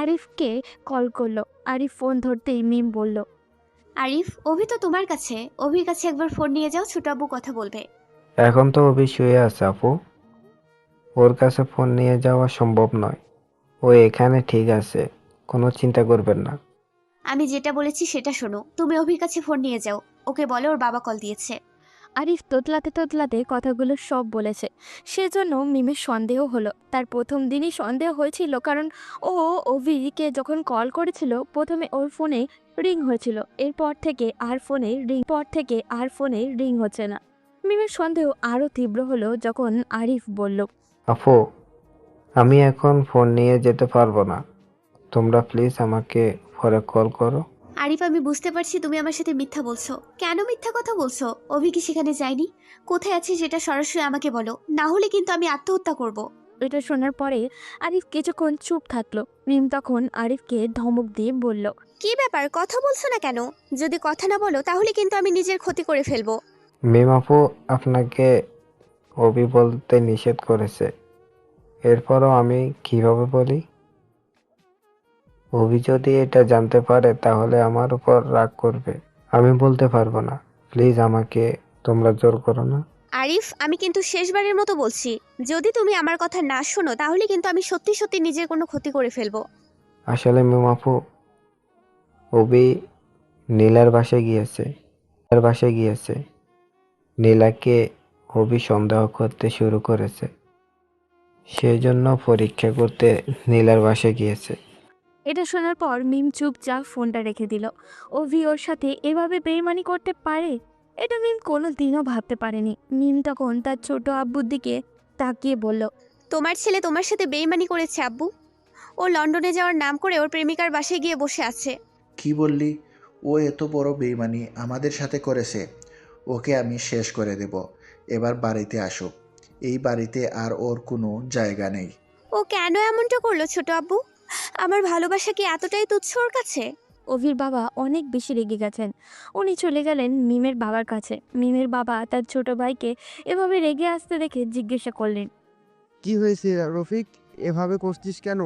আরিফকে কল করলো। আরিফ ফোন ধরতেই মিম বলল, আরিফ, অভি তো তোমার কাছে। অভির কাছে একবার ফোন নিয়ে যাও, ছোট আব্বু কথা বলবে। এখন তো অভি শুয়ে আছে আপু, ওর কাছে ফোন নিয়ে যাওয়া সম্ভব নয়। ও এখানে ঠিক আছে, কোনো চিন্তা করবেন না। আমি যেটা বলেছি সেটা শোনো। তুমি অভির কাছে ফোন নিয়ে যাও, ওকে বলো ওর বাবা কল দিয়েছে। আরিফ তোতলাতে কথাগুলো সব বলেছে। সেজন্য মিমের সন্দেহ হলো। তার প্রথম দিনই সন্দেহ হয়েছিল, কারণ ও অভিকে যখন কল করেছিল প্রথমে ওর ফোনে রিং হয়েছিল। এরপর থেকে আর ফোনে রিং হচ্ছে না। মিমের সন্দেহ আরও তীব্র হলো যখন আরিফ বলল, আপু, আমি এখন ফোন নিয়ে যেতে পারবো না, তোমরা প্লিজ আমাকে পরে কল করো। আরিফ, আমি বুঝতে পারছি তুমি আমার সাথে মিথ্যা বলছো। কেন মিথ্যা কথা বলছো? অভি কি সেখানে যায়নি? কোথায় আছে সেটা সরাসরি আমাকে বলো, না হলে কিন্তু আমি আত্মহত্যা করব। এটা শোনার পরে আরিফ কিছুক্ষণ চুপ থাকলো। মিম তখন আরিফকে ধমক দিয়ে বলল, কি ব্যাপার, কথা বলছো না কেন? যদি কথা না বলো তাহলে কিন্তু আমি নিজের ক্ষতি করে ফেলবো। মিম আপু আপনাকে অভি বলতে নিষেধ করেছে, এরপরও আমি কিভাবে বলি? অভি যদি এটা জানতে পারে তাহলে আমার উপর রাগ করবে। আমি বলতে পারবো না। প্লিজ আমাকে তোমরা জোর করো না। আরিফ, আমি কিন্তু শেষবারের মতো বলছি, যদি তুমি আমার কথা না শোনো তাহলে কিন্তু আমি সত্যি সত্যি নিজের কোনো ক্ষতি করে ফেলবো। আসলে মিম আপু, অভি নীলার বাসায় গিয়েছে। নীলাকে অভি সন্দেহ করতে শুরু করেছে, সেজন্য পরীক্ষা করতে নীলার বাসায় গিয়েছে। এটা শোনার পর মিম চুপচাপ ফোনটা রেখে দিল। অভি ওর সাথে এভাবে বেইমানি করতে পারে, এটা মিম কোনো দিনও ভাবতে পারেনি। মিম তখন তার ছোট আব্বুর দিকে তাকিয়ে বলল, তোমার ছেলে তোমার সাথে বেইমানি করেছে আব্বু। ও লন্ডনে যাওয়ার নাম করে ওর প্রেমিকার বাসায় গিয়ে বসে আছে। কি বললি? ও এত বড় বেইমানি আমাদের সাথে করেছে? ওকে আমি শেষ করে দেব। এবার বাড়িতে আসুক। এই বাড়িতে আর ওর কোনো জায়গা নেই। ও কেন এমনটা করলো ছোট আব্বু? আমার ভালোবাসা কি এতটাই তুচ্ছ ওর কাছে? অভির বাবা অনেক বেশি রেগে গেছেন। উনি চলে গেলেন মিমের বাবার কাছে। মিমের বাবা তার ছোট ভাইকে এভাবে রেগে আসতে দেখে জিজ্ঞাসা করলেন, কি হয়েছে রফিক, এভাবে করছিস কেন?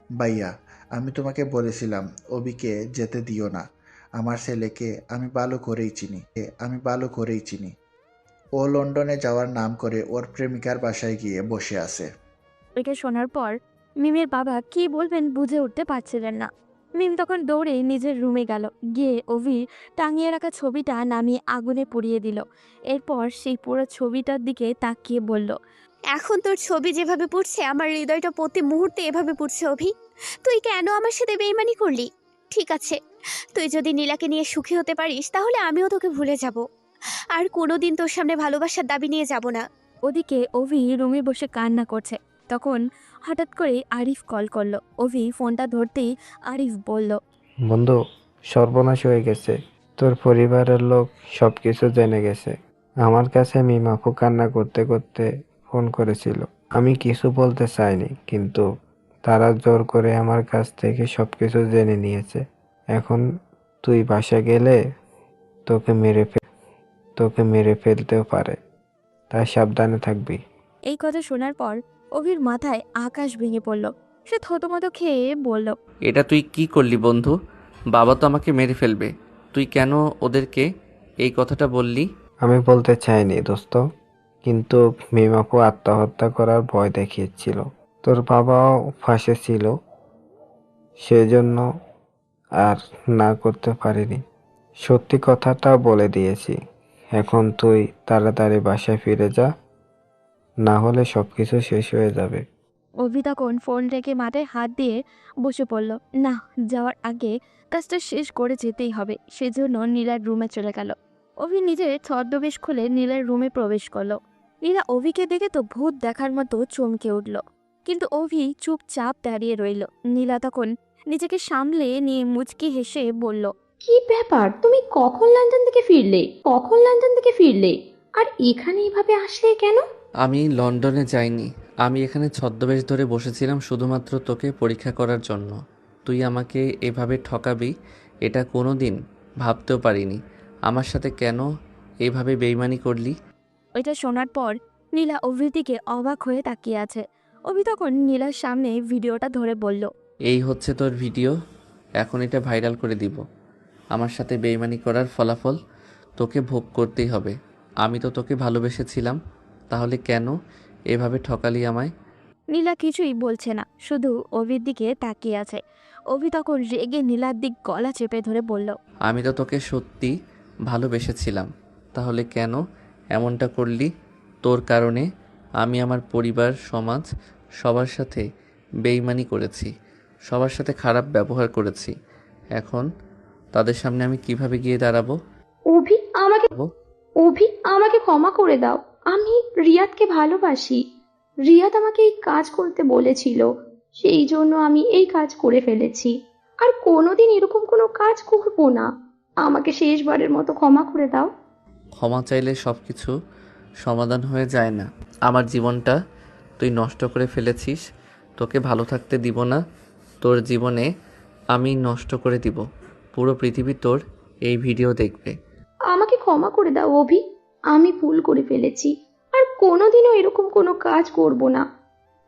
ভাইয়া, আমি তোমাকে বলেছিলাম অবিকে যেতে দিও না। আমার ছেলেকে আমি ভালো করেই চিনি। ও লন্ডনে যাওয়ার নাম করে ওর প্রেমিকার বাসায় গিয়ে বসে আছে। এটা শোনার পর মিমের বাবা কি বলবেন বুঝে উঠতে পারছিলেন না। মিম তখন দৌড়ে নিজের রুমে গেল, গিয়ে অভির টাঙিয়ে রাখা ছবিটা নামিয়ে আগুনে পুড়িয়ে দিল। এরপর সেই পুরো ছবিটার দিকে তাকিয়ে বলল, এখন তোর ছবি যেভাবে পুড়ছে আমার হৃদয়টা প্রতি মুহূর্তে এভাবে পুড়ছে অভি। তুই কেন আমার সাথে বেইমানি করলি? ঠিক আছে, তুই যদি নীলাকে নিয়ে সুখী হতে পারিস তাহলে আমিও তোকে ভুলে যাব। আর কোনোদিন তোর সামনে ভালোবাসার দাবি নিয়ে যাব না। ওদিকে অভি রুমে বসে কান্না করছে। তখন হঠাৎ করে আরিফ কল করলো। অভি ফোনটা ধরতেই আরিফ বলল, বন্ধু, সর্বনাশ হয়ে গেছে। তোর পরিবারের লোক সবকিছু জেনে গেছে। আমার কাছে মিম আপু কান্না করতে করতে ফোন করেছিল। আমি কিছু বলতে চাইনি, কিন্তু তারা জোর করে আমার কাছ থেকে সবকিছু জেনে নিয়েছে। এখন তুই বাসা গেলে তোকে মেরে ফেলতেও পারে, তাই সাবধানে থাকবি। এই কথা শোনার পর অভির মাথায় আকাশ ভেঙে পড়ল। সে থতমত খেয়ে বলল, এটা তুই কি করলি বন্ধু? বাবা তো আমাকে মেরে ফেলবে। তুই কেন ওদেরকে এই কথাটা বললি? আমি বলতে চাইনি দোস্ত, কিন্তু মিম আপু আত্মহত্যা করার ভয় দেখিয়েছিল। তোর বাবাও ফাঁসে ছিল, সেজন্য আর না করতে পারিনি। সত্যি কথাটা বলে দিয়েছি। এখন তুই তাড়াতাড়ি বাসায় ফিরে যা, না হলে সবকিছু শেষ হয়ে যাবে। অভি তখন ফোন রেখে মাথায় হাত দিয়ে বসে পড়ল। না, যাওয়ার আগে কাজটা শেষ করে যেতেই হবে। সেজন্য নীলার রুমে চলে গেল। অভি নিজের ছদ্মবেশ খুলে নীলার রুমে প্রবেশ করলো। নীলা অভিকে দেখে তো ভূত দেখার মতো চমকে উঠল, কিন্তু অভি চুপচাপ দাঁড়িয়ে রইল। নীলা তখন নিজেকে সামলে নিয়ে মুচকি হেসে বলল, কি ব্যাপার, তুমি কখন লন্ডন থেকে ফিরলে আর এখানে এভাবে আসলে কেন? আমি লন্ডনে যাইনি। আমি এখানে ছদ্মবেশ ধরে বসেছিলাম শুধুমাত্র তোকে পরীক্ষা করার জন্য। তুই আমাকে এভাবে ঠকাবি এটা কোনো দিন ভাবতেও পারিনি। আমার সাথে কেন এভাবে বেইমানি করলি? ওইটা শোনার পর নীলা অভির দিকে অবাক হয়ে তাকিয়ে আছে। অভি তখন নীলার সামনে ভিডিওটা ধরে বলল, এই হচ্ছে তোর ভিডিও, এখন এটা ভাইরাল করে দিব। আমার সাথে বেইমানি করার ফলাফল তোকে ভোগ করতেই হবে। আমি তো তোকে ভালোবেসেছিলাম, তাহলে কেন এভাবে ঠকালি আমায়? নীলা কিছুই বলছে না, শুধু অভির দিকে তাকিয়ে আছে। অভি তখন রেগে নীলার দিক গলা চেপে ধরে বলল, আমি তো তোকে সত্যি ভালোবেসেছিলাম, তাহলে কেন এমনটা করলি? তোর কারণে আমি আমার পরিবার, সমাজ, সবার সাথে বেইমানি করেছি, সবার সাথে খারাপ ব্যবহার করেছি। এখন তাদের সামনে আমি কিভাবে গিয়ে দাঁড়াবো? অভি আমাকে অভি আমাকে ক্ষমা করে দাও। আমি রিয়াদকে ভালোবাসি। রিয়াদ আমাকে এই কাজ করতে বলেছিল, সেই জন্য আমি এই কাজ করে ফেলেছি। আর কোনোদিন এরকম কোনো কাজ করব না। আমাকে শেষবারের মতো ক্ষমা করে দাও। ক্ষমা চাইলে সব কিছু সমাধান হয়ে যায় না। আমার জীবনটা তুই নষ্ট করে ফেলেছিস। তোকে ভালো থাকতে দিব না। তোর জীবনে আমি নষ্ট করে দিব। পুরো পৃথিবী তোর এই ভিডিও দেখবে। আমাকে ক্ষমা করে দাও অভি, আমি ভুল করে ফেলেছি। আর কোনোদিনও এরকম কোনো কাজ করব না।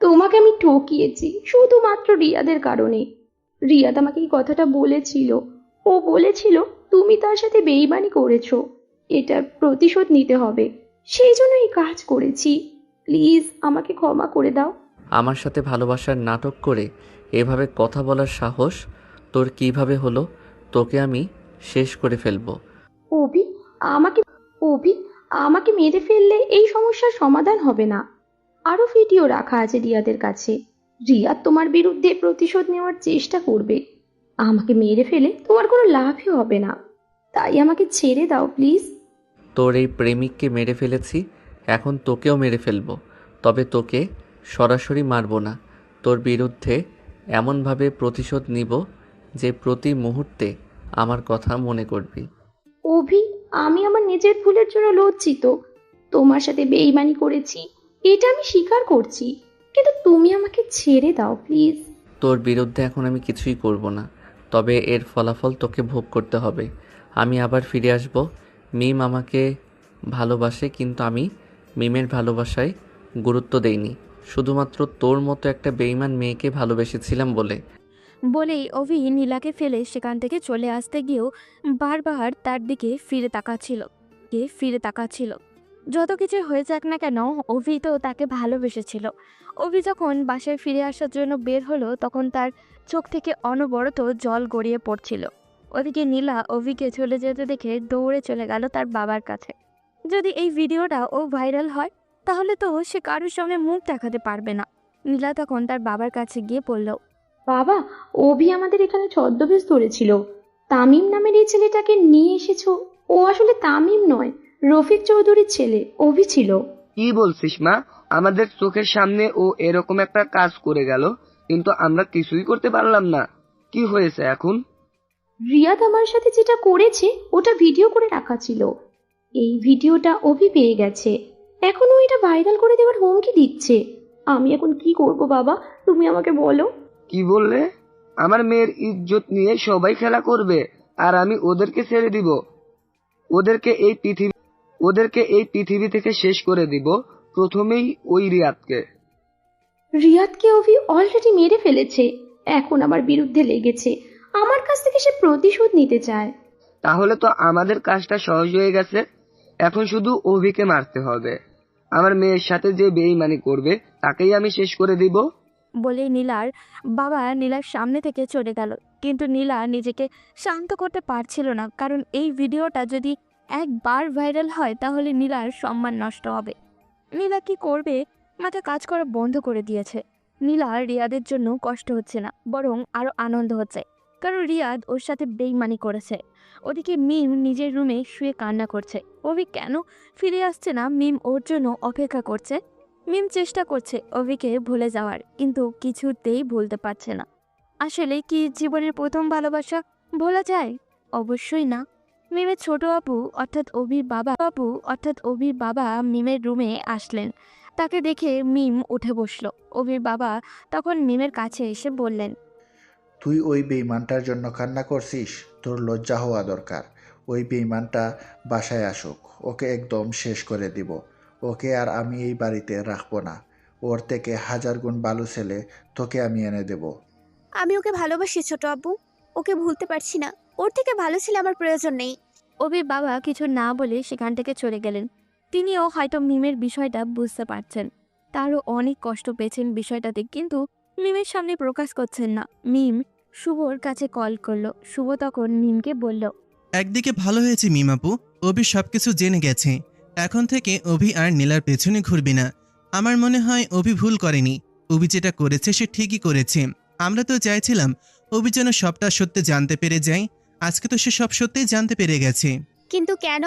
তোমাকে আমি ঠকিয়েছি শুধুমাত্র রিয়াদের কারণে। রিয়াদ আমাকে এই কথাটা বলেছিল। ও বলেছিল তুমি তার সাথে বেইমানি করেছো, এটার প্রতিশোধ নিতে হবে। সেই জন্য এই কাজ করেছি। প্লিজ আমাকে ক্ষমা করে দাও। আমার সাথে ভালোবাসার নাটক করে এভাবে কথা বলার সাহস তোর কিভাবে হলো? তোকে আমি শেষ করে ফেলবো। অভি আমাকে অভি আমাকে মেরে ফেললে এই সমস্যার সমাধান হবে না। আরো ভিডিও রাখা আছে রিয়াদের কাছে। রিয়াদ তোমার বিরুদ্ধে প্রতিশোধ নেওয়ার চেষ্টা করবে। আমাকে মেরে ফেলে তোমার কোনো লাভই হবে না। তাই আমাকে ছেড়ে দাও প্লিজ। তোর এই প্রেমিককে মেরে ফেলেছি, এখন তোকেও মেরে ফেলবো। তবে তোকে সরাসরি মারবো না। তোর বিরুদ্ধে এমনভাবে প্রতিশোধ নিব যে প্রতি মুহূর্তে আমার কথা মনে করবি। অভি আমি আমার নিজের ভুলের জন্য লজ্জিত। তোমার সাথে বেইমানি করেছি, এটা আমি স্বীকার করছি। কিন্তু তুমি আমাকে ছেড়ে দাও প্লিজ। তোর বিরুদ্ধে এখন আমি কিছুই করব না, তবে এর ফলাফল তোকে ভোগ করতে হবে। আমি আবার ফিরে আসব। মিম আমাকে ভালোবাসে, কিন্তু আমি মিমের ভালোবাসায় গুরুত্ব দেইনি, শুধুমাত্র তোর মতো একটা বেইমান মেয়েকে ভালোবেসেছিলাম বলে। বলেই অভি নীলাকে ফেলে সেখান থেকে চলে আসতে গিয়েও বারবার তার দিকে ফিরে তাকাচ্ছিল। যত কিছু হয়ে যাক না কেন, অভি তো তাকে ভালোবেসেছিল। অভি যখন বাসায় ফিরে আসার জন্য বের হলো, তখন তার চোখ থেকে অনবরত জল গড়িয়ে পড়ছিল। ওদিকে নীলা অভিকে চলে যেতে দেখে দৌড়ে চলে গেল তার বাবার কাছে। যদি এই ভিডিওটা ও ভাইরাল হয়, তাহলে তো সে কারোর সামনে মুখ দেখাতে পারবে না। নীলা তখন তার বাবার কাছে গিয়ে বলল, বাবা, অভি আমাদের এখানে ছদ্মবেশ ধরেছিল। তামিম নামের এই ছেলেটাকে নিয়ে এসেছো। ও আসলে তামিম নয়, রফিক চৌধুরীর ছেলে অভি ছিল। কি বলছিস মা? আমাদের চোখের সামনে ও এরকম একটা কাজ করে গেল, কিন্তু আমরা কিছুই করতে পারলাম না। কি হয়েছে এখন? রিয়াদ আমার সাথে যেটা করেছে ওটা ভিডিও করে রাখা ছিল। এই ভিডিওটা অভি পেয়ে গেছে। এখন ও এটা ভাইরাল করে দেওয়ার হুমকি দিচ্ছে। আমি এখন কি করব বাবা, তুমি আমাকে বলো। কি বললে? আমার মেয়ের ইজ্জত নিয়ে সবাই খেলা করবে, আর আমি ওদেরকে ছেড়ে দিব? ওদেরকে এই পৃথিবী থেকে শেষ করে দিব, প্রথমেই ওই রিয়াদকে। রিয়াদকে অভি অলরেডি মেরে ফেলেছে, এখন আমার বিরুদ্ধে লেগেছে। আমার কাছ থেকে সে প্রতিশোধ নিতে চায়। তাহলে তো আমাদের কাজটা সহজ হয়ে গেছে। এখন শুধু অভিকে মারতে হবে। আমার মেয়ের সাথে যে বেইমানি করবে তাকেই আমি শেষ করে দিব। বলে নীলার বাবা নীলার সামনে থেকে চলে গেল। কিন্তু নীলা নিজেকে শান্ত করতে পারছিল না, কারণ এই ভিডিওটা যদি একবার ভাইরাল হয় তাহলে নীলার সম্মান নষ্ট হবে। নীলা কি করবে, মাথা কাজ করা বন্ধ করে দিয়েছে। নীলা রিয়াদের জন্য কষ্ট হচ্ছে না, বরং আরো আনন্দ হচ্ছে, কারণ রিয়াদ ওর সাথে বেইমানি করেছে। ওদিকে মিম নিজের রুমে শুয়ে কান্না করছে। অভি কেন ফিরে আসছে না, মিম ওর জন্য অপেক্ষা করছে। মিম চেষ্টা করছে অভিকে ভুলে যাওয়ার, কিন্তু কিছুতেই ভুলতে পারছে না। আসলে কি জীবনের প্রথম ভালোবাসা ভোলা যায়? অবশ্যই না। মিমের ছোট আপু অর্থাৎ অভির বাবা মিমের রুমে আসলেন। তাকে দেখে মিম উঠে বসলো। অভির বাবা তখন মিমের কাছে এসে বললেন, তুই ওই বেইমানটার জন্য কান্না করছিস? তোর লজ্জা হওয়া দরকার। ওই বেইমানটা বাসায় আসুক, ওকে একদম শেষ করে দিব। ওকে আর আমি এই বাড়িতে রাখবো না। ওর থেকে 1000 গুণ ভালো ছেলে তোকে আমি এনে দেব। আমি ওকে ভালোবাসি ছোট আব্বু, ওকে ভুলতে পারছি না। ওর থেকে ভালো ছিল আমার প্রয়োজন নেই। অভির বাবা কিছু না বলে সেখান থেকে চলে গেলেন। তিনিও হয়তো মিমের বিষয়টা বুঝতে পারছেন। তারও অনেক কষ্ট পেয়েছেন বিষয়টাতে, কিন্তু মিমের সামনে প্রকাশ করছেন না। মিম শুভর কাছে কল করলো। শুভ তখন মিমকে বলল, একদিকে ভালো হয়েছে মিমাপু, অভি সবকিছু জেনে গেছে। এখন থেকে অভি আর নীলার পেছনে ঘুরবি না। আমার মনে হয় অভি ভুল করেনি। অভি যেটা করেছে সে ঠিকই করেছে। আমরা তো চাইছিলাম অভি যেন সবটা সত্যি জানতে পেরে যায়। আজকে তো সে সব সত্যিই জানতে পেরে গেছে। কিন্তু কেন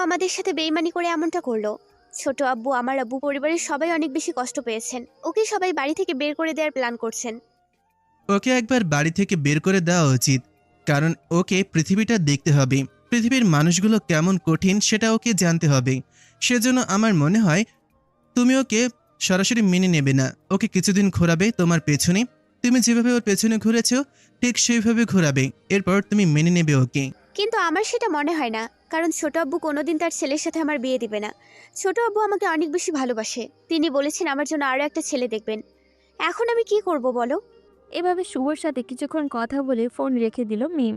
আমাদের সাথে বেইমানি করে এমনটা করলো? ছোট আব্বু, আমার আব্বু, পরিবারের সবাই অনেক বেশি কষ্ট পেয়েছেন। ওকে সবাই বাড়ি থেকে বের করে দেওয়ার প্ল্যান করছেন। ওকে একবার বাড়ি থেকে বের করে দেওয়া উচিত, কারণ ওকে পৃথিবীটা দেখতে হবে। পৃথিবীর মানুষগুলো কেমন কঠিন সেটা ওকে জানতে হবে। সেজন্য আমার মনে হয় তুমি ওকে সরাসরি মেনে নেবে না। ওকে কিছুদিন ঘোরাবে তোমার পেছনে। তুমি যেভাবে ওর পেছনে ঘুরেছো ঠিক সেইভাবে ঘোরাবে। এরপর তুমি মেনে নেবে ওকে। কিন্তু আমার সেটা মনে হয় না, কারণ ছোট আব্বু কোনোদিন তার ছেলের সাথে আমার বিয়ে দিবে না। ছোট আব্বু আমাকে অনেক বেশি ভালোবাসে, তিনি বলেছেন আমার জন্য আরও একটা ছেলে দেখবেন। এখন আমি কি করব বলো? এভাবে শুভর সাথে কিছুক্ষণ কথা বলে ফোন রেখে দিল মিম।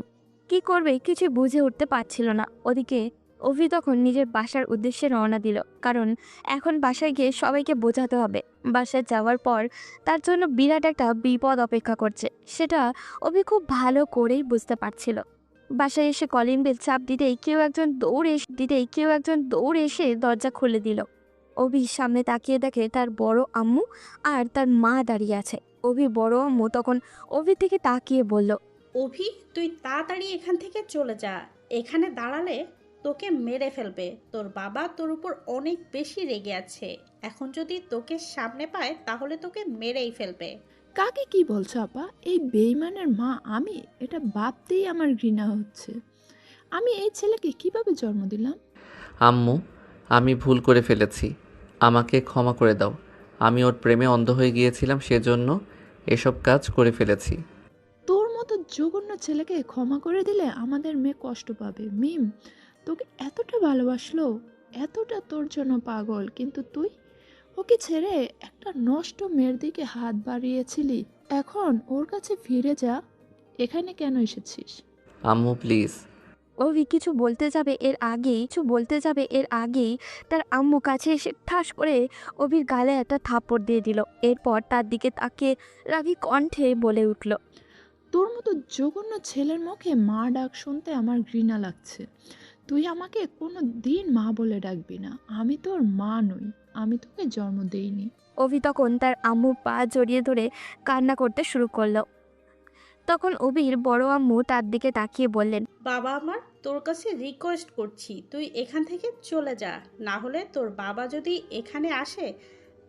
কি করবে কিছু বুঝে উঠতে পারছিল না। ওদিকে অভি তখন নিজের বাসার উদ্দেশ্যে রওনা দিল, কারণ এখন বাসায় গিয়ে সবাইকে বোঝাতে হবে বাসায় যাওয়ার পর তার জন্য বিরাট একটা বিপদ অপেক্ষা করছে। সেটা অভি খুব ভালো করেই বুঝতে পারছিল। বাসায় এসে কলিং বেল চাপ দিতেই কেউ একজন দৌড়ে এসে দরজা খুলে দিল। অভি সামনে তাকিয়ে দেখে তার বড় আম্মু আর তার মা দাঁড়িয়ে আছে। অভি বড় আম্মু তখন অভির দিকে তাকিয়ে বলল, অভি, তুই তাড়াতাড়ি এখান থেকে চলে যা। এখানে দাঁড়ালে তোকে মেরে ফেলবে। তোর বাবা তোর উপর অনেক বেশি রেগে আছে। এখন যদি তোকে সামনে পায় তাহলে তোকে মেরেই ফেলবে। কাকে কি বলছো আপা? এই বেইমানের মা আমি? এটা ভাবতেই আমার ঘৃণা হচ্ছে। আমি এই ছেলেকে কিভাবে জন্ম দিলাম? আম্মু, আমি ভুল করে ফেলেছি, আমাকে ক্ষমা করে দাও। আমি ওর প্রেমে অন্ধ হয়ে গিয়েছিলাম, সেজন্য এসব কাজ করে ফেলেছি। তোর মতো জঘন্য ছেলেকে ক্ষমা করে দিলে আমাদের মেয়ে কষ্ট পাবে। মিম তোকে এতটা ভালোবাসলো, এতটা তোর জন্য পাগল, কিন্তু তুই ওকে ছেড়ে একটা নষ্ট মেয়ের দিকে হাত বাড়িয়েছিলি। এখন ওর কাছে ফিরে যা। এখানে কেন এসেছিস? আম্মু প্লিজ। অভি কিছু বলতে যাবে এর আগেই তার আম্মু কাছে এসে ঠাস করে অভির গালে একটা থাপ্পড় দিয়ে দিল। এরপর তার দিকে তাকিয়ে রাগী কণ্ঠে বলে উঠল, তোর মতো জঘন্য ছেলের মুখে মা ডাক শুনতে আমার ঘৃণা লাগছে। তুই আমাকে কোনো দিন মা বলে ডাকবি না। আমি তোর মা নই, আমি তোকে জন্ম দেইনি। অভি তখন তার আম্মুর পা জড়িয়ে ধরে কান্না করতে শুরু করলো। তখন অভির বড় আম্মু তার দিকে তাকিয়ে বললেন, বাবা আমার, তোর কাছে রিকোয়েস্ট করছি তুই এখান থেকে চলে যা, না হলে তোর বাবা যদি এখানে আসে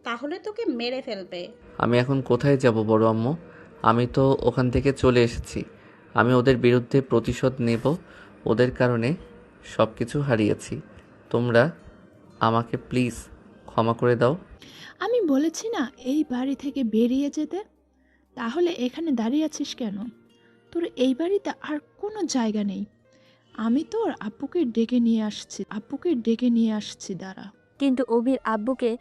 তাহলে তোকে মেরে ফেলবে। আমি এখন কোথায় যাব বড় আম্মু? আমি তো ওখান থেকে চলে এসেছি। আমি ওদের বিরুদ্ধে প্রতিশোধ নেব। ওদের কারণে সব কিছু হারিয়েছি। তোমরা আমাকে প্লিজ ক্ষমা করে দাও। আমি বলেছি না এই বাড়ি থেকে বেরিয়ে যেতে? তাহলে এখানে দাঁড়িয়ে আছিস কেন? তোর এই বাড়িতে আর কোনো জায়গা নেই। আমি তোর আব্বুকে ডেকে নিয়ে আসছি দাঁড়া। কিন্তু অভির আব্বুকে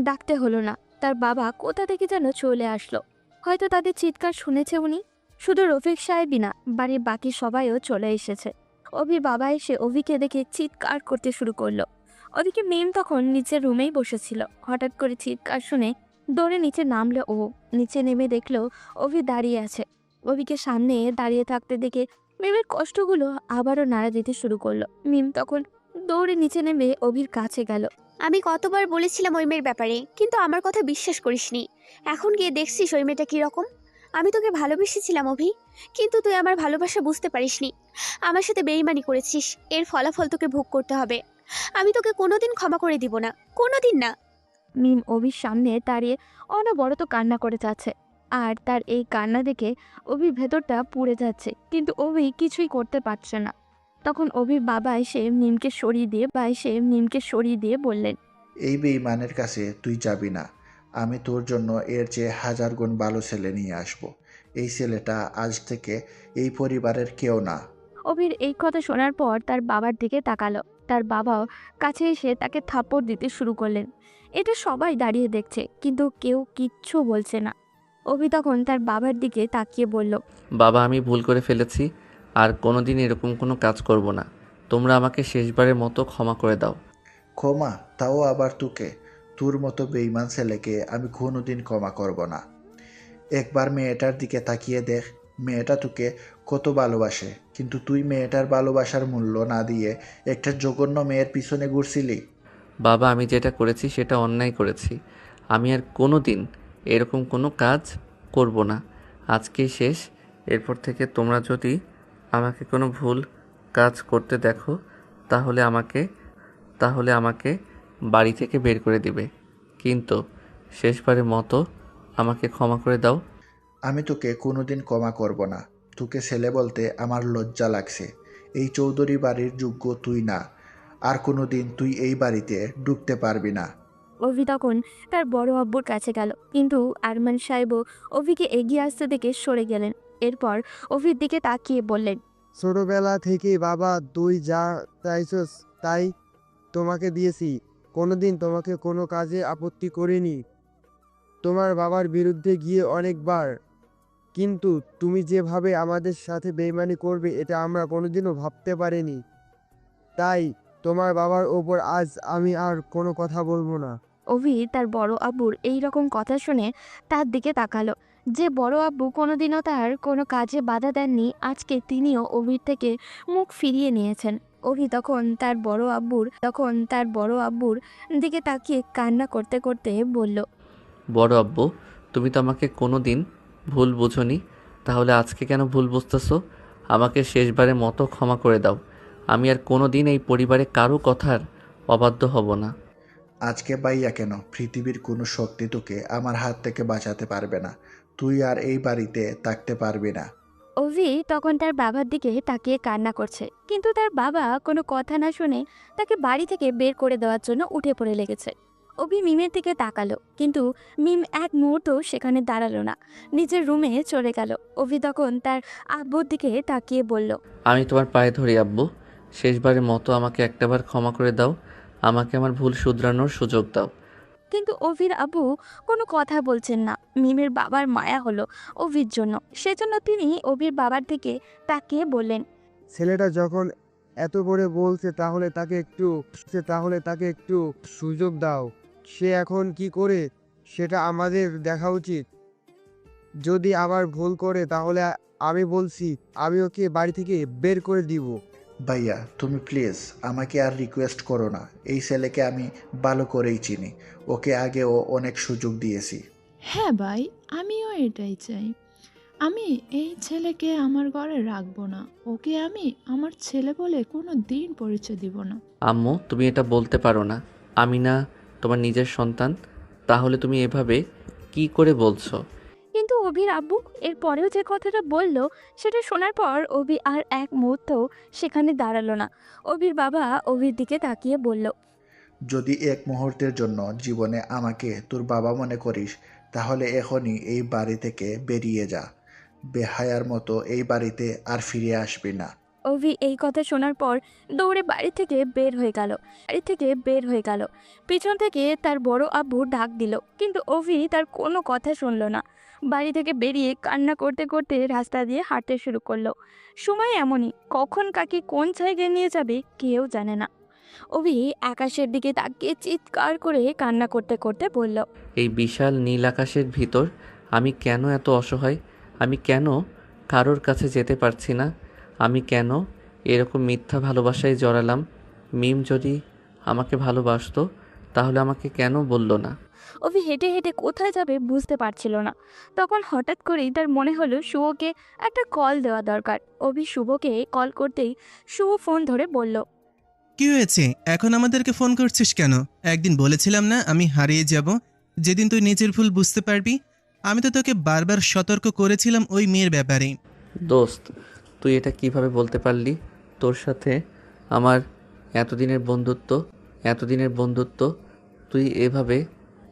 ডাকতে হলো না। তার বাবা কোথা থেকে যেন চলে আসলো। হয়তো তাদের চিৎকার শুনেছে উনি। শুধু রফিক সাহেবই না, বাড়ির বাকি সবাইও চলে এসেছে। অভির বাবা এসে অভিকে দেখে চিৎকার করতে শুরু করলো। ওদিকে মিম তখন নিচের রুমেই বসেছিল। হঠাৎ করে চিৎকার শুনে দৌড়ে নিচে নামলো ও। নিচে নেমে দেখলো অভি দাঁড়িয়ে আছে। অভিকে সামনে দাঁড়িয়ে থাকতে দেখে মিমের কষ্টগুলো আবারও নাড়া দিতে শুরু করলো। মিম তখন দৌড়ে নিচে নেমে অভির কাছে গেল। আমি কতবার বলেছিলাম ওই মেয়ের ব্যাপারে, কিন্তু আমার কথা বিশ্বাস করিসনি। এখন গিয়ে দেখছিস ওই মেয়েটা কীরকম। আমি তোকে ভালোবেসেছিলাম অভি, কিন্তু তুই আমার ভালোবাসা বুঝতে পারিসনি। আমার সাথে বেইমানি করেছিস, এর ফলাফল তোকে ভোগ করতে হবে। আমি তোকে কোনোদিন ক্ষমা করে দিব না, কোনোদিন না। মিম অভির সামনে দাঁড়িয়ে অনবরত কান্না করে যাচ্ছে। আর তার এই কান্না দেখে অভির ভেতরটা পুড়ে যাচ্ছে, কিন্তু অভি কিছুই করতে পারছে না। তখন অভির বাবা এসে মিমকে সরিয়ে দিয়ে বললেন, এই বেঈমানের কাছে তুই যাবি না। আমি তোর জন্য এর চেয়ে 1000 গুণ ভালো ছেলে নিয়ে আসব। এই ছেলেটা আজ থেকে এই পরিবারের কেউ না। অভির এই কথা শোনার পর তার বাবার দিকে তাকালো। তার বাবাও কাছে এসে তাকে থাপ্পড় দিতে শুরু করলেন। এটা সবাই দাঁড়িয়ে দেখছে, কিন্তু কেউ কিচ্ছু বলছে না। অভি তখন তার বাবার দিকে তাকিয়ে বলল, বাবা, আমি ভুল করে ফেলেছি, আর কোনোদিন এরকম কোনো কাজ করব না। তোমরা আমাকে শেষবারের মতো ক্ষমা করে দাও। ক্ষমা? তাও আবার তোকে? তোর মতো বেঈমান ছেলেকে আমি কোনোদিন ক্ষমা করব না। একবার মেয়েটার দিকে তাকিয়ে দেখ, মেয়েটা তোকে কত ভালোবাসে, কিন্তু তুই মেয়েটার ভালোবাসার মূল্য না দিয়ে একটা জঘন্য মেয়ের পিছনে ঘুরছিলি। বাবা, আমি যেটা করেছি সেটা অন্যায় করেছি। আমি আর কোনো দিন এরকম কোনো কাজ করব না। আজকেই শেষ। এরপর থেকে তোমরা যদি আমাকে কোনো ভুল কাজ করতে দেখো তাহলে আমাকে বাড়ি থেকে বের করে দিবে। কিন্তু শেষবারের মতো আমাকে ক্ষমা করে দাও। আমি তোকে কোনোদিন ক্ষমা করব না। তোকে ছেলে বলতে আমার লজ্জা লাগছে। এই চৌধুরী বাড়ির যোগ্য তুই না। আর কোনোদিন তুই এই বাড়িতে ঢুকতে পারবি না। অভি তখন তার বড় আব্বুর কাছে গেল, কিন্তু আরমান সাহেবও অভিকে এগিয়ে আসতে দেখে সরে গেলেন। এরপর অভির দিকে তাকিয়ে বললেন, ছোটবেলা থেকে বাবা তুই যা চাইছস তাই তোমাকে দিয়েছি, কোনোদিন তোমাকে কোনো কাজে আপত্তি করিনি। তোমার বাবার বিরুদ্ধে গিয়ে অনেকবার, কিন্তু তুমি যেভাবে আমাদের সাথে বেইমানি করবে এটা আমরা কোনোদিনও ভাবতে পারিনি। তাই তোমার বাবার ওপর আজ আমি আর কোনো কথা বলবো না। অভি তার বড় আব্বুর এই রকম কথা শুনে তার দিকে তাকালো। যে বড় আব্বু কোনোদিনও তার কোনো কাজে বাধা দেননি, আজকে তিনিও অভির থেকে মুখ ফিরিয়ে নিয়েছেন। অভি তখন তার বড় আব্বুর দিকে তাকিয়ে কান্না করতে করতে বলল, বড় আব্বু, তুমি তো আমাকে কোনো দিন ভুল বুঝোনি, তাহলে আজকে কেন ভুল বুঝতেছো? আমাকে শেষবারের মতো ক্ষমা করে দাও। আমি আর কোনো দিন এই পরিবারে কারো কথার অবাধ্য হব না। আজকে বাইয়া কেন, পৃথিবীর কোনো শক্তি তোকে আমার হাত থেকে বাঁচাতে পারবে না। তুই আর এই বাড়িতে থাকতে পারবি না। অভি তখন তার বাবার দিকে তাকিয়ে কান্না করছে, কিন্তু তার বাবা কোনো কথা না শুনে তাকে বাড়ি থেকে বের করে দেওয়ার জন্য উঠে পড়ে লেগেছে। অভি মিমের দিকে তাকালো, কিন্তু মিম এক মুহূর্ত সেখানে দাঁড়ালো না, নিজের রুমে চলে গেল। অভি তখন তার আব্বুর দিকে তাকিয়ে বলল, আমি তোমার পায়ে ধরি আব্বু, শেষবারের মতো আমাকে একটাবার ক্ষমা করে দাও। আমাকে আমার ভুল শুধরানোর সুযোগ দাও। কিন্তু অভির আব্বু কোনো কথা বলছেন না। মিমের বাবার মায়া হলো অভির জন্য, সেজন্য তিনি অভির বাবার দিকে তাকিয়ে বললেন, ছেলেটা যখন এত করে বলছে তাহলে তাকে একটু সুযোগ দাও। সে এখন কি করে সেটা আমাদের দেখা উচিত। যদি আবার ভুল করে তাহলে আমি বলছি আমি ওকে বাড়ি থেকে বের করে দিব। ভাইয়া তুমি প্লিজ আমাকে আর রিকোয়েস্ট করো না। এই ছেলেকে আমি ভালো করেই চিনি। ওকে আগেও অনেক সুযোগ দিয়েছি। হ্যাঁ ভাই, আমিও এটাই চাই। আমি এই ছেলেকে আমার ঘরে রাখবো না। ওকে আমি আমার ছেলে বলে কোনো দিন পরিচয় দিব না। আম্মু, তুমি এটা বলতে পারো না। আমি না তোমার নিজের সন্তান? তাহলে তুমি এভাবে কি করে বলছো? কিন্তু অভির আব্বু এর পরেও যে কথাটা বলল সেটা শোনার পর অভি আর এক মুহূর্তও সেখানে দাঁড়ালো না। অভির বাবা অভির দিকে তাকিয়ে বলল, যদি এক মুহূর্তের জন্য জীবনে আমাকে তোর বাবা মনে করিস, তাহলে এখনই এই বাড়ি থেকে বেরিয়ে যা। বেহায়ার মতো এই বাড়িতে আর ফিরে আসবি না। অভি এই কথা শোনার পর দৌড়ে বাড়ি থেকে বের হয়ে গেল। পিছন থেকে তার বড় আব্বু ডাক দিল, কিন্তু অভি তার কোনো কথা শুনল না। বাড়ি থেকে বেরিয়ে কান্না করতে করতে রাস্তা দিয়ে হাঁটতে শুরু করলো। সময় এমনই, কখন কাকে কোন জায়গায় নিয়ে যাবে কেউ জানে না। অভি আকাশের দিকে তাকিয়ে চিৎকার করে কান্না করতে করতে বলল, এই বিশাল নীল আকাশের ভিতর আমি কেন এত অসহায়? আমি কেন কারোর কাছে যেতে পারছি না? আমি কেন এরকম মিথ্যা ভালোবাসায় জড়ালাম? মিম যদি আমাকে ভালোবাসতো তাহলে আমাকে কেন বলল না? অভি হেঁটে হেঁটে কোথায় যাবে বুঝতে পারছিল না। তখন হঠাৎ করেই তার মনে হলো শুভকে একটা কল দেওয়া দরকার। অভি শুভকে কল করতেই শুভ ফোন ধরে বলল, কি হয়েছে? এখন আমাদেরকে ফোন করছিস কেন? একদিন বলেছিলাম না আমি হারিয়ে যাব, যেদিন তুই নিজের ভুল বুঝতে পারবি। আমি তো তোকে বারবার সতর্ক করেছিলাম ওই মেয়ের ব্যাপারে। দোস্ত, তুই এটা কিভাবে বলতে পারলি? তোর সাথে আমার এতদিনের বন্ধুত্ব, তুই এভাবে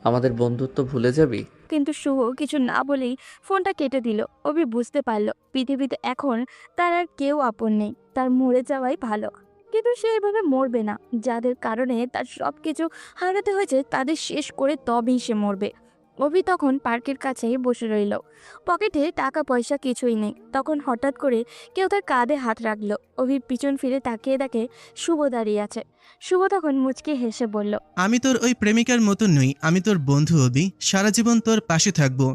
আমাদের বন্ধুত্ব ভুলে যাবি? কিন্তু শুভ কিছু না বলেই ফোনটা কেটে দিল। অভি বুঝতে পারল পৃথিবীতে এখন তার আর কেউ আপন নেই, তার মরে যাওয়াই ভালো। কিন্তু সে এভাবে মরবে না। যাদের কারণে তার সব কিছু হারাতে হয়েছে তাদের শেষ করে তবেই সে মরবে। অভি তখন পার্কের কাছেই বসে রইল, পকেটে টাকা পয়সা কিছুই নেই। তখন হঠাৎ করে কেউ তার কাঁধে হাত রাখলো। অভি পিছন ফিরে তাকিয়ে দেখে শুভ দাঁড়িয়ে আছে। শুভ তখন মুচকি হেসে বলল, আমি তোর ওই প্রেমিকার মতন নই, আমি তোর বন্ধু অবি। সারা জীবন তোর পাশে থাকবো।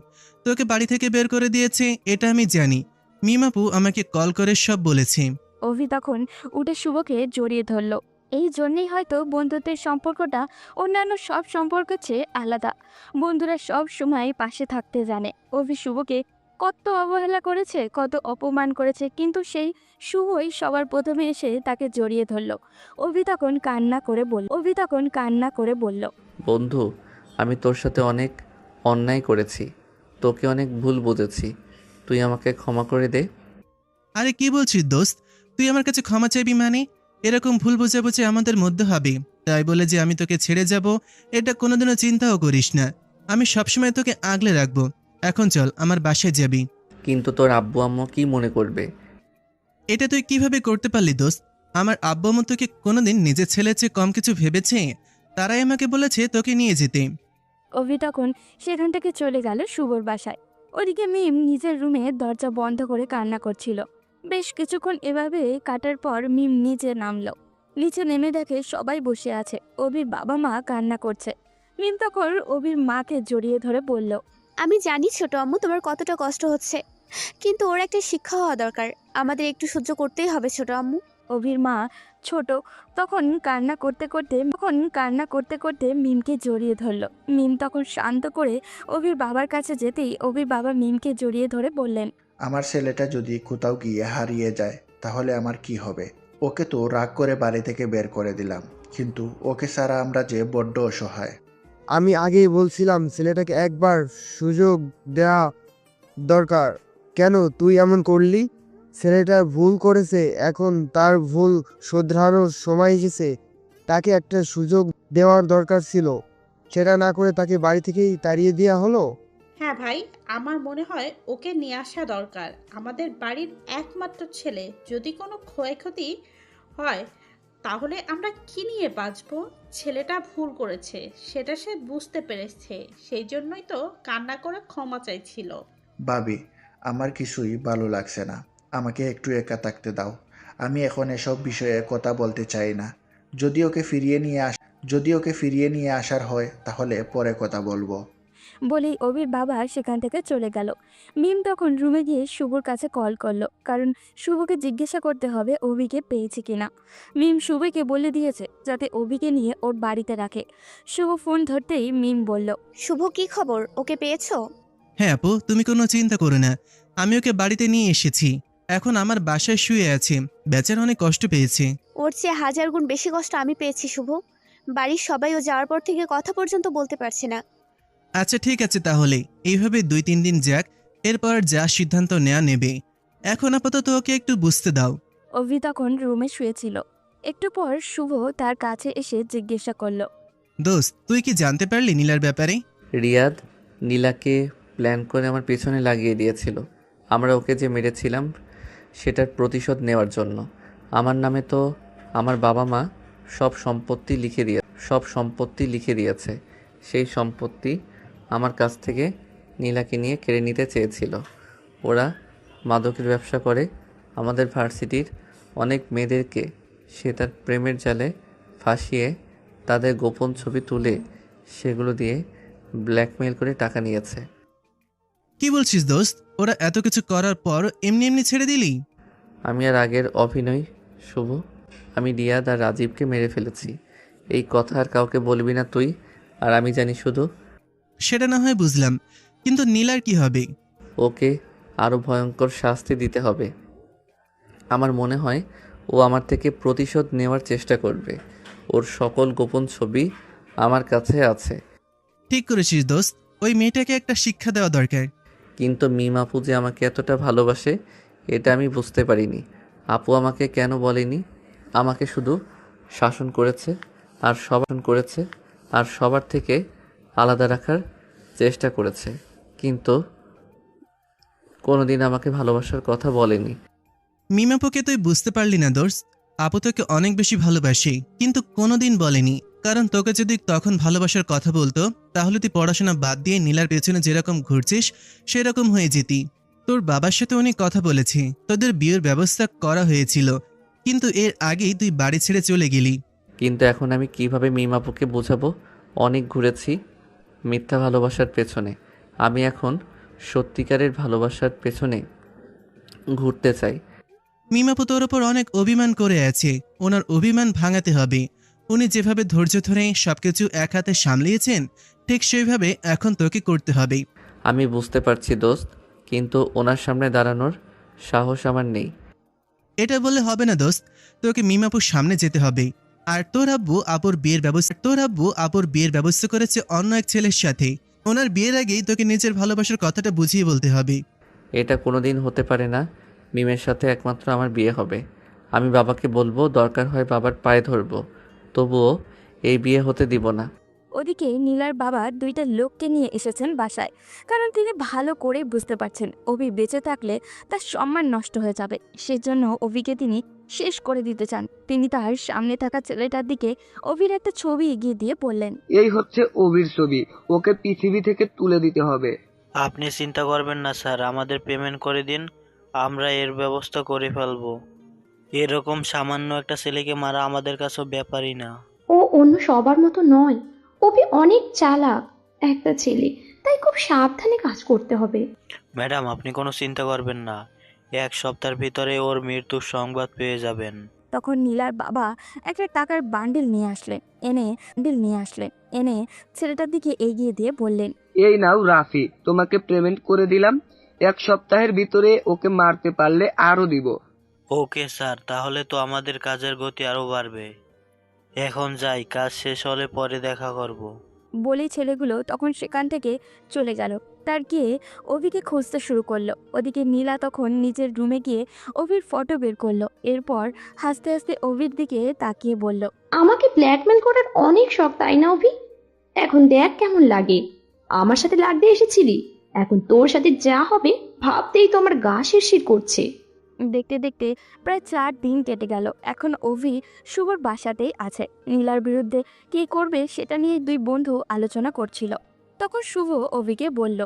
তোকে বাড়ি থেকে বের করে দিয়েছে এটা আমি জানি। মিমাপু আমাকে কল করে সব বলেছে। অভি তখন উঠে শুভকে জড়িয়ে ধরল। এই জন্যই হয়তো বন্ধুত্বের সম্পর্কটা অন্যান্য সব সম্পর্কের চেয়ে আলাদা। বন্ধুরা সব সময় পাশে থাকতে জানে। অভি শুভকে কত অবহেলা করেছে, কত অপমান করেছে, কিন্তু সেই শুভই সবার প্রথমে এসে তাকে জড়িয়ে ধরল। অভি তখন কান্না করে বলল, বন্ধু, আমি তোর সাথে অনেক অন্যায় করেছি, তোকে অনেক ভুল বুঝেছি। তুই আমাকে ক্ষমা করে দে। আরে কি বলছিস দোস্ত? তুই আমার কাছে ক্ষমা চাইবি মানে? এরকম ভুল বোঝাবুঝি আমাদের মধ্যে হবে, তাই বলে যে আমি তোকে ছেড়ে যাব এটা কোনোদিনও চিন্তাও করিস না। আমি সবসময় তোকে আগলে রাখবো। এখন চল, আমার বাসায় যাবি। কিন্তু তোর আব্বু আম্মু কি মনে করবে? এটা তুই কিভাবে করতে পারলি দোস্ত? আমার আব্বু আম্মু তোকে কোনোদিন নিজের ছেলের চেয়ে কম কিছু ভেবেছে? তারাই আমাকে বলেছে তোকে নিয়ে যেতে। অভি তখন সেখান থেকে চলে গেল শুভর বাসায়। ওদিকে মিম নিজের রুমে দরজা বন্ধ করে কান্না করছিল। বেশ কিছুক্ষণ এভাবে কাটার পর মিম নিচে নামলো। নিচে নেমে দেখে সবাই বসে আছে, অভির বাবা মা কান্না করছে। মিম তখন অভির মাকে জড়িয়ে ধরে বলল, আমি জানি ছোট আম্মু তোমার কতটা কষ্ট হচ্ছে, কিন্তু ওর একটা শিক্ষা হওয়া দরকার। আমাদের একটু সহ্য করতেই হবে ছোট আম্মু। অভির মা ছোট তখন কান্না করতে করতে মিমকে জড়িয়ে ধরল। মিম তখন শান্ত করে অভির বাবার কাছে যেতেই অভির বাবা মিমকে জড়িয়ে ধরে বললেন, আমার ছেলেটা যদি কোথাও গিয়ে হারিয়ে যায় তাহলে আমার কি হবে? ওকে তো রাগ করে বাড়ি থেকে বের করে দিলাম, কিন্তু ওকে ছাড়া আমরা যে বড্ড অসহায়। আমি আগেই বলছিলাম ছেলেটাকে একবার সুযোগ দেওয়া দরকার। কেন তুই এমন করলি? ছেলেটা ভুল করেছে, এখন তার ভুল শোধরানোর সময় এসেছে। তাকে একটা সুযোগ দেওয়ার দরকার ছিল, সেটা না করে তাকে বাড়ি থেকেই তাড়িয়ে দেওয়া হলো। হ্যাঁ ভাই, আমার মনে হয় ওকে নিয়ে আসা দরকার। আমাদের বাড়ির একমাত্র ছেলে, যদি কোনো ক্ষয়ক্ষতি হয় তাহলে আমরা কি নিয়ে বাঁচবো? ছেলেটা ভুল করেছে, সেটা সে বুঝতে পেরেছে, সেই জন্যই তো কান্না করে ক্ষমা চাইছিল। ভাবি, আমার কিছুই ভালো লাগছে না। আমাকে একটু একা থাকতে দাও। আমি এখন এসব বিষয়ে কথা বলতে চাই না। যদি ওকে ফিরিয়ে নিয়ে আসার হয় তাহলে পরে কথা বলবো। বলেই অভির বাবা সেখান থেকে চলে গেল। মিম তখন রুমে গিয়ে শুভর কাছে কল করলো, কারণ শুভকে জিজ্ঞাসা করতে হবে অভিকে পেয়েছে কিনা। মিম শুভকে বলে দিয়েছে যাতে অভিকে নিয়ে ওর বাড়িতে রাখে। শুভ ফোন ধরতেই মিম বলল, শুভ, কি খবর? ওকে পেয়েছো? হ্যাঁ আপু, তুমি কোনো চিন্তা করো না। আমি ওকে বাড়িতে নিয়ে এসেছি। এখন আমার বাসায় শুয়ে আছে। বেচারা অনেক কষ্ট পেয়েছে। ওর চেয়ে হাজার গুণ বেশি কষ্ট আমি পেয়েছি শুভ। বাড়ির সবাই ও যাওয়ার পর থেকে কথা পর্যন্ত বলতে পারছে না। আচ্ছা ঠিক আছে, তাহলে এইভাবে 2-3 দিন যাক, এরপর যা সিদ্ধান্ত নেওয়া নেবে। এখন আপাতত ওকে একটু বুঝতে দাও। অভি তখন রুমে শুয়েছিল। একটু পর শুভ তার কাছে এসে জিজ্ঞাসা করলো, দোস্ত, তুই কি জানতে পারলি নীলার ব্যাপারে? রিয়াদ নীলাকে প্ল্যান করে আমার পেছনে লাগিয়ে দিয়েছিল। আমরা ওকে যে মেরেছিলাম সেটার প্রতিশোধ নেওয়ার জন্য। আমার নামে তো আমার বাবা মা সব সম্পত্তি লিখে দিয়েছে। সেই সম্পত্তি আমার কাছ থেকে নীলাকে নিয়ে কেড়ে নিতে চেয়েছিল। ওরা মাদকের ব্যবসা করে। আমাদের ভার্সিটির অনেক মেয়েদেরকে সে তার প্রেমের জালে ফাঁসিয়ে তাদের গোপন ছবি তুলে সেগুলো দিয়ে ব্ল্যাকমেইল করে টাকা নিয়েছে। কি বলছিস দোস্ত? ওরা এত কিছু করার পর এমনি এমনি ছেড়ে দিলি? আমি আর আগের অভিনয় শুভ, আমি রিয়াদ আর রাজীবকে মেরে ফেলেছি। এই কথা আর কাউকে বলবি না তুই, আর আমি জানি শুধু। সেটা না হয় বুঝলাম, কিন্তু নীলার কি হবে? ওকে আরও ভয়ঙ্কর শাস্তি দিতে হবে। আমার মনে হয় ও আমার থেকে প্রতিশোধ নেওয়ার চেষ্টা করবে। ওর সকল গোপন ছবি আমার কাছে আছে। ঠিক করেছিস দোস্ত, ওই মেয়েটাকে একটা শিক্ষা দেওয়া দরকার। কিন্তু মিম আপু যে আমাকে এতটা ভালোবাসে এটা আমি বুঝতে পারিনি। আপু আমাকে কেন বলেনি? আমাকে শুধু শাসন করেছে আর সবার থেকে আলাদা রাখার চেষ্টা করেছে, কিন্তু কোনোদিন আমাকে ভালোবাসার কথা বলেনি। মিমাপুকে তুই বুঝতে পারলি না দোস্ত। আপু তোকে অনেক বেশি ভালোবাসে, কিন্তু কোনোদিন বলেনি। কারণ তোকে যদি তখন ভালোবাসার কথা বলতো তাহলে তুই পড়াশোনা বাদ দিয়ে নীলার পেছনে যেরকম ঘুরছিস সেরকম হয়ে যেতি। তোর বাবার সাথে অনেক কথা বলেছি, তোদের বিয়ের ব্যবস্থা করা হয়েছিল, কিন্তু এর আগেই তুই বাড়ি ছেড়ে চলে গেলি। কিন্তু এখন আমি কিভাবে মিম আপুকে বোঝাবো? অনেক ঘুরেছি মিথ্যা ভালোবাসার পেছনে। আমি এখন সত্যিকারের ভালোবাসার পেছনে ঘুরতে চাই। মিমাপু তোর ওপর অনেক অভিমান করে আছে, ওনার অভিমান ভাঙাতে হবে। উনি যেভাবে ধৈর্য ধরে সবকিছু এক হাতে সামলিয়েছেন ঠিক সেইভাবে এখন তোকে করতে হবে। আমি বুঝতে পারছি দোস্ত, কিন্তু ওনার সামনে দাঁড়ানোর সাহস আমার নেই। এটা বললে হবে না দোস্ত, তোকে মিমাপুর সামনে যেতে হবে। আর তোর আব্বু আপুর বিয়ের ব্যবস্থা করেছে অন্য এক ছেলের সাথে। ওনার বিয়ের আগেই তোকে নিজের ভালোবাসার কথাটা বুঝিয়ে বলতে হবে। এটা কোনোদিন হতে পারে না। মিমের সাথে একমাত্র আমার বিয়ে হবে। আমি বাবাকে বলবো, দরকার হয় বাবার পায়ে ধরবো, তবুও এই বিয়ে হতে দিব না। ওদিকে নীলার বাবা দুইটা লোককে নিয়ে এসেছেন বাসায়, কারণ তিনি ভালো করে বুঝতে পারছেন অভি বেঁচে থাকলে তার সম্মান নষ্ট হয়ে যাবে। সেজন্য অভিকে তিনি শেষ করে দিতে চান। তিনি তার সামনে থাকা ছেলেটার দিকে অভির একটা ছবি এগিয়ে দিয়ে বললেন, এই হচ্ছে অভির ছবি, ওকে পৃথিবী থেকে তুলে দিতে হবে। আপনি চিন্তা করবেন না স্যার, আমাদের পেমেন্ট করে দিন, আমরা এর ব্যবস্থা করে ফেলবো। এরকম সামান্য একটা ছেলেকে মারা আমাদের কাছেও ব্যাপারই না। ও অন্য সবার মতো নয়, অভি অনেক চালাক একটা ছেলে, তাই খুব সাবধানে কাজ করতে হবে। ম্যাডাম আপনি কোনো চিন্তা করবেন না, 1 সপ্তাহের ভিতরে ওর মৃত্যুর সংবাদ পেয়ে যাবেন। তখন নীলার বাবা একটা টাকার বান্ডিল নিয়ে আসলেন এনে ছেলেটার দিকে এগিয়ে দিয়ে বললেন, এই নাও রাফি, তোমাকে পেমেন্ট করে দিলাম, 1 সপ্তাহের ভিতরে ওকে মারতে পারলে আরো দিব। ওকে স্যার, তাহলে তো আমাদের কাজের গতি আরো বাড়বে। এখন যাই, কাজ শেষ হলে পরে দেখা করব। বলেই ছেলেগুলো তখন সেখান থেকে চলে গেল। তার গিয়ে অভিকে খুঁজতে শুরু করলো। ওদিকে নীলা তখন নিজের রুমে গিয়ে অভির ফটো বের করলো। এরপর হাসতে হাসতে অভির দিকে তাকিয়ে বলল, আমাকে ব্ল্যাকমেল করার অনেক শখ তাই না অভি? এখন দেখ কেমন লাগে। আমার সাথে লাগতে এসেছিলি, এখন তোর সাথে যা হবে ভাবতেই তো আমার গা শিরশির করছে। দেখতে দেখতে প্রায় 4 দিন কেটে গেল। এখন অভি শুভর বাসাতেই আছে। নীলার বিরুদ্ধে কী করবে সেটা নিয়ে দুই বন্ধু আলোচনা করছিল। তখন শুভ অভিকে বলল,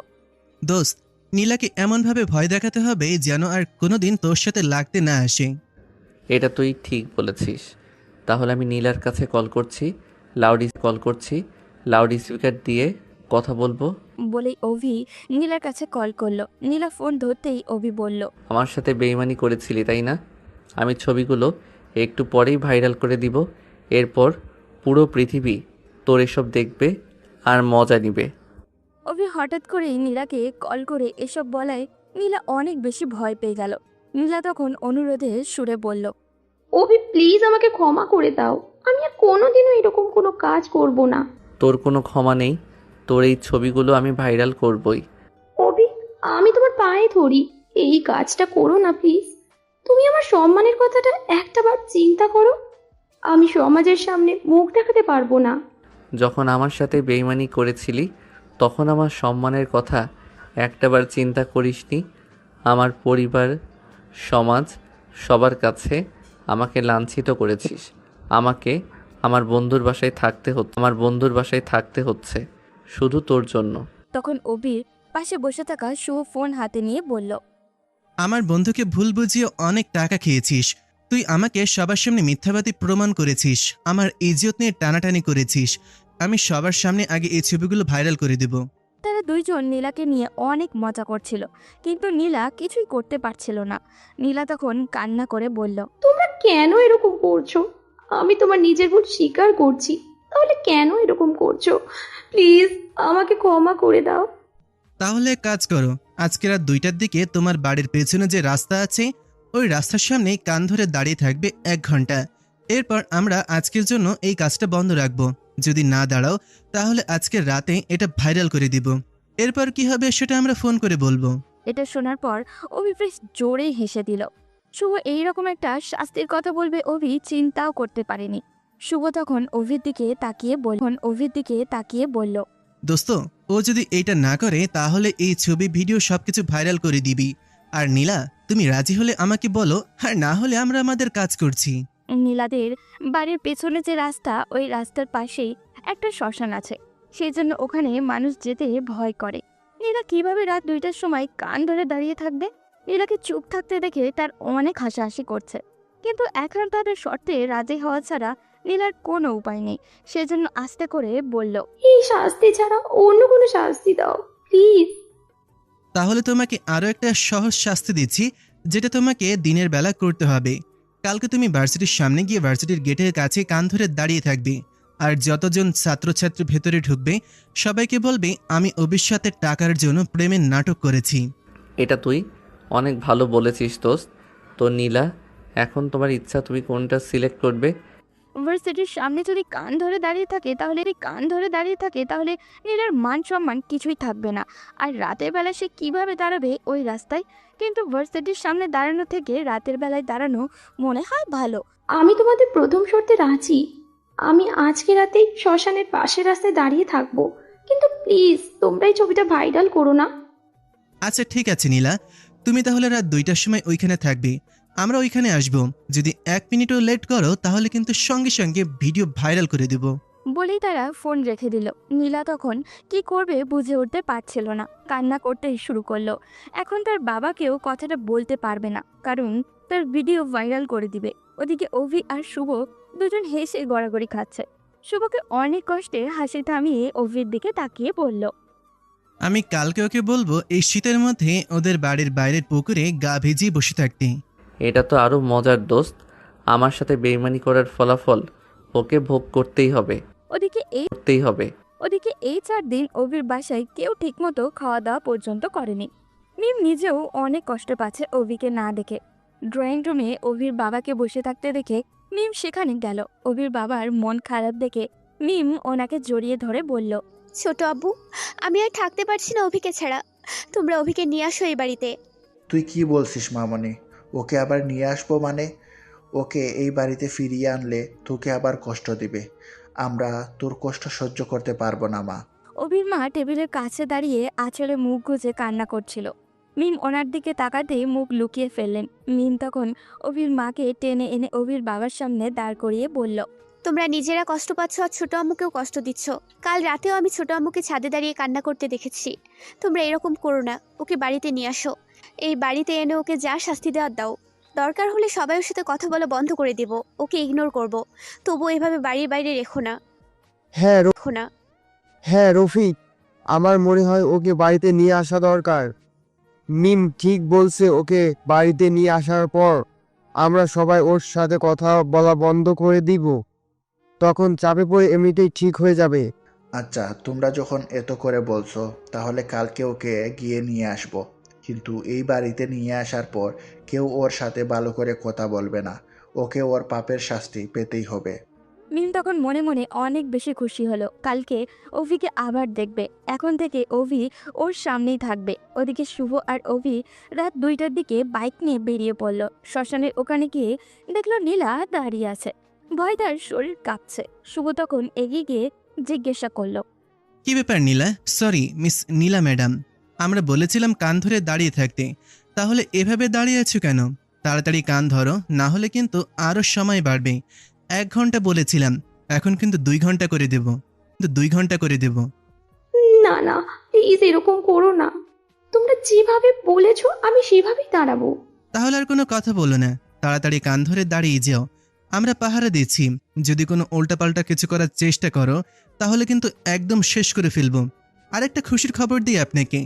দোস্ত, নীলাকে এমনভাবে ভয় দেখাতে হবে যেন আর কোনোদিন তোর সাথে লাগতে না আসে। এটা তুই ঠিক বলেছিস। তাহলে আমি নীলার কাছে কল করছি, লাউড স্পিকার দিয়ে কথা বলবো। বলেই অভি নীলার কাছে কল করলো। নীলা ফোন ধরতেই অভি বলল, আমার সাথে বেইমানি করেছিলি তাই না? আমি ছবিগুলো একটু পরেই ভাইরাল করে দিব। এরপর পুরো পৃথিবী তোর এসব দেখবে আর মজা নিবে। অভি হঠাৎ করেই নীলাকে কল করে এসব বলায় নীলা অনেক বেশি ভয় পেয়ে গেল। নীলা তখন অনুরোধের সুরে বলল, অভি প্লিজ আমাকে ক্ষমা করে দাও, আমি আর কোনোদিনও এরকম কোনো কাজ করব না। তোর কোনো ক্ষমা নেই, তোর এই ছবিগুলো আমি ভাইরাল করবই। অভি, আমি তোমার পায়ে ধরি, এই কাজটা করো না প্লিজ। তুমি আমার সম্মানের কথাটা একটাবার চিন্তা করো। আমি সমাজের সামনে মুখ দেখাতে পারবো না। যখন আমার সাথে বেইমানি করেছিলি তখন আমার সম্মানের কথা একটাবার চিন্তা করিসনি? আমার পরিবার, সমাজ, সবার কাছে আমাকে লাঞ্ছিত করেছিস। আমাকে আমার বন্ধুর বাসায় থাকতে হচ্ছে শুধু তোর জন্য। তখন অভির পাশে বসে থাকা শুভ ফোন হাতে নিয়ে বলল, আমার বন্ধুকে ভুল বুঝিয়ে অনেক টাকা খেয়েছিস। তুই আমাকে সবার সামনে মিথ্যাবাদী প্রমাণ করেছিস, আমার ইজ্জত নিয়ে টানাটানি করেছিস। আমি সবার সামনে আগে এই ছবিগুলো ভাইরাল করে দেব। তারা দুইজন নীলাকে নিয়ে অনেক মজা করছিল, কিন্তু নীলা কিছুই করতে পারছিল না। নীলা তখন কান্না করে বলল, তোমরা কেন এরকম করছো? আমি তোমার নিজের ভুল স্বীকার করছি, তাহলে কেন এরকম করছো? প্লিজ আমাকে ক্ষমা করে দাও। তাহলে এক কাজ করো, আজকে রাত 2টার দিকে তোমার বাড়ির পেছনে যে রাস্তা আছে ওই রাস্তার সামনে কান ধরে দাঁড়িয়ে থাকবে 1 ঘন্টা। এরপর আমরা আজকের জন্য এই কাজটা বন্ধ রাখবো। যদি না দাঁড়াও তাহলে আজকের রাতে এটা ভাইরাল করে দিব। এরপর কি হবে সেটা আমরা ফোন করে বলবো। এটা শোনার পর অভি বেশ জোরে হেসে দিল। শুভ এইরকম একটা শাস্তির কথা বলবে অভি চিন্তাও করতে পারেনি। শুভ তখন অভির দিকে তাকিয়ে বলল, দোস্ত, ও যদি এইটা না করে তাহলে এই ছবি ভিডিও সবকিছু ভাইরাল করে দিবি। আর নীলা, তুমি রাজি হলে আমাকে বলো, আর না হলে আমরা আমাদের কাজ করছি। নীলাদের বাড়ির পেছনে যে রাস্তা, ওই রাস্তার পাশেই একটা শ্মশান আছে, সেই জন্য ওখানে মানুষ যেতে ভয় করে। নীলা কিভাবে রাত 2টার সময় কান ধরে দাঁড়িয়ে থাকবে? নীলাকে চুপ থাকতে দেখে তার অনেক হাসাহাসি করছে, কিন্তু এখন তাদের শর্তে রাজি হওয়া ছাড়া নীলার কোনো উপায় নেই। সেজন্য আস্তে করে বলল, এই শাস্তি ছাড়া অন্য কোনো শাস্তি দাও প্লিজ। তাহলে তোমাকে আরও একটা সহজ শাস্তি দিচ্ছি, যেটা তোমাকে দিনের বেলা করতে হবে। কালকে তুমি ভার্সিটির সামনে গিয়ে ভার্সিটির গেটের কাছে কান ধরে দাঁড়িয়ে থাকবে, আর যতজন ছাত্রছাত্রী ভেতরে ঢুকবে সবাইকে বলবে আমি অভির টাকার জন্য প্রেমের নাটক করেছি। এটা তুই অনেক ভালো বলেছিস দোস্ত। তো নীলা, এখন তোমার ইচ্ছা, তুমি কোনটা সিলেক্ট করবে? ভার্সিটির সামনে যদি কান ধরে দাঁড়িয়ে থাকে তাহলে নীলার মান সম্মান কিছুই থাকবে না। আর রাতের বেলা সে কিভাবে দাঁড়াবে ওই রাস্তায়? কিন্তু ভার্সিটির সামনে দাঁড়ানো থেকে রাতের বেলায় দাঁড়ানো মনে হয় ভালো। আমি তোমাদের প্রথম শর্তে রাজি, আমি আজকে রাতেই শ্মশানের পাশের রাস্তায় দাঁড়িয়ে থাকবো, কিন্তু প্লিজ তোমরা এই ছবিটা ভাইরাল করো না। আচ্ছা ঠিক আছে নীলা, তুমি তাহলে রাত 2টার সময় ওইখানে থাকবে, আমরা ওইখানে আসবো। যদি 1 মিনিটও লেট করো তাহলে কিন্তু সঙ্গে সঙ্গে ভিডিও ভাইরাল করে দেব। বলেই তারা ফোন রেখে দিল। নীলা তখন কি করবে বুঝে উঠতে পারছিল না, কান্না করতে শুরু করলো। এখন তার বাবাকেও কথাটা বলতে পারবে না, কারণ তার ভিডিও ভাইরাল করে দিবে। ওদিকে অভি আর শুভ দুজন হেসে গড়াগড়ি খাচ্ছে। শুভকে অনেক কষ্টে হাসি থামিয়ে অভির দিকে তাকিয়ে বলল, আমি কালকে ওকে বলবো এই শীতের মধ্যে ওদের বাড়ির বাইরের পুকুরে গা ভিজিয়ে বসে থাকতে। এটা তো আরও মজার দোস্ত, আমার সাথে বেইমানি করার ফলাফল ওকে ভোগ করতেই হবে। ওদিকে এই 4 দিন অভির বাসায় কেউ ঠিকমতো খাওয়া দাওয়া পর্যন্ত করেনি। মিম নিজেও অনেক কষ্ট পাচ্ছে অভিকে না দেখে। ড্রয়িং রুমে অভির বাবাকে বসে থাকতে দেখে মিম সেখানে গেল। অভির বাবার মন খারাপ দেখে মিম ওনাকে জড়িয়ে ধরে বলল, ছোট আব্বু, আমি আর থাকতে পারছি না অভিকে ছাড়া। তোমরা অভিকে নিয়ে আসো এই বাড়িতে। তুই কি বলছিস মামনি? ওকে আবার নিয়ে আসবো মানে? ওকে এই বাড়িতে ফিরিয়ে আনলে তোকে আবার কষ্ট দিবে। আমরা তোর কষ্ট সহ্য করতে পারবো না মা। অভির মা টেবিলের কাছে দাঁড়িয়ে আঁচলে মুখ গুজে কান্না করছিল। মিম ওনার দিকে তাকাতেই মুখ লুকিয়ে ফেললেন। মিম তখন অভির মাকে টেনে এনে অভির বাবার সামনে দাঁড় করিয়ে বলল, তোমরা নিজেরা কষ্ট পাচ্ছ আর ছোট আম্মুকেও কষ্ট দিচ্ছ। কাল রাতেও আমি ছোট আম্মুকে ছাদে দাঁড়িয়ে কান্না করতে দেখেছি। তোমরা এরকম করো না, ওকে বাড়িতে নিয়ে আসো। এই বাড়িতে এনে ওকে যা শাস্তি দেওয়ার দাও। দরকার হলে সবাই ওর সাথে কথা বলা বন্ধ করে দেব, ওকে ইগনোর করব। তবুও এভাবে বাড়ির বাইরে রেখো না। হ্যাঁ রেখো না। হ্যাঁ রফিক, আমার মনে হয় ওকে বাড়িতে নিয়ে আসা দরকার। মিম ঠিক বলছে, ওকে বাড়িতে নিয়ে আসার পর আমরা সবাই ওর সাথে কথা বলা বন্ধ করে দিব। তখন চাপে পড়ে এমনিতেই ঠিক হয়ে যাবে। আচ্ছা, তোমরা যখন এত করে বলছো তাহলে কালকে ওকে গিয়ে নিয়ে আসবো। কিন্তু এই বাড়িতে নিয়ে আসার পর কেউ ওর সাথে ভালো করে কথা বলবে না। ওকে ওর পাপের শাস্তি পেতেই হবে। মিম তখন মনে মনে অনেক বেশি খুশি হলো। কালকে অভিকে আবার দেখবে। এখন থেকে অভি ওর সামনেই থাকবে। ওদিকে শুভ আর অভি রাত 2টার দিকে বাইক নিয়ে বেরিয়ে পড়ল। শ্মশানের ওখানে গিয়ে দেখলো নীলা দাঁড়িয়ে আছে। ভয় তার শরীর কাঁপছে। শুভ তখন এগিয়ে গিয়ে জিজ্ঞাসা করলো, কি ব্যাপার নীলা? সরি মিস নীলা ম্যাডাম, আমরা বলেছিলাম কান ধরে দাঁড়িয়ে থাকতে, তাহলে এভাবে দাঁড়িয়ে আছো কেন? তাড়াতাড়ি কান ধরো, না হলে কিন্তু আরও সময় বাড়বে। 1 ঘন্টা বলেছিলাম, এখন কিন্তু 2 ঘন্টা করে দেব। না না, প্লিজ এরকম করো না। তোমরা যেভাবে বলেছো আমি সেভাবেই দাঁড়াবো। তাহলে আর কোনো কথা বলো না, তাড়াতাড়ি কান ধরে দাঁড়িয়ে যাও। আমরা পাহারা দিচ্ছি, যদি কোনো উল্টাপাল্টা কিছু করার চেষ্টা করো তাহলে কিন্তু একদম শেষ করে ফেলবো। আর একটা খুশির খবর দিই আপনাকে,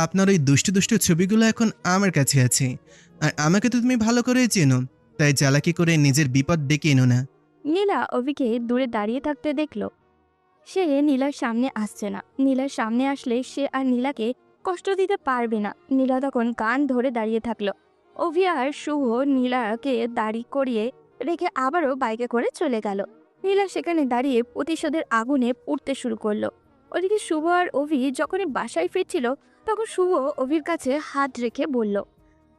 আপনার ওই দুষ্টু দুষ্টু ছবিগুলো এখন আমার কাছে আছে। আর আমাকে তো তুমি ভালো করেই চেনো, তাই চালাকি করে নিজের বিপদ ডেকে এনো না। নীলা অভিকে দূরে দাঁড়িয়ে থাকতে দেখলো। সে নীলার সামনে আসছে না। নীলার সামনে আসলে সে আর নীলাকে কষ্ট দিতে পারবে না। নীলা তখন কান ধরে দাঁড়িয়ে থাকলো। অভি আর শুভ নীলাকে দাঁড়ি করিয়ে রেখে আবারও বাইকে করে চলে গেল। নীলা সেখানে দাঁড়িয়ে প্রতিশোধের আগুনে পুড়তে শুরু করলো। ওদিকে শুভ আর অভি যখনই বাসায় ফিরছিল তখন শুভ অভির কাছে হাত রেখে বলল,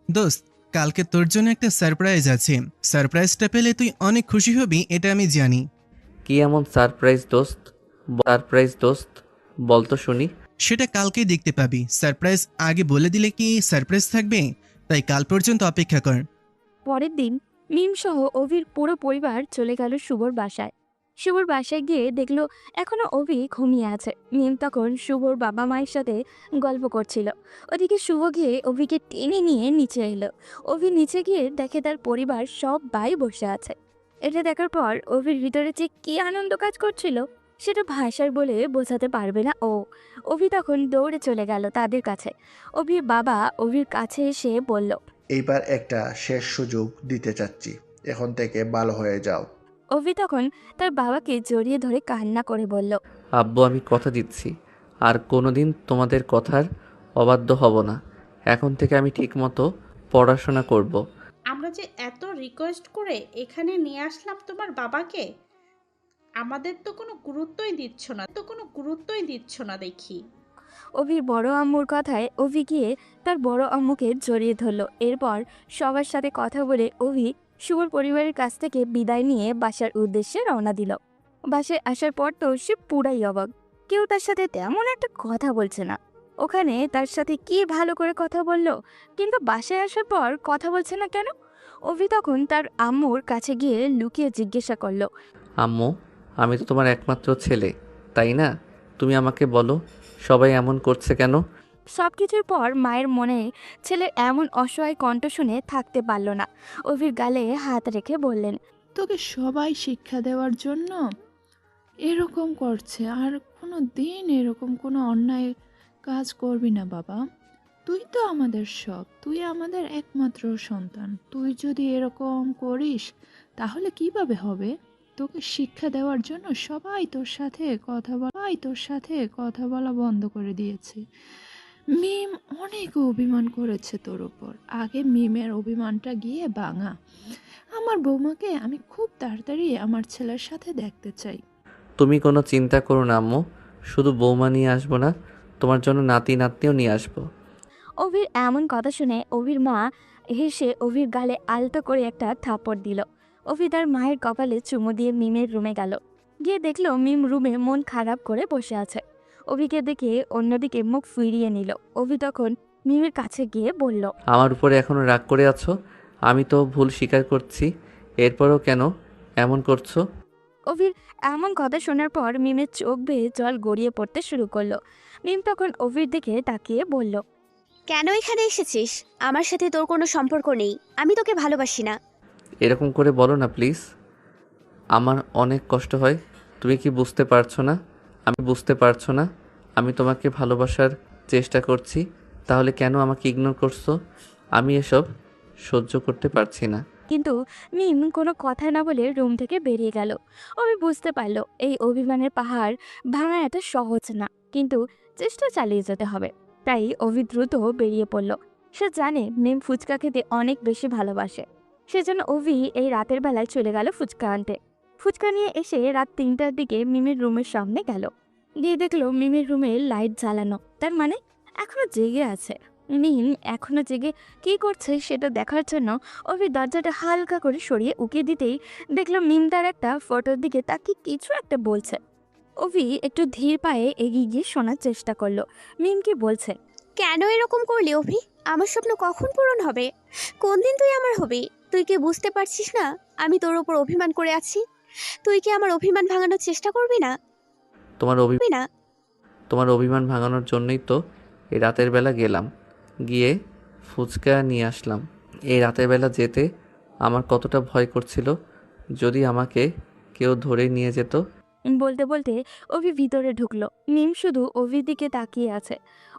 দোস্ত, কালকে তোর জন্য একটা সারপ্রাইজ আছে। সারপ্রাইজটা পেলে তুই অনেক খুশি হবি, এটা আমি জানি। কি এমন সারপ্রাইজ দোস্ত, বল তো শুনি। সেটা কালকেই দেখতে পাবি। সারপ্রাইজ আগে বলে দিলে কি সারপ্রাইজ থাকবে? তাই কাল পর্যন্ত অপেক্ষা কর। পরের দিন মিম সহ অভির পুরো পরিবার চলে গেল শুভর বাসায়। শুভর বাসায় গিয়ে দেখলো এখনো অভি ঘুমিয়ে আছে। মিম তখন শুভর বাবা মায়ের সাথে গল্প করছিল। ওদিকে শুভ গিয়ে অভিকে টেনে নিয়ে নিচে এলো। অভি নিচে গিয়ে দেখে তার পরিবার সবাই বসে আছে। এটা দেখার পর অভির ভিতরে যে কি আনন্দ কাজ করছিল সেটা ভাষার বলে বোঝাতে পারবে না ও। অভি তখন দৌড়ে চলে গেল তাদের কাছে। অভির বাবা অভির কাছে এসে বলল, এইবার একটা শেষ সুযোগ দিতে চাচ্ছি, এখন থেকে ভালো হয়ে যাও। অভি তখন তার বাবাকে জড়িয়ে ধরে কান্না করে বলল, আব্বু, আমি কথা দিচ্ছি আর কোনোদিন তোমাদের কথার অবাধ্য হব না। এখন থেকে আমি ঠিকমতো পড়াশোনা করব। আমরা যে এত রিকোয়েস্ট করে এখানে নিয়ে আসলাম তোমার বাবাকে, আমাদের তো কোনো গুরুত্বই দিচ্ছ না দেখি। অভির বড় আম্মুর কথায় অভি গিয়ে তার বড় আম্মুকে জড়িয়ে ধরল। এরপর সবার সাথে কথা বলে অভি শুভর পরিবারের কাছ থেকে বিদায় নিয়ে বাসার উদ্দেশ্যে রওনা দিল। বাসায় আসার পর তো সে পুরাই অবাক। কেউ তার সাথে তেমন একটা কথা বলছে না। ওখানে তার সাথে কি ভালো করে কথা বললো, কিন্তু বাসায় আসার পর কথা বলছে না কেন? অভি তখন তার আম্মুর কাছে গিয়ে লুকিয়ে জিজ্ঞাসা করলো। আম্মু, আমি তো তোমার একমাত্র ছেলে, তাই না? তুমি আমাকে বলো, সবাই এমন করছে কেন? সবকিছুর পর মায়ের মনে ছেলের এমন অসহায় কণ্ঠ শুনে থাকতে পারল না। অভির গালে হাত রেখে বললেন, তোকে সবাই শিক্ষা দেওয়ার জন্য এরকম করছে, আর কোনো দিন এরকম কোনো অন্যায় কাজ করবি না বাবা। তুই তো আমাদের সব, তুই আমাদের একমাত্র সন্তান। তুই যদি এরকম করিস তাহলে কিভাবে হবে? তোকে শিক্ষা দেওয়ার জন্য সবাই তোর সাথে কথা বলা বন্ধ করে দিয়েছে। মিম অনেক অভিমান করেছে তোর ওপর। আগে মিমের অভিমানটা গিয়ে ভাঙা। আমার বৌমাকে আমি খুব তাড়াতাড়ি আমার ছেলের সাথে দেখতে চাই। তুমি কোনো চিন্তা করো না আম্মু, শুধু বৌমা নিয়ে আসবো না, তোমার জন্য নাতি নাতনিও নিয়ে আসবো। অভির এমন কথা শুনে অভির মা হেসে অভির গালে আলতো করে একটা থাপড় দিল। অভি তার মায়ের কপালে চুমু দিয়ে মিমের রুমে গেল। গিয়ে দেখলো মিম রুমে মন খারাপ করে বসে আছে। অভিকে দেখে অন্যদিকে মুখ ফিরিয়ে নিল। অভি তখন মিমের কাছে গিয়ে বলল, আমার উপরে এখনো রাগ করে আছো? আমি তো ভুল স্বীকার করছি, এরপরও কেন এমন করছো? অভির এমন কথা শোনার পর মিমের চোখ বেয়ে জল গড়িয়ে পড়তে শুরু করলো। মিম তখন অভির দিকে তাকিয়ে বলল, কেন এখানে এসেছিস? আমার সাথে তোর কোনো সম্পর্ক নেই, আমি তোকে ভালোবাসি না। এরকম করে বলো না প্লিজ, আমার অনেক কষ্ট হয়। তুমি কি বুঝতে পারছো না? আমি বুঝতে পারছো না আমি তোমাকে ভালোবাসার চেষ্টা করছি, তাহলে কেন আমাকে ইগনোর করছো? আমি এসব সহ্য করতে পারছি না। কিন্তু মিম কোনো কথা না বলে রুম থেকে বেরিয়ে গেল। অভি বুঝতে পারলো এই অভিমানের পাহাড় ভাঙা এত সহজ না, কিন্তু চেষ্টা চালিয়ে যেতে হবে। তাই অভি দ্রুত বেরিয়ে পড়ল। সে জানে মিম ফুচকা খেতে অনেক বেশি ভালোবাসে। সেজন্য অভি এই রাতের বেলায় চলে গেল ফুচকা আনতে। ফুচকা নিয়ে এসে রাত 3টার দিকে মিমের রুমের সামনে গেল। গিয়ে দেখলো মিমের রুমে লাইট জ্বালানো, তার মানে এখনো জেগে আছে। মিম এখনো জেগে কি করছে সেটা দেখার জন্য অভি দরজাটা হালকা করে সরিয়ে উকিয়ে দিতেই দেখলো মিম তার একটা ফটোর দিকে তাকে কিছু একটা বলছে। অভি একটু ধীর পায়ে এগিয়ে গিয়ে শোনার চেষ্টা করলো মিম কি বলছে। কেন এরকম করলি অভি? আমার স্বপ্ন কখন পূরণ হবে? কোন দিন তুই আমার হবি? তুই কি বুঝতে পারছিস না আমি তোর ওপর অভিমান করে আছি? তুই কি আমার অভিমান ভাঙানোর চেষ্টা করবি না? না তোমার অভিমান ভাঙানোর জন্যই তো এই রাতের বেলা গেলাম, গিয়ে ফুচকা নিয়ে আসলাম। এই রাতের বেলা যেতে আমার কতটা ভয় করছিল, যদি আমাকে কেউ ধরে নিয়ে যেত। বলতে বলতে অভি ভিতরে ঢুকলো। মিম শুধু অভির দিকে তাকিয়ে আছে।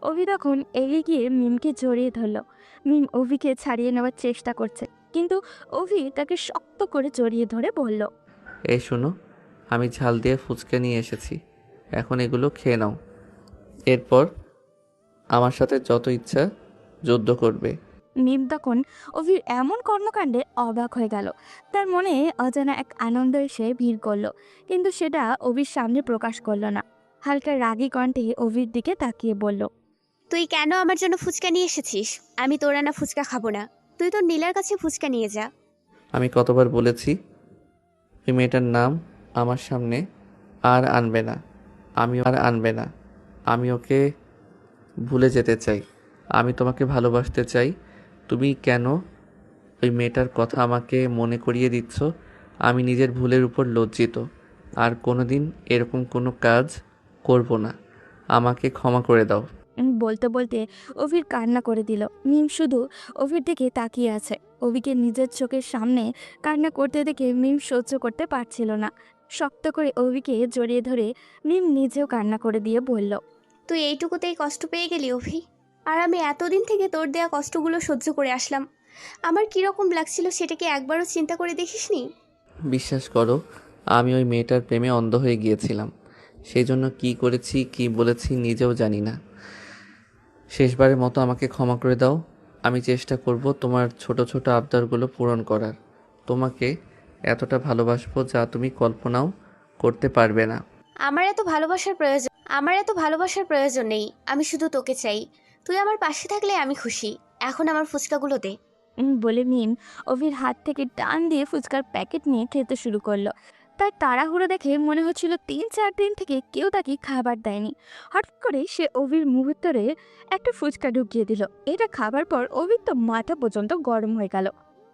অভি তখন এগিয়ে গিয়ে মিমকে জড়িয়ে ধরলো। মিম অভিকে ছাড়িয়ে নেওয়ার চেষ্টা করছে, কিন্তু অভি তাকে শক্ত করে জড়িয়ে ধরে বলল, এই শোনো, আমি ঝাল দিয়ে ফুচকা নিয়ে এসেছি, এখন এগুলো খেয়ে নাও। এরপর আমার সাথে যত ইচ্ছা যুদ্ধ করবে। মিম তখন অভির এমন কর্মকাণ্ডে অবাক হয়ে গেল। তার মনে অজানা এক আনন্দ এসে ভিড় করলো, কিন্তু সেটা অভির সামনে প্রকাশ করলো না। হালকা রাগী কণ্ঠে অভির দিকে তাকিয়ে বলল, তুই কেন আমার জন্য ফুচকা নিয়ে এসেছিস? আমি তোর আনা ফুচকা খাবো না, তুই তোর নীলার কাছে ফুচকা নিয়ে যা। আমি কতবার বলেছি ওই মেয়েটার নাম আমার সামনে আর আনবে না, আনবে না। আমি ওকে ভুলে যেতে চাই, আমি তোমাকে ভালোবাসতে চাই। তুমি কেন ওই মেয়েটার কথা আমাকে মনে করিয়ে দিচ্ছ? আমি নিজের ভুলের উপর লজ্জিত, আর কোনোদিন এরকম কোনো কাজ করব না, আমাকে ক্ষমা করে দাও। বলতে বলতে অভির কান্না করে দিল। মিম শুধু অভির দিকে তাকিয়ে আছে। অভিকে নিজের চোখের সামনে কান্না করতে দেখে মিম সহ্য করতে পারছিল না। শক্ত করে অভিকে জড়িয়ে ধরে মিম নিজেও কান্না করে দিয়ে বলল, তুই এইটুকুতেই কষ্ট পেয়ে গেলি অভি? আর আমি এতদিন থেকে তোর দেয়া কষ্টগুলো সহ্য করে আসলাম, আমার কীরকম লাগছিল সেটা কি একবারও চিন্তা করে দেখিসনি? বিশ্বাস করো, আমি ওই মেয়েটার প্রেমে অন্ধ হয়ে গিয়েছিলাম। সেই জন্য কী করেছি কী বলেছি নিজেও জানি না। শেষবারের মতো আমাকে ক্ষমা করে দাও। আমি চেষ্টা করব তোমার ছোট ছোট আবদারগুলো পূরণ করার। তোমাকে এতটা ভালোবাসবো যা তুমি কল্পনাও করতে পারবে না। আমার এত ভালোবাসার প্রয়োজন নেই, আমি শুধু তোকে চাই। তুই আমার পাশে থাকলে আমি খুশি। এখন আমার ফুচকাগুলো দে। বলে মিম অভির হাত থেকে টান দিয়ে ফুচকার প্যাকেট নিয়ে খেতে শুরু করলো। তার তাড়াহুড়ো দেখে মনে হচ্ছিল 3-4 দিন থেকে কেউ তাকে খাবার দেয়নি। হঠাৎ করে সে অভির মুহূর্তে একটা ফুচকা ঢুকিয়ে দিল। এটা খাবার পর অভির তো মাথা পর্যন্ত গরম হয়ে গেল।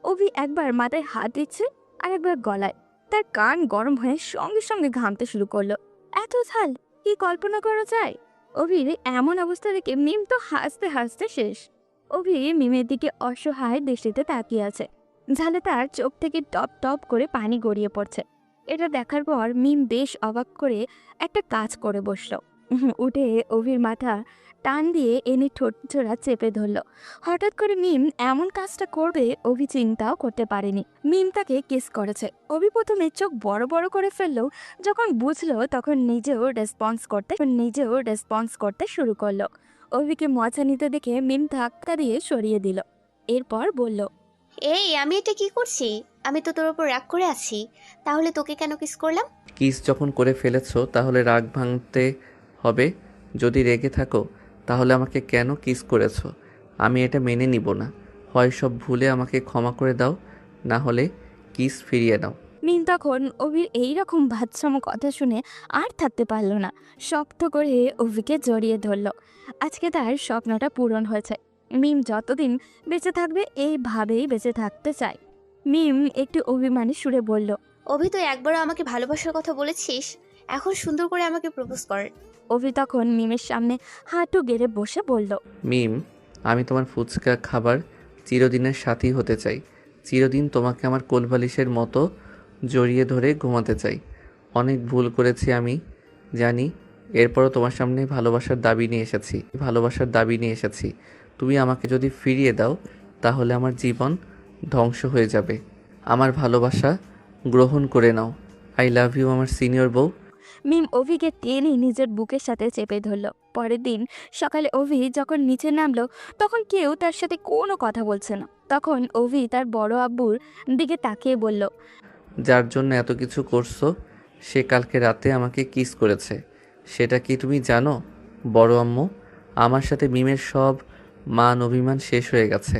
অভি একবার মাথায় হাত দিচ্ছে আর একবার গলায়। তার কান গরম হয়ে সঙ্গে সঙ্গে ঘামতে শুরু করলো। এত ঝাল কি কল্পনা করা যায়? অভির এমন অবস্থা দেখে মিম তো হাসতে হাসতে শেষ। অভি মিমের দিকে অসহায় দৃষ্টিতে তাকিয়ে আছে। ঝালে তার চোখ থেকে টপ টপ করে পানি গড়িয়ে পড়ছে। এটা দেখার পর মিম বেশ অবাক করে একটা কাজ করে বসলো। উঠে অভির মাথা টান দিয়ে এনে ঠোঁট জোড়া চেপে ধরল। হঠাৎ করে মিম এমন কাজটা করবে অভি চিন্তাও করতে পারেনি। মিম তাকে কিস করেছে। অভি প্রথমে চোখ বড় বড় করে ফেললেও যখন বুঝলো তখন নিজেও রেসপন্স করতে শুরু করলো। অভিকে মজা নিতে দেখে মিম ধাক্কা দিয়ে সরিয়ে দিল। এরপর বলল, এই আমি এটা কি করছি? আমি তো তোর উপর রাগ করে আছি, তাহলে তোকে কেন কিস করলাম? কিস যখন করে ফেলেছো তাহলে রাগ ভাঙতে হবে। যদি রেগে থাকো তাহলে আমাকে কেন কিস করেছো আমি এটা মেনে নিব না। হয় সব ভুলে আমাকে ক্ষমা করে দাও, না হলে কিস ফিরিয়ে নাও। মিম তখন অভির এইরকম বাচ্চামো কথা শুনে আর থাকতে পারল না। শক্ত করে অভিকে জড়িয়ে ধরল। আজকে তার স্বপ্নটা পূরণ হয়েছে। মিম যতদিন বেঁচে থাকবে এইভাবেই বেঁচে থাকতে চায়। মিম একটু অভিমানী সুরে বলল, অভি, তুই একবারও আমাকে ভালোবাসার কথা বলেছিস, এখন সুন্দর করে আমাকে প্রপোজ কর। অভি তখন মিমের সামনে হাঁটু গেড়ে বসে বলল, মিম, আমি তোমার ফুচকা খাবার চিরদিনের সাথী হতে চাই। চিরদিন তোমাকে আমার কোলবালিশের মতো জড়িয়ে ধরে ঘুমাতে চাই। অনেক ভুল করেছি আমি জানি, এরপরও তোমার সামনে ভালোবাসার দাবি নিয়ে এসেছি। তুমি আমাকে যদি ফিরিয়ে দাও তাহলে আমার জীবন ধ্বংস হয়ে যাবে। আমার ভালোবাসা গ্রহণ করে নাও। আই লাভ ইউ আমার সিনিয়র বউ। মিম অভিকে টেনে নিজের বুকের সাথে চেপে ধরল। পরের দিন সকালে অভি যখন নিচে নামলো তখন কেউ তার সাথে কোনো কথা বলছে না। তখন অভি তার বড় আব্বুর দিকে তাকিয়ে বলল, যার জন্য এত কিছু করছো সে কালকে রাতে আমাকে কিস করেছে। সেটা কি তুমি জানো বড় আম্মু? আমার সাথে মিমের সব মান অভিমান শেষ হয়ে গেছে।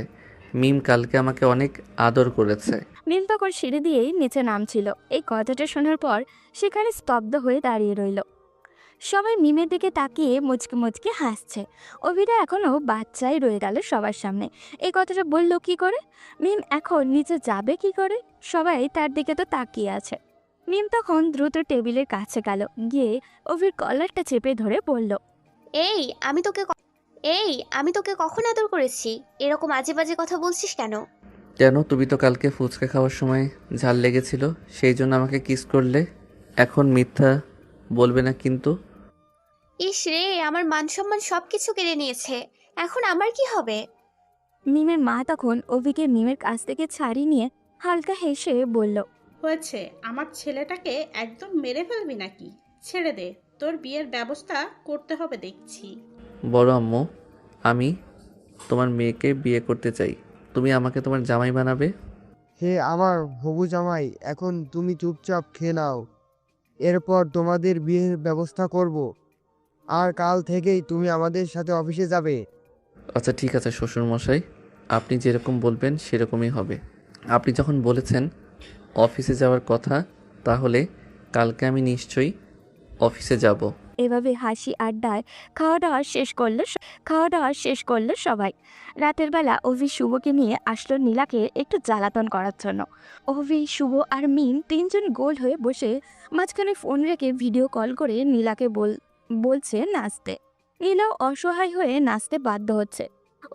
মিম কালকে আমাকে অনেক আদর করেছে। মিম তখন সিঁড়ি দিয়েই নিচে নামছিল। এই কথাটা শোনার পর সেখানে স্তব্ধ হয়ে দাঁড়িয়ে রইল। সবাই মিমের দিকে তাকিয়ে মুচকে মুচকে হাসছে। অভিটা এখনো বাচ্চাই রয়ে গেল সবার সামনে। এই কথাটা বলল কি করে? মিম এখন নিচে যাবে কি করে? সবাই তার দিকে তো তাকিয়ে আছে। মিম তখন দ্রুত টেবিলের কাছে গেল, গিয়ে অভির কলারটা চেপে ধরে বলল, এই আমি তোকে কখন আদর করেছি? এরকম আজে বাজে কথা বলছিস কেন? কেন, তুমি তো কালকে ফুচকা খাওয়ার সময় ঝাল লেগেছিল, সেই জন্য আমাকে কিস করলে। এখন মিথ্যা বলবে না কিন্তু। ইস রে, আমার মান সম্মান সবকিছু কেড়ে নিয়েছে, এখন আমার কি হবে? মিমের মা তখন অভিকে মিমের কাছ থেকে ছাড়িয়ে নিয়ে হালকা হেসে বলল, হয়েছে, আমার ছেলেটাকে একদম মেরে ফেলবি নাকি? ছেড়ে দে, তোর বিয়ের ব্যবস্থা করতে হবে দেখছি। বড় আম্মু, আমি তোমার মেয়েকে বিয়ে করতে চাই। তুমি আমাকে তোমার জামাই বানাবে? হে আমার হবু জামাই, এখন তুমি চুপচাপ খেয়ে নাও, এরপর তোমাদের বিয়ের ব্যবস্থা করব। আর কাল থেকেই তুমি আমাদের সাথে অফিসে যাবে। আচ্ছা ঠিক আছে শ্বশুরমশাই, আপনি যেরকম বলবেন সেরকমই হবে। আপনি যখন বলেছেন অফিসে যাওয়ার কথা, তাহলে কালকে আমি নিশ্চয়ই অফিসে যাব। এভাবে হাসি আড্ডায় খাওয়া দাওয়া শেষ করলো সবাই। রাতের বেলা অভি শুভকে নিয়ে আসলো নীলাকে একটু জ্বালাতন করার জন্য। অভি, শুভ আর মিম তিনজন গোল হয়ে বসে মাঝখানে ফোন রেখে ভিডিও কল করে নীলাকে বলছে নাচতে। নীলাও অসহায় হয়ে নাচতে বাধ্য হচ্ছে।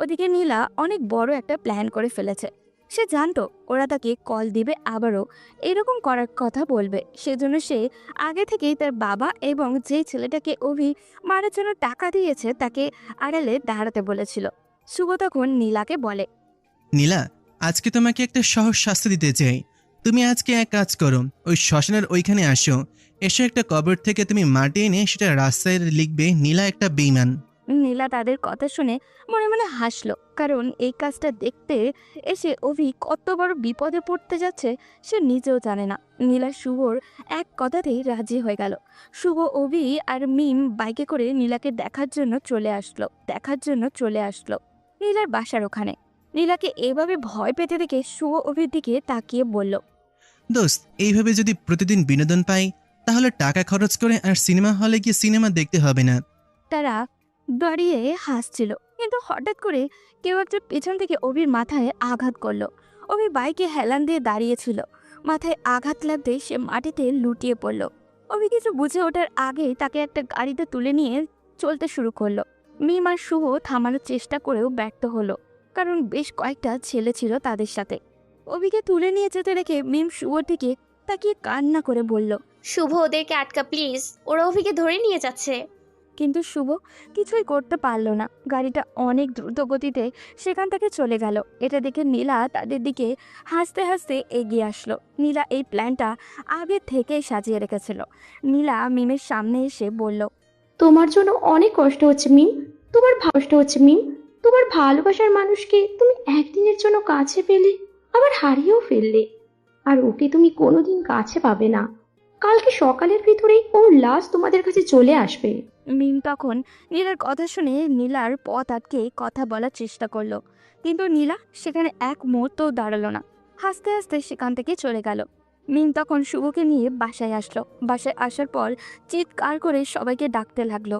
ওদিকে নীলা অনেক বড় একটা প্ল্যান করে ফেলেছে। সে জানতো ওরা তাকে কল দিবে, আবারও এরকম করার কথা বলবে। সেজন্য সে আগে থেকেই তার বাবা এবং যে ছেলেটাকে অভি মারার জন্য টাকা দিয়েছে তাকে আড়ালে দাঁড়াতে বলেছিল। শুভ তখন নীলাকে বলে, নীলা, আজকে তোমাকে একটা সহজ শাস্তি দিতে চাই। তুমি আজকে এক কাজ করো, ওই শ্মশানের ওইখানে আসো। এসে একটা কবর থেকে তুমি মাটি এনে সেটা রাস্তায় লিখবে নীলা একটা বেঈমান। নীলা তাদের কথা শুনে মনে মনে হাসলো, কারণ এই কাজটা দেখতে এসে অভি কত বড় বিপদে পড়তে যাচ্ছে সে নিজেও জানে না। নীলা শুভর এক কথাতেই রাজি হয়ে গেল। শুভ, অভি আর মিম বাইকে করে নীলাকে দেখার জন্য চলে আসলো নীলার বাসার ওখানে। নীলাকে এভাবে ভয় পেতে দেখে শুভ অভির দিকে তাকিয়ে বলল, দোস্ত, এইভাবে যদি প্রতিদিন বিনোদন পাই তাহলে টাকা খরচ করে আর সিনেমা হলে গিয়ে সিনেমা দেখতে হবে না। তারা দাঁড়িয়ে হাসছিল, কিন্তু হঠাৎ করে কেউ একটা পেছন থেকে অভির মাথায় আঘাত করলো। অভি বাইকে হেলান দিয়ে দাঁড়িয়েছিল, মাথায় আঘাত লাগতে সে মাটিতে লুটিয়ে পড়ল। অভি কিছু বুঝে ওঠার আগেই তাকে একটা গাড়িতে তুলে নিয়ে চলতে শুরু করলো। মিম আর শুভ থামানোর চেষ্টা করেও ব্যর্থ হলো, কারণ বেশ কয়েকটা ছেলে ছিল তাদের সাথে। অভিকে তুলে নিয়ে যেতে রেখে মিম শুভর দিকে তাকিয়ে কান্না করে বলল, শুভ, ওদেরকে আটকা প্লিজ, ওরা অভিকে ধরে নিয়ে যাচ্ছে। কিন্তু শুভ কিছুই করতে পারল না। গাড়িটা অনেক দ্রুত গতিতে সেখান থেকে চলে গেল। এটা দেখে নীলা তাদের দিকে হাসতে হাসতে এগিয়ে আসলো। নীলা এই প্ল্যানটা আগে থেকেই সাজিয়ে রেখেছিল। নীলা মিমের সামনে এসে বলল, তোমার জন্য অনেক কষ্ট হচ্ছে মিম। তোমার ভালোবাসার মানুষকে তুমি একদিনের জন্য কাছে পেলে, আবার হারিয়েও ফেললে। আর ওকে তুমি কোনোদিন কাছে পাবে না। কালকে সকালের ভিতরেই ওর লাশ তোমাদের কাছে চলে আসবে। মিম তখন নীলার কথা শুনে নীলার পথ আটকে কথা বলার চেষ্টা করলো, কিন্তু নীলা সেখানে এক মুহূর্তও দাঁড়ালো না। হাসতে হাসতে সেখান থেকে চলে গেল। মিম তখন শুভকে নিয়ে বাসায় আসলো। বাসায় আসার পর চিৎকার করে সবাইকে ডাকতে লাগলো।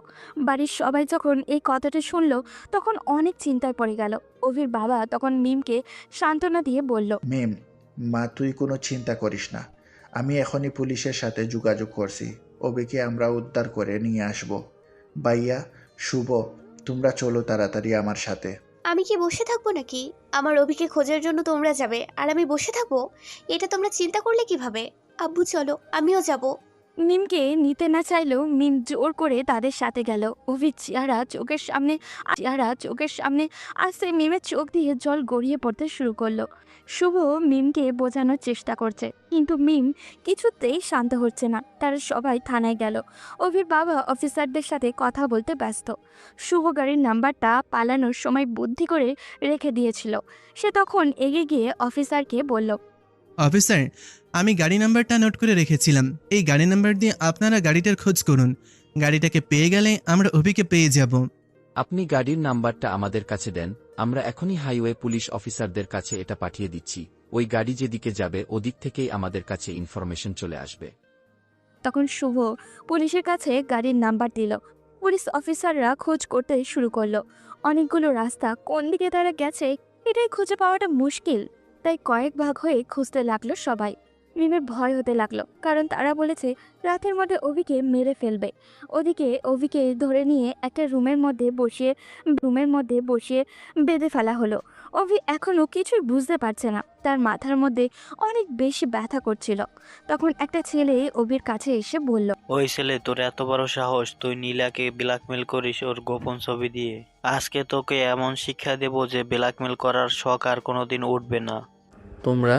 বাড়ির সবাই যখন এই কথাটা শুনলো তখন অনেক চিন্তায় পড়ে গেল। অভির বাবা তখন মিমকে সান্ত্বনা দিয়ে বলল, মিম, মা তুই কোনো চিন্তা করিস না, আমি এখনই পুলিশের সাথে যোগাযোগ করছি, অবিকে আমরা উদ্ধার করে নিয়ে আসব। ভাইয়া, শুভ, তোমরা চলো তাড়াতাড়ি আমার সাথে। আমি কি বসে থাকবো নাকি? আমার অভিকে খোঁজার জন্য তোমরা যাবে আর আমি বসে থাকবো? এটা তোমরা চিন্তা করলে কিভাবে? আব্বু চলো, আমিও যাব। মিমকে নিতে না চাইলেও মিম জোর করে তাদের সাথে গেল। অভির চেহারা চোখের সামনে আসতে মিমের চোখ দিয়ে জল গড়িয়ে পড়তে শুরু করলো। শুভ মিমকে বোঝানোর চেষ্টা করছে, কিন্তু মিম কিছুতেই শান্ত হচ্ছে না। তারা সবাই থানায় গেল। অভির বাবা অফিসারদের সাথে কথা বলতে ব্যস্ত। শুভ গাড়ির নাম্বারটা পালানোর সময় বুদ্ধি করে রেখে দিয়েছিল। সে তখন এগিয়ে গিয়ে অফিসারকে বলল, অফিসার, আমি গাড়ি নাম্বারটা নোট করে রেখেছিলাম। এই গাড়ি নাম্বার দিয়ে আপনারা গাড়িটার খোঁজ করুন। গাড়িটাকে পেয়ে গেলে আমরা অভিকে পেয়ে যাব। আপনি গাড়ির নাম্বারটা আমাদের কাছে দেন, আমরা এখনই হাইওয়ে পুলিশ অফিসারদের কাছে এটা পাঠিয়ে দিচ্ছি। ওই গাড়ি যেদিকে যাবে ওদিক থেকেই আমাদের কাছে ইনফরমেশন চলে আসবে। তখন শুভ পুলিশের কাছে গাড়ির নাম্বার দিল। পুলিশ অফিসাররা খোঁজ করতে শুরু করলো। অনেকগুলো রাস্তা কোন দিকে তারা গেছে এটাই খুঁজে পাওয়াটা মুশকিল, তাই কয়েক ভাগ হয়ে খুঁজতে লাগলো সবাই। মিমের ভয় হতে লাগলো, কারণ তারা বলেছে রাতের মধ্যে অভিকে মেরে ফেলবে। ওদিকে অভিকে ধরে নিয়ে একটা রুমের মধ্যে বসিয়ে বেঁধে ফেলা হলো। অভি এখনও কিছুই বুঝতে পারছে না, তার মাথার মধ্যে অনেক বেশি ব্যথা করছিল। তখন একটা ছেলে অভির কাছে এসে বলল, ওই ছেলে, তোর এত বড় সাহস, তুই নীলাকে ব্ল্যাকমেল করিস ওর গোপন ছবি দিয়ে। আজকে তোকে এমন শিক্ষা দেব যে ব্ল্যাকমেল করার শখ আর কোনোদিন উঠবে না। তোমরা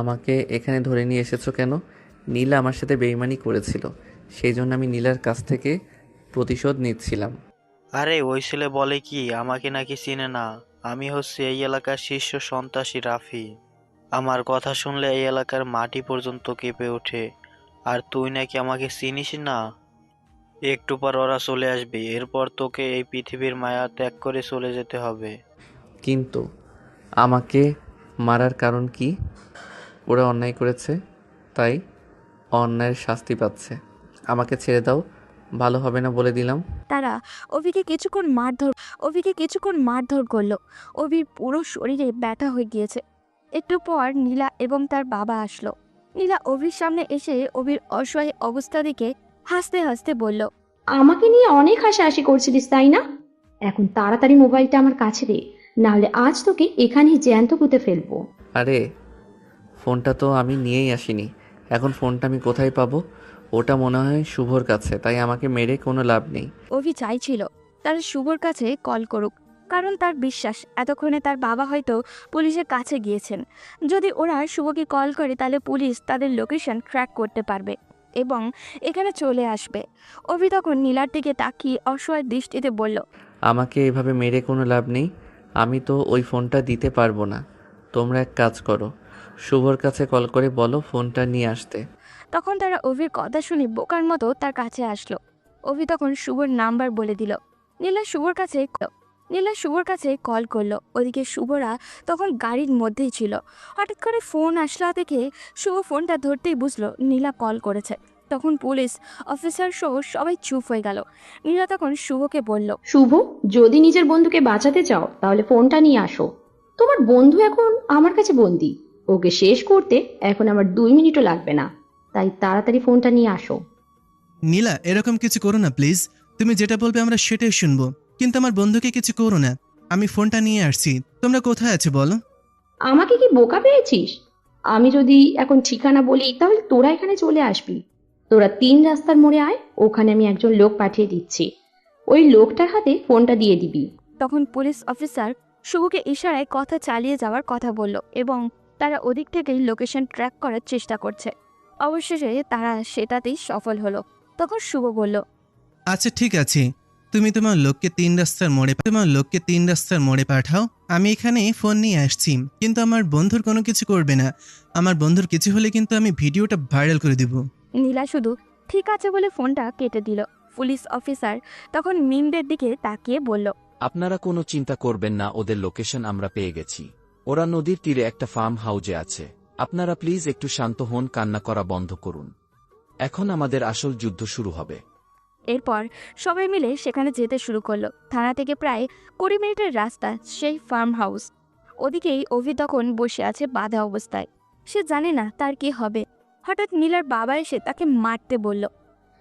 আমাকে এখানে ধরে নিয়ে এসেছো কেন? নীলা আমার সাথে বেইমানি করেছিল, সেই জন্য আমি নীলার কাছ থেকে প্রতিশোধ নিচ্ছিলাম। আরে ওই ছেলে বলে কি আমাকে নাকি চিনে না। আমি হচ্ছে এই এলাকার শীর্ষ সন্ত্রাসী রাফি। আমার কথা শুনলে এই এলাকার মাটি পর্যন্ত কেঁপে ওঠে। আর তুই নাকি আমাকে চিনিস না। একটু পর ওরা চলে আসবে, এরপর তোকে এই পৃথিবীর মায়া ত্যাগ করে চলে যেতে হবে। কিন্তু আমাকে মারার কারণ কি? ওরা অন্যায় করেছে, তাই অন্যায়ের শাস্তি পাচ্ছে। আমাকে ছেড়ে দাও, ভালো হবে না বলে দিলাম। তারা অভিকে কিছুক্ষণ মারধর করলো। অভির পুরো শরীরে ব্যথা হয়ে গিয়েছে। একটু পর নীলা এবং তার বাবা আসলো। নীলা অভির সামনে এসে অভির অসহায় অবস্থা দেখে হাসতে হাসতে বলল, আমাকে নিয়ে অনেক হাসাহাসি করছিলিস তাই না? এখন তাড়াতাড়ি মোবাইলটা আমার কাছে দে, নাহলে আজ তোকে এখানেই জ্যান্ত পুঁতে ফেলবো। আরে ফোনটা তো আমি নিয়েই আসিনি, এখন ফোনটা আমি কোথায় পাবো? ওটা মনে হয় শুভর কাছে, তাই আমাকে মেরে কোনো লাভ নেই। অভি চাইছিল তারা শুভর কাছে কল করুক, কারণ তার বিশ্বাস এতক্ষণে তার বাবা হয়তো পুলিশের কাছে গিয়েছেন। যদি ওরা শুভকে কল করে তাহলে পুলিশ তাদের লোকেশন ট্র্যাক করতে পারবে এবং এখানে চলে আসবে। অভি তখন নীলার দিকে তাকিয়ে অসহায় দৃষ্টিতে বলল, আমাকে এভাবে মেরে কোনো লাভ নেই, আমি তো ওই ফোনটা দিতে পারবো না। তোমরা এক কাজ করো, শুভর কাছে কল করে বলো ফোনটা নিয়ে আসতে। তখন তারা অভির কথা শুনে বোকার মতো তার কাছে আসলো। অভি তখন শুভর নাম্বার বলে দিল। নীলা শুভর কাছে নীলা শুভর কাছে কল করলো। ওদিকে শুভরা তখন গাড়ির মধ্যেই ছিল। হঠাৎ করে ফোন আসলা দেখে শুভ ফোনটা ধরতেই বুঝলো নীলা কল করেছে। তখন পুলিশ অফিসার সহ সবাই চুপ হয়ে গেল। নীলা তখন শুভকে বলল, শুভ, যদি নিজের বন্ধুকে বাঁচাতে চাও তাহলে ফোনটা নিয়ে আসো। তোমার বন্ধু এখন আমার কাছে বন্দি। ওকে শেষ করতে এখন আমার 2 মিনিটও লাগবে না, তাই তাড়াতাড়ি ফোনটা নিয়ে আসো। নীলা, এরকম কিছু করো না প্লিজ। তুমি যেটা বলবে আমরা সেটাই শুনবো, কিন্তু আমার বন্ধুকে কিছু করো না। আমি ফোনটা নিয়ে আসছি, তোমরা কোথায় আছো বলো। আমাকে কি বোকা পেয়েছিস? আমি যদি এখন ঠিকানা বলি তাহলে তোরা এখানে চলে আসবি। তোরা 3 রাস্তার মোড়ে আয়, ওখানে আমি একজন লোক পাঠিয়ে দিচ্ছি। ওই লোকটার হাতে ফোনটা দিয়ে দিবি। তখন পুলিশ অফিসার শুভকে ইশারায় কথা চালিয়ে যাওয়ার কথা বলল এবং তারা ওদিক থেকেই লোকেশন ট্র্যাক করার চেষ্টা করছে। অবশেষে তারা সেটাতেই সফল হলো। তখন শুভ বলল, আচ্ছা ঠিক আছে, তুমি তোমার লোককে 3 রাস্তার মোড়ে পাঠাও। আমি এখানে ফোন নিয়ে আসছি, কিন্তু আমার বন্ধুর কোনো কিছু করবে না। আমার বন্ধুর কিছু হলে কিন্তু আমি ভিডিওটা ভাইরাল করে দিব। নীলা শুধু ঠিক আছে বলে ফোনটা কেটে দিল। পুলিশ অফিসার তখন মিমদের দিকে তাকিয়ে বলল, আপনারা কোনো চিন্তা করবেন না, ওদের লোকেশন আমরা পেয়ে গেছি। ওরা নদীর তীরে একটা ফার্ম হাউজে আছে। আপনারা প্লিজ একটু শান্ত হন, কান্না করা বন্ধ করুন। এখন আমাদের আসল যুদ্ধ শুরু হবে। এরপর সবাই মিলে সেখানে যেতে শুরু করলো। থানা থেকে প্রায় 20 মিনিটের রাস্তা সেই ফার্ম হাউস। ওদিকেই অভি তখন বসে আছে বাঁধা অবস্থায়। সে জানে না তার কি হবে। হঠাৎ নীলার বাবা এসে তাকে মারতে বলল,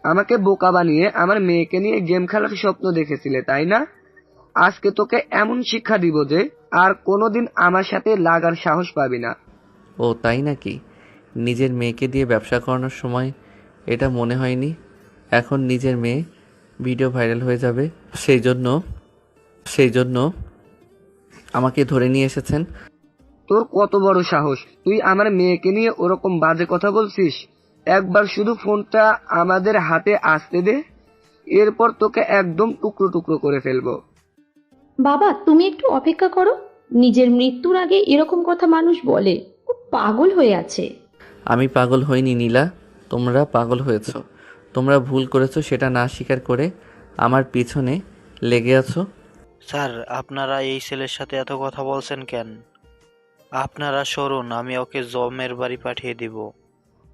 আমাকে বোকা বানিয়ে আমার মেয়েকে নিয়ে গেম খেলার স্বপ্ন দেখেছিলে তাই না? আজকে তোকে এমন শিক্ষা দিব যে আর কোনোদিন আমার সাথে লাগার সাহস পাবি না। ও তাই নাকি? নিজের মেয়েকে দিয়ে ব্যবসা করানোর সময় এটা মনে হয়নি। এখন নিজের মেয়ে ভিডিও ভাইরাল হয়ে যাবে, সেই জন্য আমাকে ধরে নিয়ে এসেছেন। তোর কত বড় সাহস, তুই আমার মেয়েকে নিয়ে ওরকম বাজে কথা বলছিস? একবার শুধু ফোনটা আমাদের হাতে আসতে দে, এরপর তোকে একদম টুকরো টুকরো করে ফেলবো। বাবা, তুমি একটু অপেক্ষা করো। নিজের মৃত্যুর আগে এরকম কথা মানুষ বলে? ও পাগল হয়ে আছে। আমি পাগল হইনি নীলা, তোমরা পাগল হয়েছো। তোমরা ভুল করেছো সেটা না স্বীকার করে আমার পিছনে লেগে আছো। স্যার, আপনারা এই ছেলের সাথে এত কথা বলছেন কেন? আপনারা সরুন, আমি ওকে জমের বাড়ি পাঠিয়ে দিব।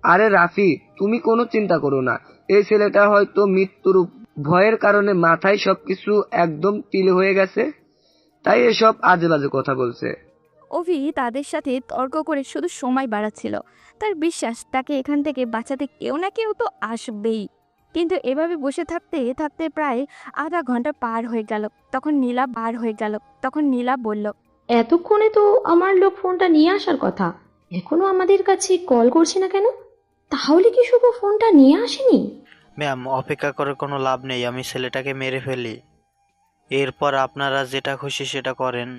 আরে রাফি, তুমি কোনো চিন্তা করো না। এই ছেলেটা হয়তো মৃত্যুর ভয়ের কারণে মাথায় সবকিছু একদম তিলে হয়ে গেছে, তাই এসব আজে বাজে কথা বলছে। অভি তাদের সাথে তর্ক করে শুধু সময় বাড়াচ্ছিল। তার বিশ্বাস তাকে এখান থেকে বাঁচাতে কেউ না কেউ তো আসবেই। কিন্তু এভাবে বসে থাকতে থাকতে প্রায় আধা ঘন্টা পার হয়ে গেল। তখন নীলা বলল, এতক্ষণে তো আমার লোক ফোনটা নিয়ে আসার কথা, এখনো আমাদের কাছে কল করছে না কেন? তাহলে কি শুভ ফোনটা নিয়ে আসেনি? ম্যাম, অপেক্ষা করে কোনো লাভ নেই, আমি ছেলেটাকে মেরে ফেলি, এরপর আপনারা যেটা খুশি সেটা করেন।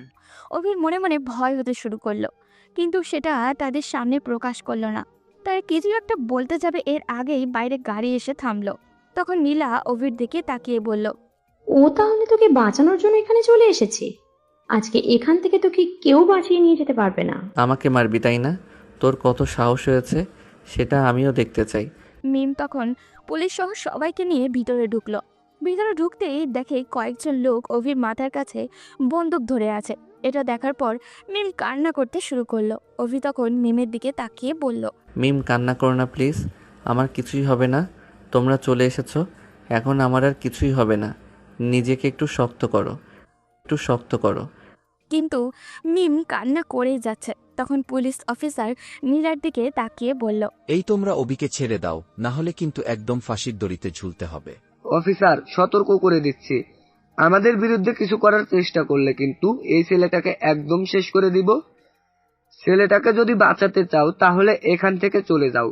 অভির মনে মনে ভয় হতে শুরু করলো, কিন্তু সেটা তাদের সামনে প্রকাশ করলো না। তার কিছু একটা বলতে যাবে এর আগেই বাইরে গাড়ি এসে থামলো। তখন নীলা অভির দিকে তাকিয়ে বলল, ও তাহলে তোকে বাঁচানোর জন্য এখানে চলে এসেছে। আজকে এখান থেকে তোকে কেউ বাঁচিয়ে নিয়ে যেতে পারবে না। আমাকে মারবি তাই না? তোর কত সাহস হয়েছে সেটা আমিও দেখতে চাই। মিম তখন পুলিশ সহ সবাইকে নিয়ে ভিতরে ঢুকলো। ভিতরে ঢুকতেই দেখে কয়েকজন লোক অভির মাথার কাছে বন্দুক ধরে আছে। এটা দেখার পর মিম কান্না করতে শুরু করলো। অভি তখন মিমের দিকে তাকিয়ে বলল, মিম, কান্না করো না প্লিজ, আমার কিছুই হবে না। তোমরা চলে এসেছো, এখন আমার আর কিছুই হবে না। নিজেকে একটু শক্ত করো। কিন্তু মিম কান্না করেই যাচ্ছে। তখন পুলিশ অফিসার নীলার দিকে তাকিয়ে বলল, এই তোমরা অবিকে ছেড়ে দাও, না হলে কিন্তু একদম ফাঁসির দড়িতে ঝুলতে হবে। অফিসার, সতর্ক করে দিচ্ছি, আমাদের বিরুদ্ধে কিছু করার চেষ্টা করলে কিন্তু এই ছেলেটাকে একদম শেষ করে দিব। ছেলেটাকে যদি বাঁচাতে চাও তাহলে এখান থেকে চলে যাও।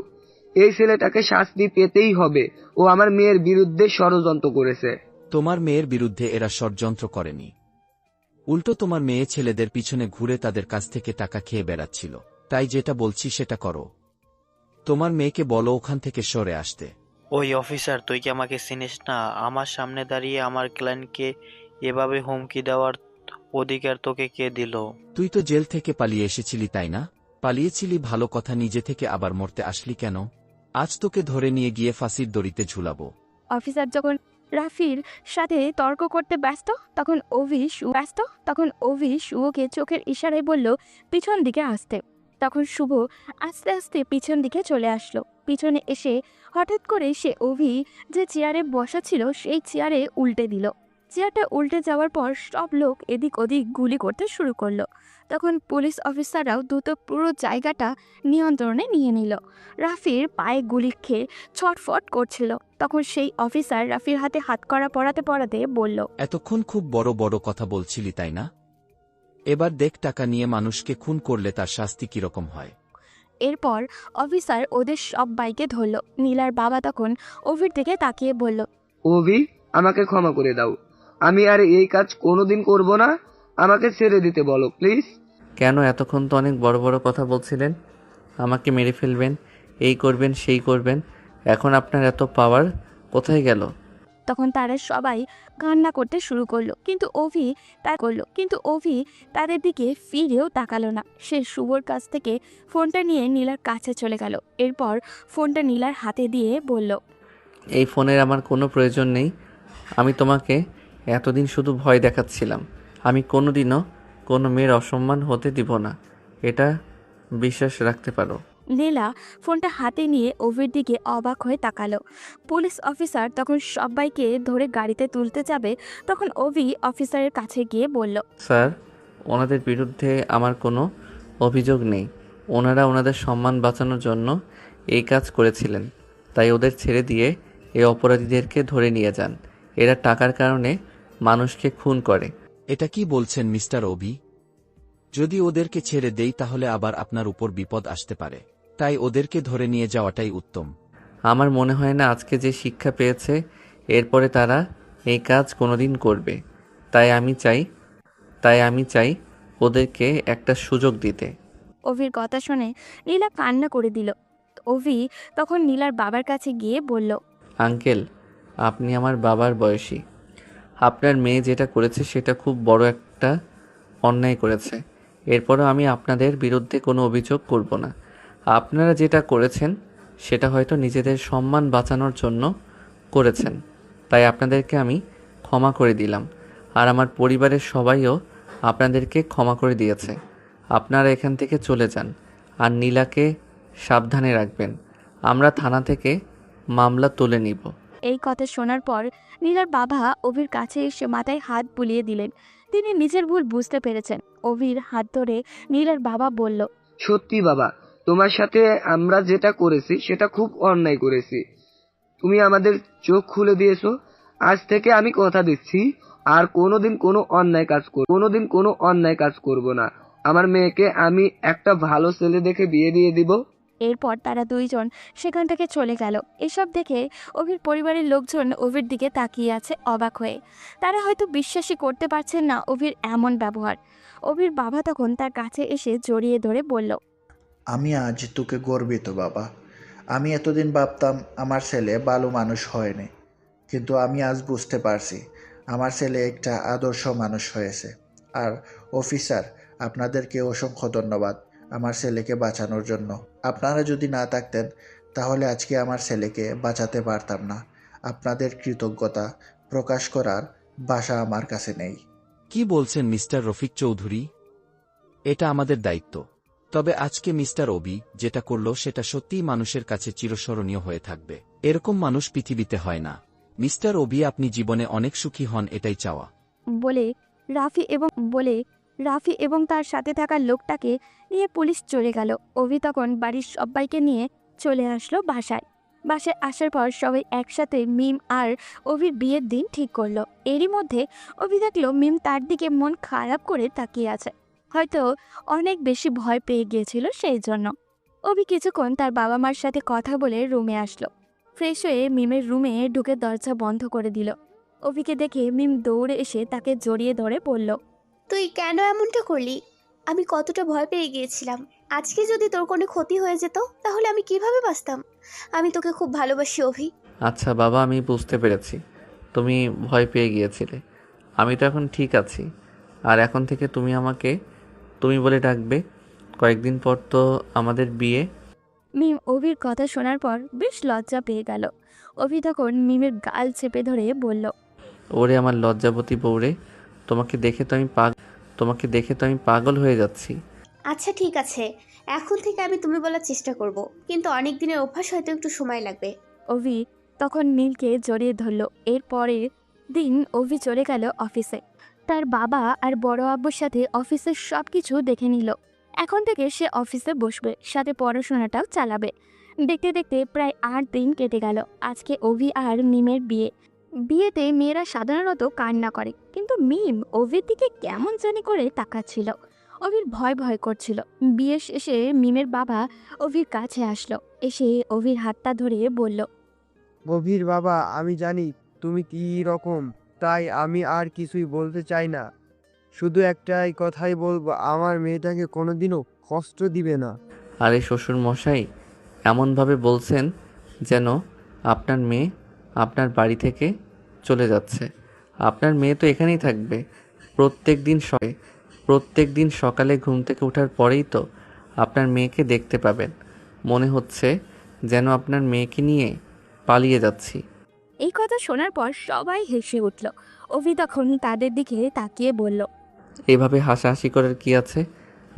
এই ছেলেটাকে শাস্তি পেতেই হবে, ও আমার মেয়ের বিরুদ্ধে ষড়যন্ত্র করেছে। তোমার মেয়ের বিরুদ্ধে এরা ষড়যন্ত্র করেনি, উল্টো তোমার মেয়ে ছেলেদের পিছনে ঘুরে তাদের কাছ থেকে টাকা খেয়ে বেড়াচ্ছিল। তাই যেটা বলছি সেটা করো। তোমার মেয়েকে বলো ওখান থেকে সরে আসতে। ওই অফিসার, তুই কি আমাকে চিনিস না? আমার সামনে দাঁড়িয়ে আমার ক্লায়েন্টকে এভাবে হুমকি দেওয়ার অধিকার তোকে কে দিল? তুই তো জেল থেকে পালিয়ে এসেছিলি তাই না? পালিয়েছিলি ভালো কথা, নিজে থেকে আবার মরতে আসলি কেন? আজ তোকে ধরে নিয়ে গিয়ে ফাঁসির দড়িতে ঝুলাবো। অফিসার যখন রাফির সাথে তর্ক করতে তখন অভি শুভকে চোখের ইশারায় বলল পিছন দিকে আসতে। তখন শুভ আস্তে আস্তে পিছন দিকে চলে আসলো। পিছনে এসে হঠাৎ করে সে অভি যে চেয়ারে বসা ছিল সেই চেয়ারে উল্টে দিল। চেয়ারটা উল্টে যাওয়ার পর সব লোক এদিক ওদিক গুলি করতে শুরু করলো। তখন পুলিশ অফিসাররাও দ্রুত পুরো জায়গাটা নিয়ন্ত্রণে নিয়ে নিল। রাফির পায়ে গুলি খেয়ে ছটফট করছিল। তখন সেই অফিসার রাফির হাতে হাতকড়া পরাতে পরাতে বলল, এতক্ষণ খুব বড় বড় কথা বলছিলি তাই না? এবার দেখ টাকা নিয়ে মানুষকে খুন করলে তার শাস্তি কিরকম হয়। এরপর অফিসার ওদের সব বাইকে ধরল। নীলার বাবা তখন অভির দিকে তাকিয়ে বলল, অভি, আমাকে ক্ষমা করে দাও। আমি আর এই কাজ কোনোদিন করব না। আমাকে ছেড়ে দিতে বলো প্লিজ। কেন এতক্ষণ তো অনেক বড় বড় কথা বলছিলেন, আমাকে মেরে ফেলবেন, এই করবেন সেই করবেন, এখন আপনার এত পাওয়ার কোথায় গেল? তখন তারা সবাই কান্না করতে শুরু করলো। কিন্তু অভি তাদের দিকে ফিরেও তাকালো না। সে শুভর কাছ থেকে ফোনটা নিয়ে নীলার কাছে চলে গেল। এরপর ফোনটা নীলার হাতে দিয়ে বলল, এই ফোনের আমার কোনো প্রয়োজন নেই। আমি তোমাকে এতদিন শুধু ভয় দেখাচ্ছিলাম। আমি কোনোদিনও কোনো মেয়ের অসম্মান হতে দিব না, এটা বিশ্বাস রাখতে পারো। নীলা ফোনটা হাতে নিয়ে অভির দিকে অবাক হয়ে তাকালো। পুলিশ অফিসার তখন সবাইকে ধরে গাড়িতে তুলতে যাবে। তখন অভি অফিসারের কাছে গিয়ে বলল, স্যার, ওনাদের বিরুদ্ধে আমার কোনো অভিযোগ নেই। ওনারা ওনাদের সম্মান বাঁচানোর জন্য এই কাজ করেছিলেন, তাই ওদের ছেড়ে দিয়ে এই অপরাধীদেরকে ধরে নিয়ে যান। এরা টাকার কারণে মানুষকে খুন করে। এটা কি বলছেন মিস্টার অভি? যদি ওদেরকে ছেড়ে দেই তাহলে আবার আপনার উপর বিপদ আসতে পারে, তাই ওদেরকে ধরে নিয়ে যাওয়াটাই উত্তম। আমার মনে হয় না আজকে যে শিক্ষা পেয়েছে এরপরে তারা এই কাজ কোনোদিন করবে। তাই আমি চাই ওদেরকে একটা সুযোগ দিতে। অভির কথা শুনে নীলা কান্না করে দিল। অভি তখন নীলার বাবার কাছে গিয়ে বলল, আঙ্কেল, আপনি আমার বাবার বয়সী। আপনার মেয়ে যেটা করেছে সেটা খুব বড় একটা অন্যায় করেছে। এরপরও আমি আপনাদের বিরুদ্ধে কোনো অভিযোগ করব না। আপনারা যেটা করেছেন সেটা হয়তো নিজেদের সম্মান বাঁচানোর জন্য করেছেন, তাই আপনাদেরকে আমি ক্ষমা করে দিলাম। আর আমার পরিবারের সবাইও আপনাদেরকে ক্ষমা করে দিয়েছে। আপনারা এখান থেকে চলে যান, আর নীলাকে সাবধানে রাখবেন। আমরা থানা থেকে মামলা তুলে নিব। এই কথা শোনার পর নীলার বাবা অভির কাছে এসে মাথায় হাত বুলিয়ে দিলেন। তিনি নিজের ভুল বুঝতে পেরেছেন। অভির হাত ধরে নীলার বাবা বলল, সত্যি বাবা, তোমার সাথে আমরা যেটা করেছি সেটা খুব অন্যায় করেছি। তুমি আমাদের চোখ খুলে দিয়েছো। আজ থেকে আমি কথা দিচ্ছি আর কোনোদিন কোনো অন্যায় কাজ করব না। আমার মেয়েকে আমি একটা ভালো ছেলে দেখে বিয়ে দিয়ে দিব। এরপর তারা দুইজন সেখান থেকে চলে গেল। এসব দেখে অভির পরিবারের লোকজন অভির দিকে তাকিয়ে আছে অবাক হয়ে। তারা হয়তো বিশ্বাসই করতে পারছেন না অভির এমন ব্যবহার। অভির বাবা তখন তার কাছে এসে জড়িয়ে ধরে বলল, আমি আজ তোকে গর্বিত বাবা। আমি এতদিন ভাবতাম আমার ছেলে ভালো মানুষ হয়নি, কিন্তু আমি আজ বুঝতে পারছি আমার ছেলে একটা আদর্শ মানুষ হয়েছে। আর অফিসার, আপনাদেরকে অসংখ্য ধন্যবাদ আমার ছেলেকে বাঁচানোর জন্য। আপনারা যদি না থাকতেন তাহলে আজকে আমার ছেলেকে বাঁচাতে পারতাম না। আপনাদের কৃতজ্ঞতা প্রকাশ করার ভাষা আমার কাছে নেই। কি বলছেন মিস্টার রফিক চৌধুরী? এটা আমাদের দায়িত্ব। তবে আজকে মিস্টার অভি যেটা করল সেটা সত্যিই মানুষের কাছে চিরস্মরণীয় হয়ে থাকবে। এরকম মানুষ পৃথিবীতে হয় না। মিস্টার অভি, আপনি জীবনে অনেক সুখী হন, এটাই চাওয়া। বলে রাফি এবং তার সাথে থাকা লোকটাকে নিয়ে পুলিশ চলে গেল। অভি তখন বাড়ির সবাইকে নিয়ে চলে আসলো বাসায় আসার পর সবাই একসাথে মিম আর অভির বিয়ের দিন ঠিক করলো। এরই মধ্যে অভি দেখলো মিম তার দিকে মন খারাপ করে তাকিয়ে আছে। হয়তো অনেক বেশি ভয় পেয়ে গিয়েছিল সেই জন্য। অভি কিছুক্ষণ তার বাবা মার সাথে কথা বলে রুমে আসলো। ফ্রেশ হয়ে মিমের রুমে ঢুকে দরজা বন্ধ করে দিল। অভিকে দেখে মিম দৌড়ে এসে তাকে জড়িয়ে ধরে বলল, তুই কেন এমনটা করলি? আমি কতটা ভয় পেয়ে গিয়েছিলাম। আজকে যদি তোর কোনো ক্ষতি হয়ে যেত তাহলে আমি কিভাবে বাঁচতাম? আমি তোকে খুব ভালোবাসি অভি। আচ্ছা বাবা, আমি বুঝতে পেরেছি তুমি ভয় পেয়ে গিয়েছিলে। আমি তো এখন ঠিক আছি, আর এখন থেকে তুমি আমাকে তুমি বলে ডাকবে। কয়েকদিন পর তো আমাদের বিয়ে। মিম অভির কথা শোনার পর বেশ লজ্জা পেয়ে গেল। অভি তখন মিমের গাল চেপে ধরে বলল, ওরে আমার লজ্জাবতী বউরে, তোমাকে দেখে তো আমি পাগল হয়ে যাচ্ছি। আচ্ছা ঠিক আছে, এখন থেকে আমি তুমি বলার চেষ্টা করব, কিন্তু অনেক দিনের অভ্যাস, হয়তো একটু সময় লাগবে। অভি তখন নীলকে জড়িয়ে ধরল। এরপরের দিন অভি চলে গেল অফিসে। তার বাবা আর বড় আব্বুর সাথে অফিসের সব কিছু দেখে নিল। এখন থেকে সে অফিসে বসবে, সাথে পড়াশোনাটাও চালাবে। দেখতে দেখতে প্রায় 8 দিন কেটে গেল। আজকে অভি আর মিমের বিয়ে। বিয়েতে মেয়েরা সাধারণত কান্না করে, কিন্তু মিম অভির দিকে কেমন জানি করে তাকাচ্ছিল। অভির ভয় ভয় করছিল। বিয়ে শেষে মিমের বাবা অভির কাছে আসলো। এসে অভির হাতটা ধরে বলল, গভীর বাবা, আমি জানি তুমি কি রকম, তাই আমি আর কিছুই বলতে চাই না। শুধু একটাই কথাই বলবো, আমার মেয়েটাকে কোনোদিনও কষ্ট দিবে না। আরে শ্বশুর মশাই, এমনভাবে বলছেন যেন আপনার মেয়ে আপনার বাড়ি থেকে চলে যাচ্ছে। আপনার মেয়ে তো এখানেই থাকবে। প্রত্যেক দিন সকালে ঘুম থেকে ওঠার পরেই তো আপনার মেয়েকে দেখতে পাবেন। মনে হচ্ছে যেন আপনার মেয়েকে নিয়ে পালিয়ে যাচ্ছি। এই কথা শোনার পর সবাই হেসে উঠল। অভি তখন তাদের দিকে তাকিয়ে বলল, এভাবে হাসাহাসি করার কি আছে?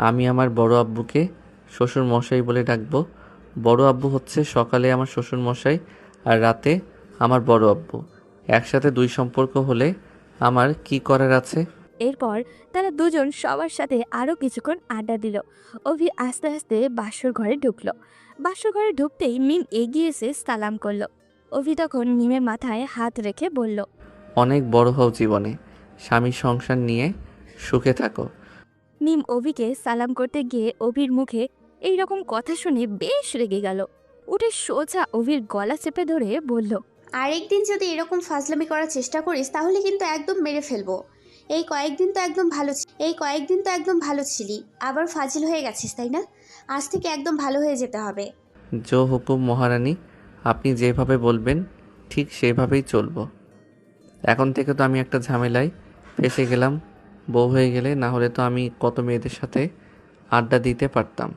আমি আমার বড় আব্বুকে শ্বশুর মশাই বলে ডাকবো। বড় আব্বু হচ্ছে সকালে আমার শ্বশুর মশাই, আর রাতে আমার বড় আব্বু। একসাথে দুই সম্পর্ক হলে আমার কি করার আছে? এরপর তারা দুজন সবার সাথে আরও কিছুক্ষণ আড্ডা দিল। অভি আস্তে আস্তে বাসর ঘরে ঢুকলো। বাসর ঘরে ঢুকতেই মিম এগিয়ে এসে সালাম করলো। অভি তখন মিমের মাথায় হাত রেখে বলল, অনেক বড় হও জীবনে, স্বামী সংসার নিয়ে সুখে থাকো। মিম অভিকে সালাম করতে গিয়ে অভির মুখে এই রকম কথা শুনে বেশ রেগে গেল। উঠে সোজা অভির গলা চেপে ধরে বলল, আরেকদিন যদি এরকম ফাজলামি করার চেষ্টা করিস তাহলে কিন্তু একদম মেরে ফেলবো। এই কয়েকদিন তো একদম ভালো ছিলি, আবার ফাজিল হয়ে গেছিস তাই না? আজ থেকে একদম ভালো হয়ে যেতে হবে। জো হুকুম মহারানী, আপনি যেভাবে বলবেন ঠিক সেভাবেই চলবো। এখন থেকে তো আমি একটা ঝামেলায় ফেসে গেলাম। বউ হয়ে গেলে না হলে তো আমি কত মেয়েদের সাথে আড্ডা দিতে পারতাম।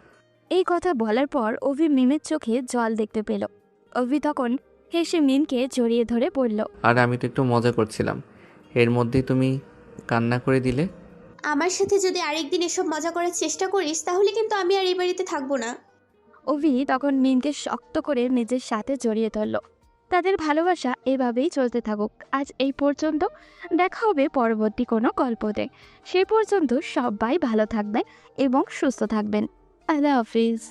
এই কথা বলার পর অভি মিমের চোখে জল দেখতে পেল। অভি তখন হেসে মিমকে জড়িয়ে ধরে বলল, আর আমি তো একটু মজা করছিলাম, এর মধ্যেই তুমি কান্না করে দিলে। আমার সাথে যদি আরেকদিন এসব মজা করার চেষ্টা করিস তাহলে কিন্তু আমি আর এই বাড়িতে থাকবো না। অভি তখন মিমকে শক্ত করে নিজের সাথে জড়িয়ে ধরল। তাদের ভালোবাসা এভাবেই চলতে থাকুক। আজ এই পর্যন্ত, দেখা হবে পরবর্তী কোনো গল্পতে। সেই পর্যন্ত সবাই ভালো থাকবেন এবং সুস্থ থাকবেন। আল্লাহ হাফিজ।